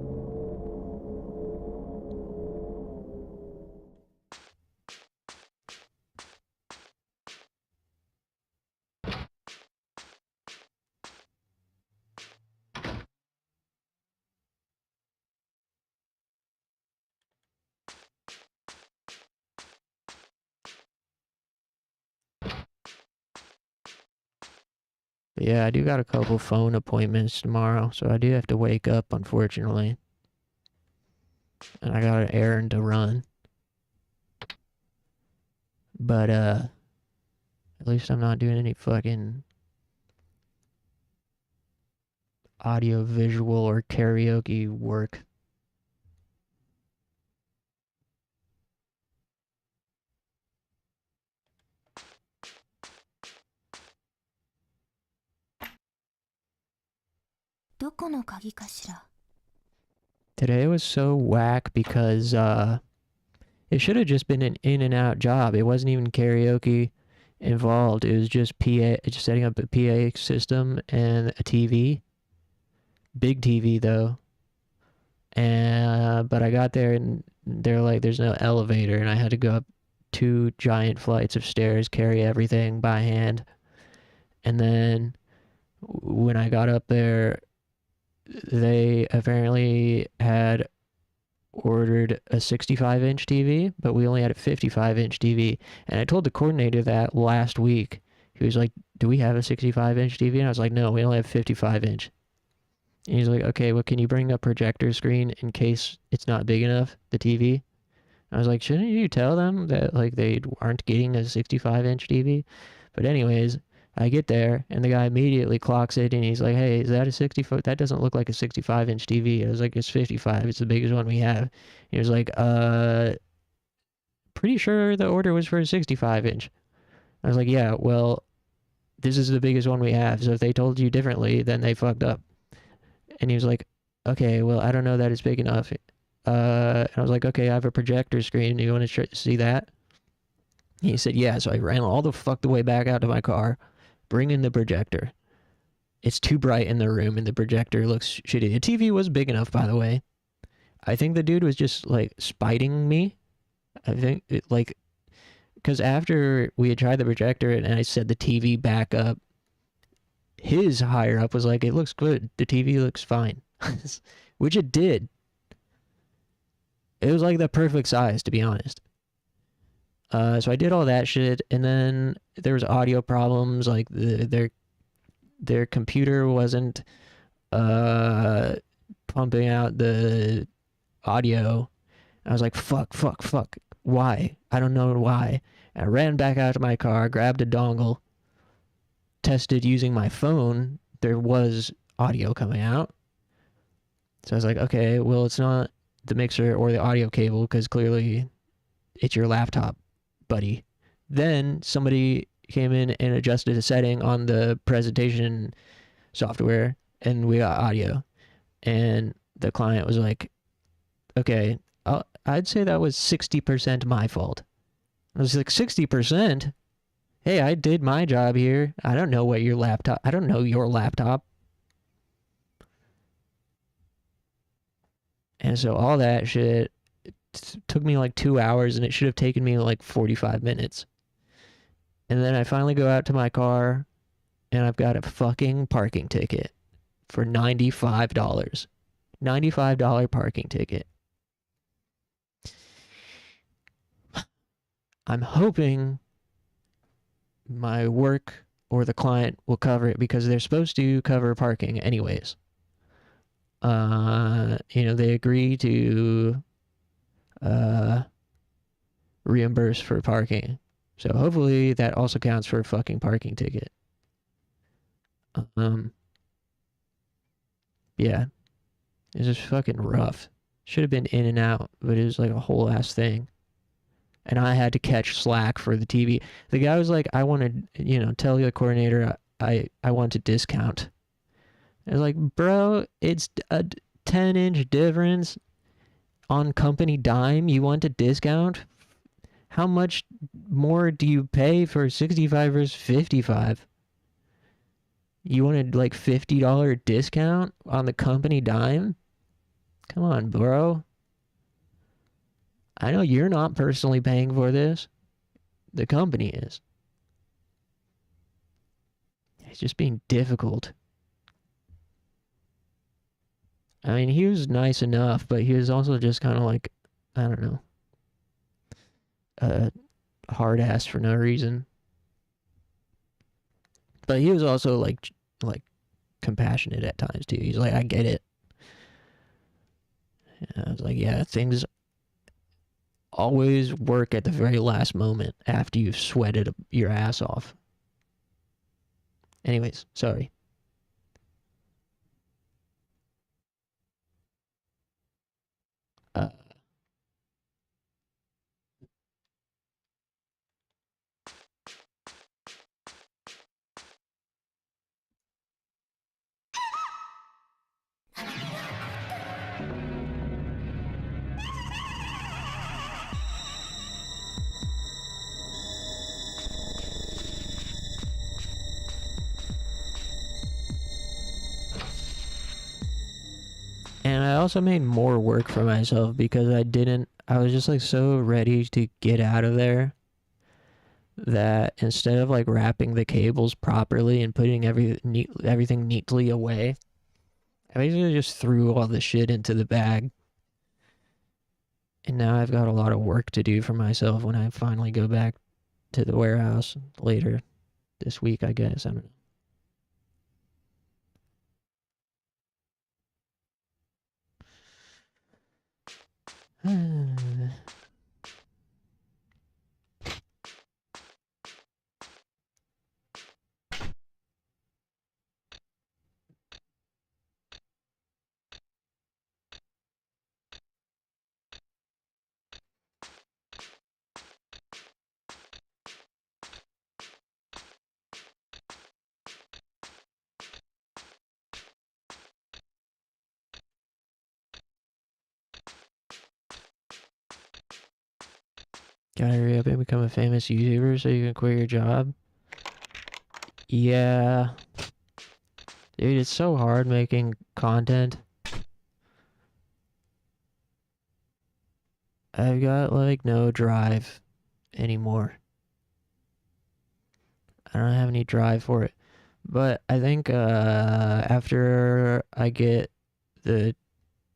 But yeah, I do got a couple phone appointments tomorrow, so I do have to wake up, unfortunately. And I got an errand to run. But, at least I'm not doing any fucking audio, visual, or karaoke work. どこの鍵かしら? Today was so whack because it should have just been an in and out job. It wasn't even karaoke involved. It was just just setting up a PA system and a TV. Big TV though. And but I got there and they're like, there's no elevator, and I had to go up 2 giant flights of stairs, carry everything by hand. And then when I got up there, they apparently had ordered a 65-inch TV, but we only had a 55-inch TV. And I told the coordinator that last week. He was like, do we have a 65-inch TV? And I was like, no, we only have 55-inch. And he's like, okay, well, can you bring a projector screen in case it's not big enough, the TV? I was like, shouldn't you tell them that, like, they aren't getting a 65-inch TV? But anyways, I get there, and the guy immediately clocks it, and he's like, hey, is that a 65? That doesn't look like a 65-inch TV. I was like, it's 55. It's the biggest one we have. He was like, pretty sure the order was for a 65-inch. I was like, yeah, well, this is the biggest one we have, so if they told you differently, then they fucked up. And he was like, okay, well, I don't know that it's big enough. And I was like, okay, I have a projector screen. Do you want to see that? He said, yeah. So I ran all the fuck the way back out to my car, bring in the projector. It's too bright in the room, and the projector looks shitty. The TV was big enough, by the way. I think the dude was just, like, spiting me. I think, because after we had tried the projector and I said the TV back up, his higher up was like, it looks good. The TV looks fine. Which it did. It was like the perfect size, to be honest. So I did all that shit, and then there was audio problems, like their computer wasn't pumping out the audio. I was like, fuck. Why? I don't know why. And I ran back out to my car, grabbed a dongle, tested using my phone. There was audio coming out. So I was like, okay, well, it's not the mixer or the audio cable, because clearly it's your laptop, buddy. Then somebody came in and adjusted a setting on the presentation software, and we got audio. And the client was like, okay, I'd say that was 60% my fault. I was like, 60%? Hey, I did my job here. I don't know what your laptop... I don't know your laptop. And so all that shit took me like 2 hours, and it should have taken me like 45 minutes. And then I finally go out to my car, and I've got a fucking parking ticket for $95. $95 parking ticket. I'm hoping my work or the client will cover it, because they're supposed to cover parking anyways. They agree to reimburse for parking. So hopefully that also counts for a fucking parking ticket. Yeah. It's just fucking rough. Should have been in and out, but it was like a whole ass thing. And I had to catch slack for the TV. The guy was like, I want to, tell the coordinator I want a discount. I was like, bro, it's a 10-inch difference on company dime. You want a discount? How much more do you pay for 65 versus 55? You wanted like $50 discount on the company dime? Come on, bro. I know you're not personally paying for this. The company is. It's just being difficult. I mean, he was nice enough, but he was also just kind of like, I don't know, a hard ass for no reason. But he was also like compassionate at times too. He's like, I get it. And I was like, yeah, things always work at the very last moment after you've sweated your ass off. Anyways, sorry. And I also made more work for myself because I was just like so ready to get out of there that instead of like wrapping the cables properly and putting everything neatly away, I basically just threw all the shit into the bag. And now I've got a lot of work to do for myself when I finally go back to the warehouse later this week, I guess. I don't know. Gotta hurry up and become a famous YouTuber so you can quit your job? Yeah. Dude, it's so hard making content. I've got like no drive anymore. I don't have any drive for it. But I think after I get the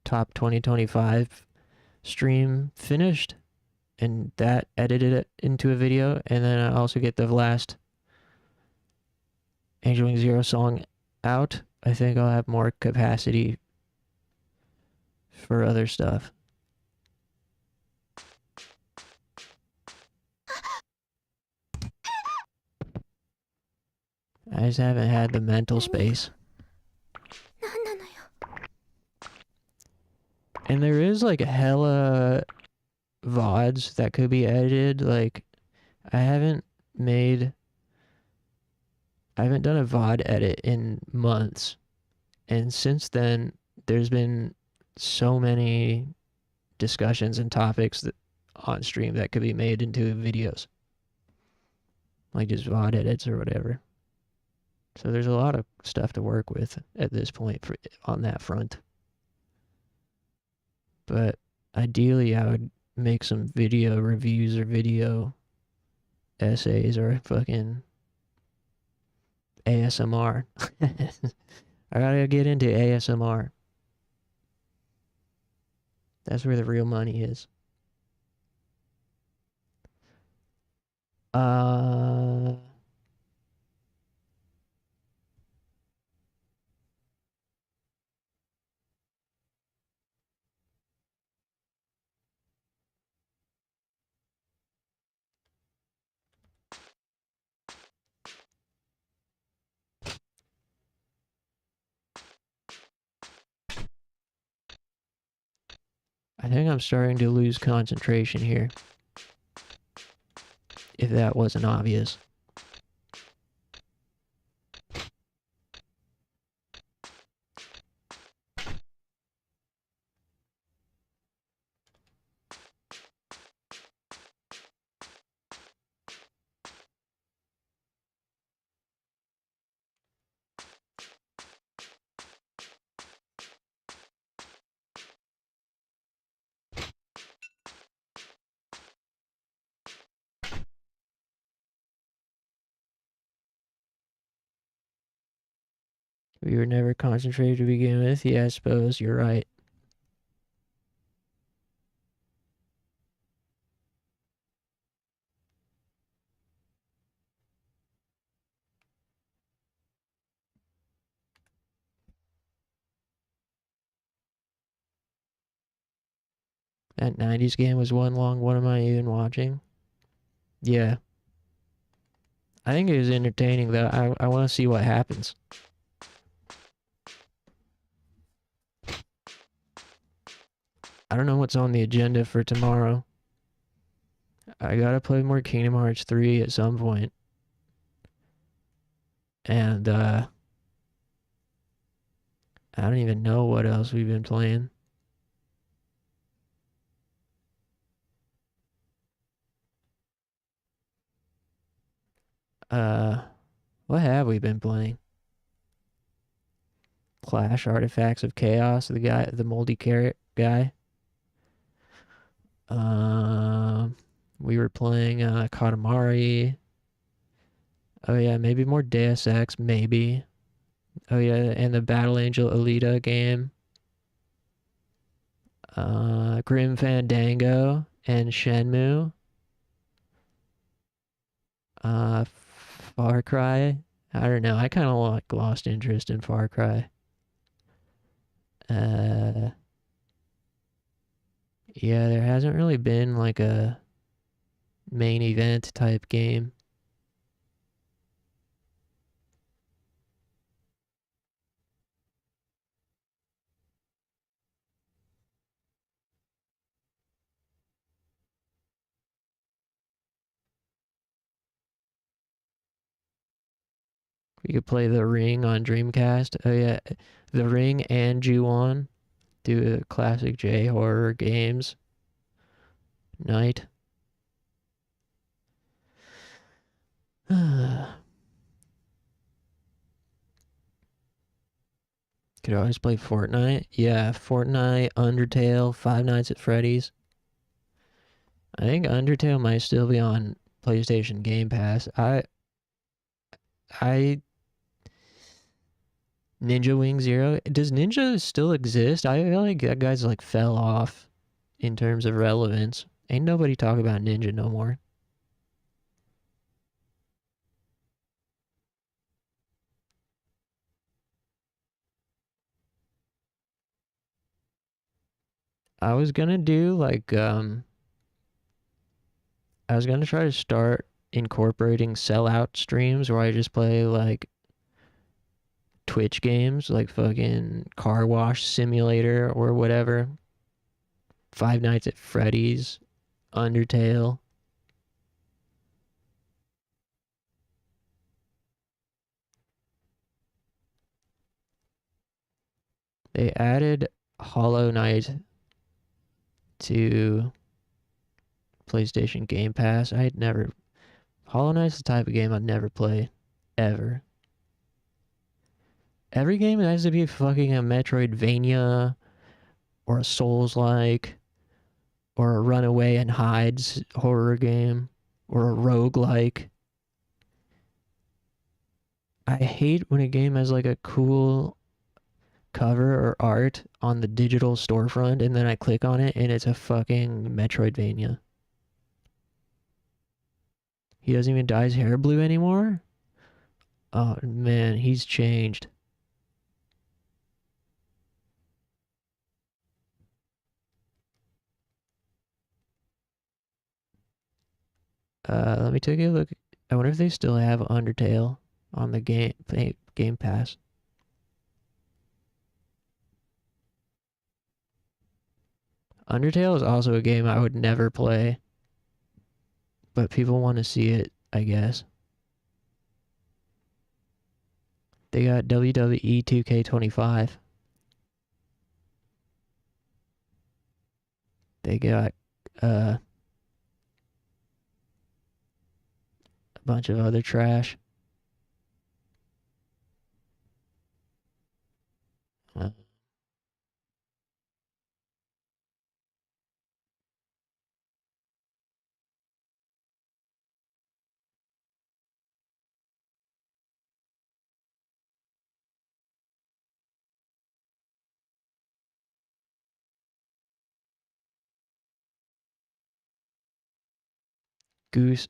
top 2025 stream finished and that edited it into a video, and then I also get the last Angel Wing Zero song out, I think I'll have more capacity for other stuff. I just haven't had the mental space. And there is like hella VODs that could be edited. Like, I haven't done a VOD edit in months. And since then, there's been so many discussions and topics on stream that could be made into videos. Like just VOD edits or whatever. So there's a lot of stuff to work with at this point on that front. But ideally, I would make some video reviews or video essays or fucking ASMR. I gotta get into ASMR. That's where the real money is. I think I'm starting to lose concentration here. If that wasn't obvious. We were never concentrated to begin with. Yeah, I suppose you're right. That 90s game was one long. What am I even watching? Yeah. I think it was entertaining though. I want to see what happens. I don't know what's on the agenda for tomorrow. I gotta play more Kingdom Hearts 3 at some point. And, I don't even know what else we've been playing. What have we been playing? Clash Artifacts of Chaos, the moldy carrot guy. We were playing Katamari. Oh yeah, maybe more Deus Ex, maybe. Oh yeah, and the Battle Angel Alita game. Grim Fandango and Shenmue. Far Cry. I don't know. I kind of like lost interest in Far Cry. Yeah, there hasn't really been like a main event type game. We could play The Ring on Dreamcast. Oh yeah, The Ring and Ju-On. Do a classic J horror games night. Could always play Fortnite. Yeah, Fortnite, Undertale, Five Nights at Freddy's. I think Undertale might still be on PlayStation Game Pass. Ninja Wing Zero. Does Ninja still exist? I feel like that guy's like fell off in terms of relevance. Ain't nobody talk about Ninja no more. I was gonna do like I was gonna try to start incorporating sellout streams where I just play like Twitch games like fucking Car Wash Simulator or whatever. Five Nights at Freddy's, Undertale. They added Hollow Knight to PlayStation Game Pass. Hollow Knight's the type of game I'd never play, ever. Every game has to be fucking a Metroidvania, or a Souls-like, or a Runaway and Hides horror game, or a roguelike. I hate when a game has like a cool cover or art on the digital storefront and then I click on it and it's a fucking Metroidvania. He doesn't even dye his hair blue anymore? Oh man, he's changed. Let me take a look. I wonder if they still have Undertale on the Game Pass. Undertale is also a game I would never play, but people want to see it, I guess. They got WWE 2K25. They got a bunch of other trash.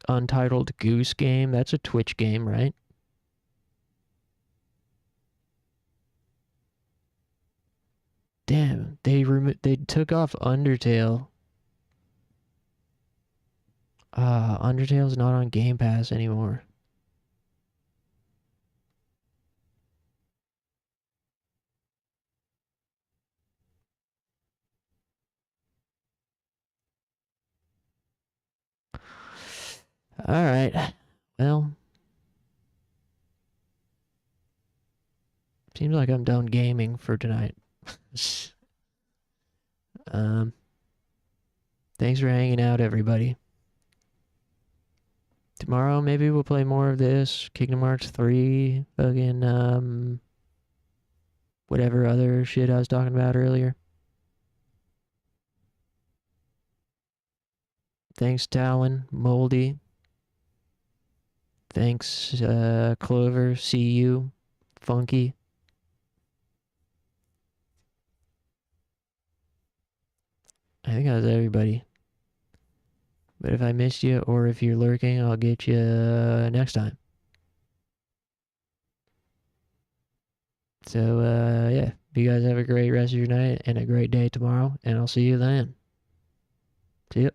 Untitled Goose Game. That's a Twitch game, right? Damn, they took off Undertale. Undertale's not on Game Pass anymore. Alright. Well. Seems like I'm done gaming for tonight. Thanks for hanging out, everybody. Tomorrow, maybe we'll play more of this. Kingdom Hearts 3. Fucking, whatever other shit I was talking about earlier. Thanks, Talon. Moldy. Thanks, Clover. See you. Funky. I think that was everybody. But if I missed you, or if you're lurking, I'll get you next time. So, yeah. You guys have a great rest of your night and a great day tomorrow, and I'll see you then. See ya.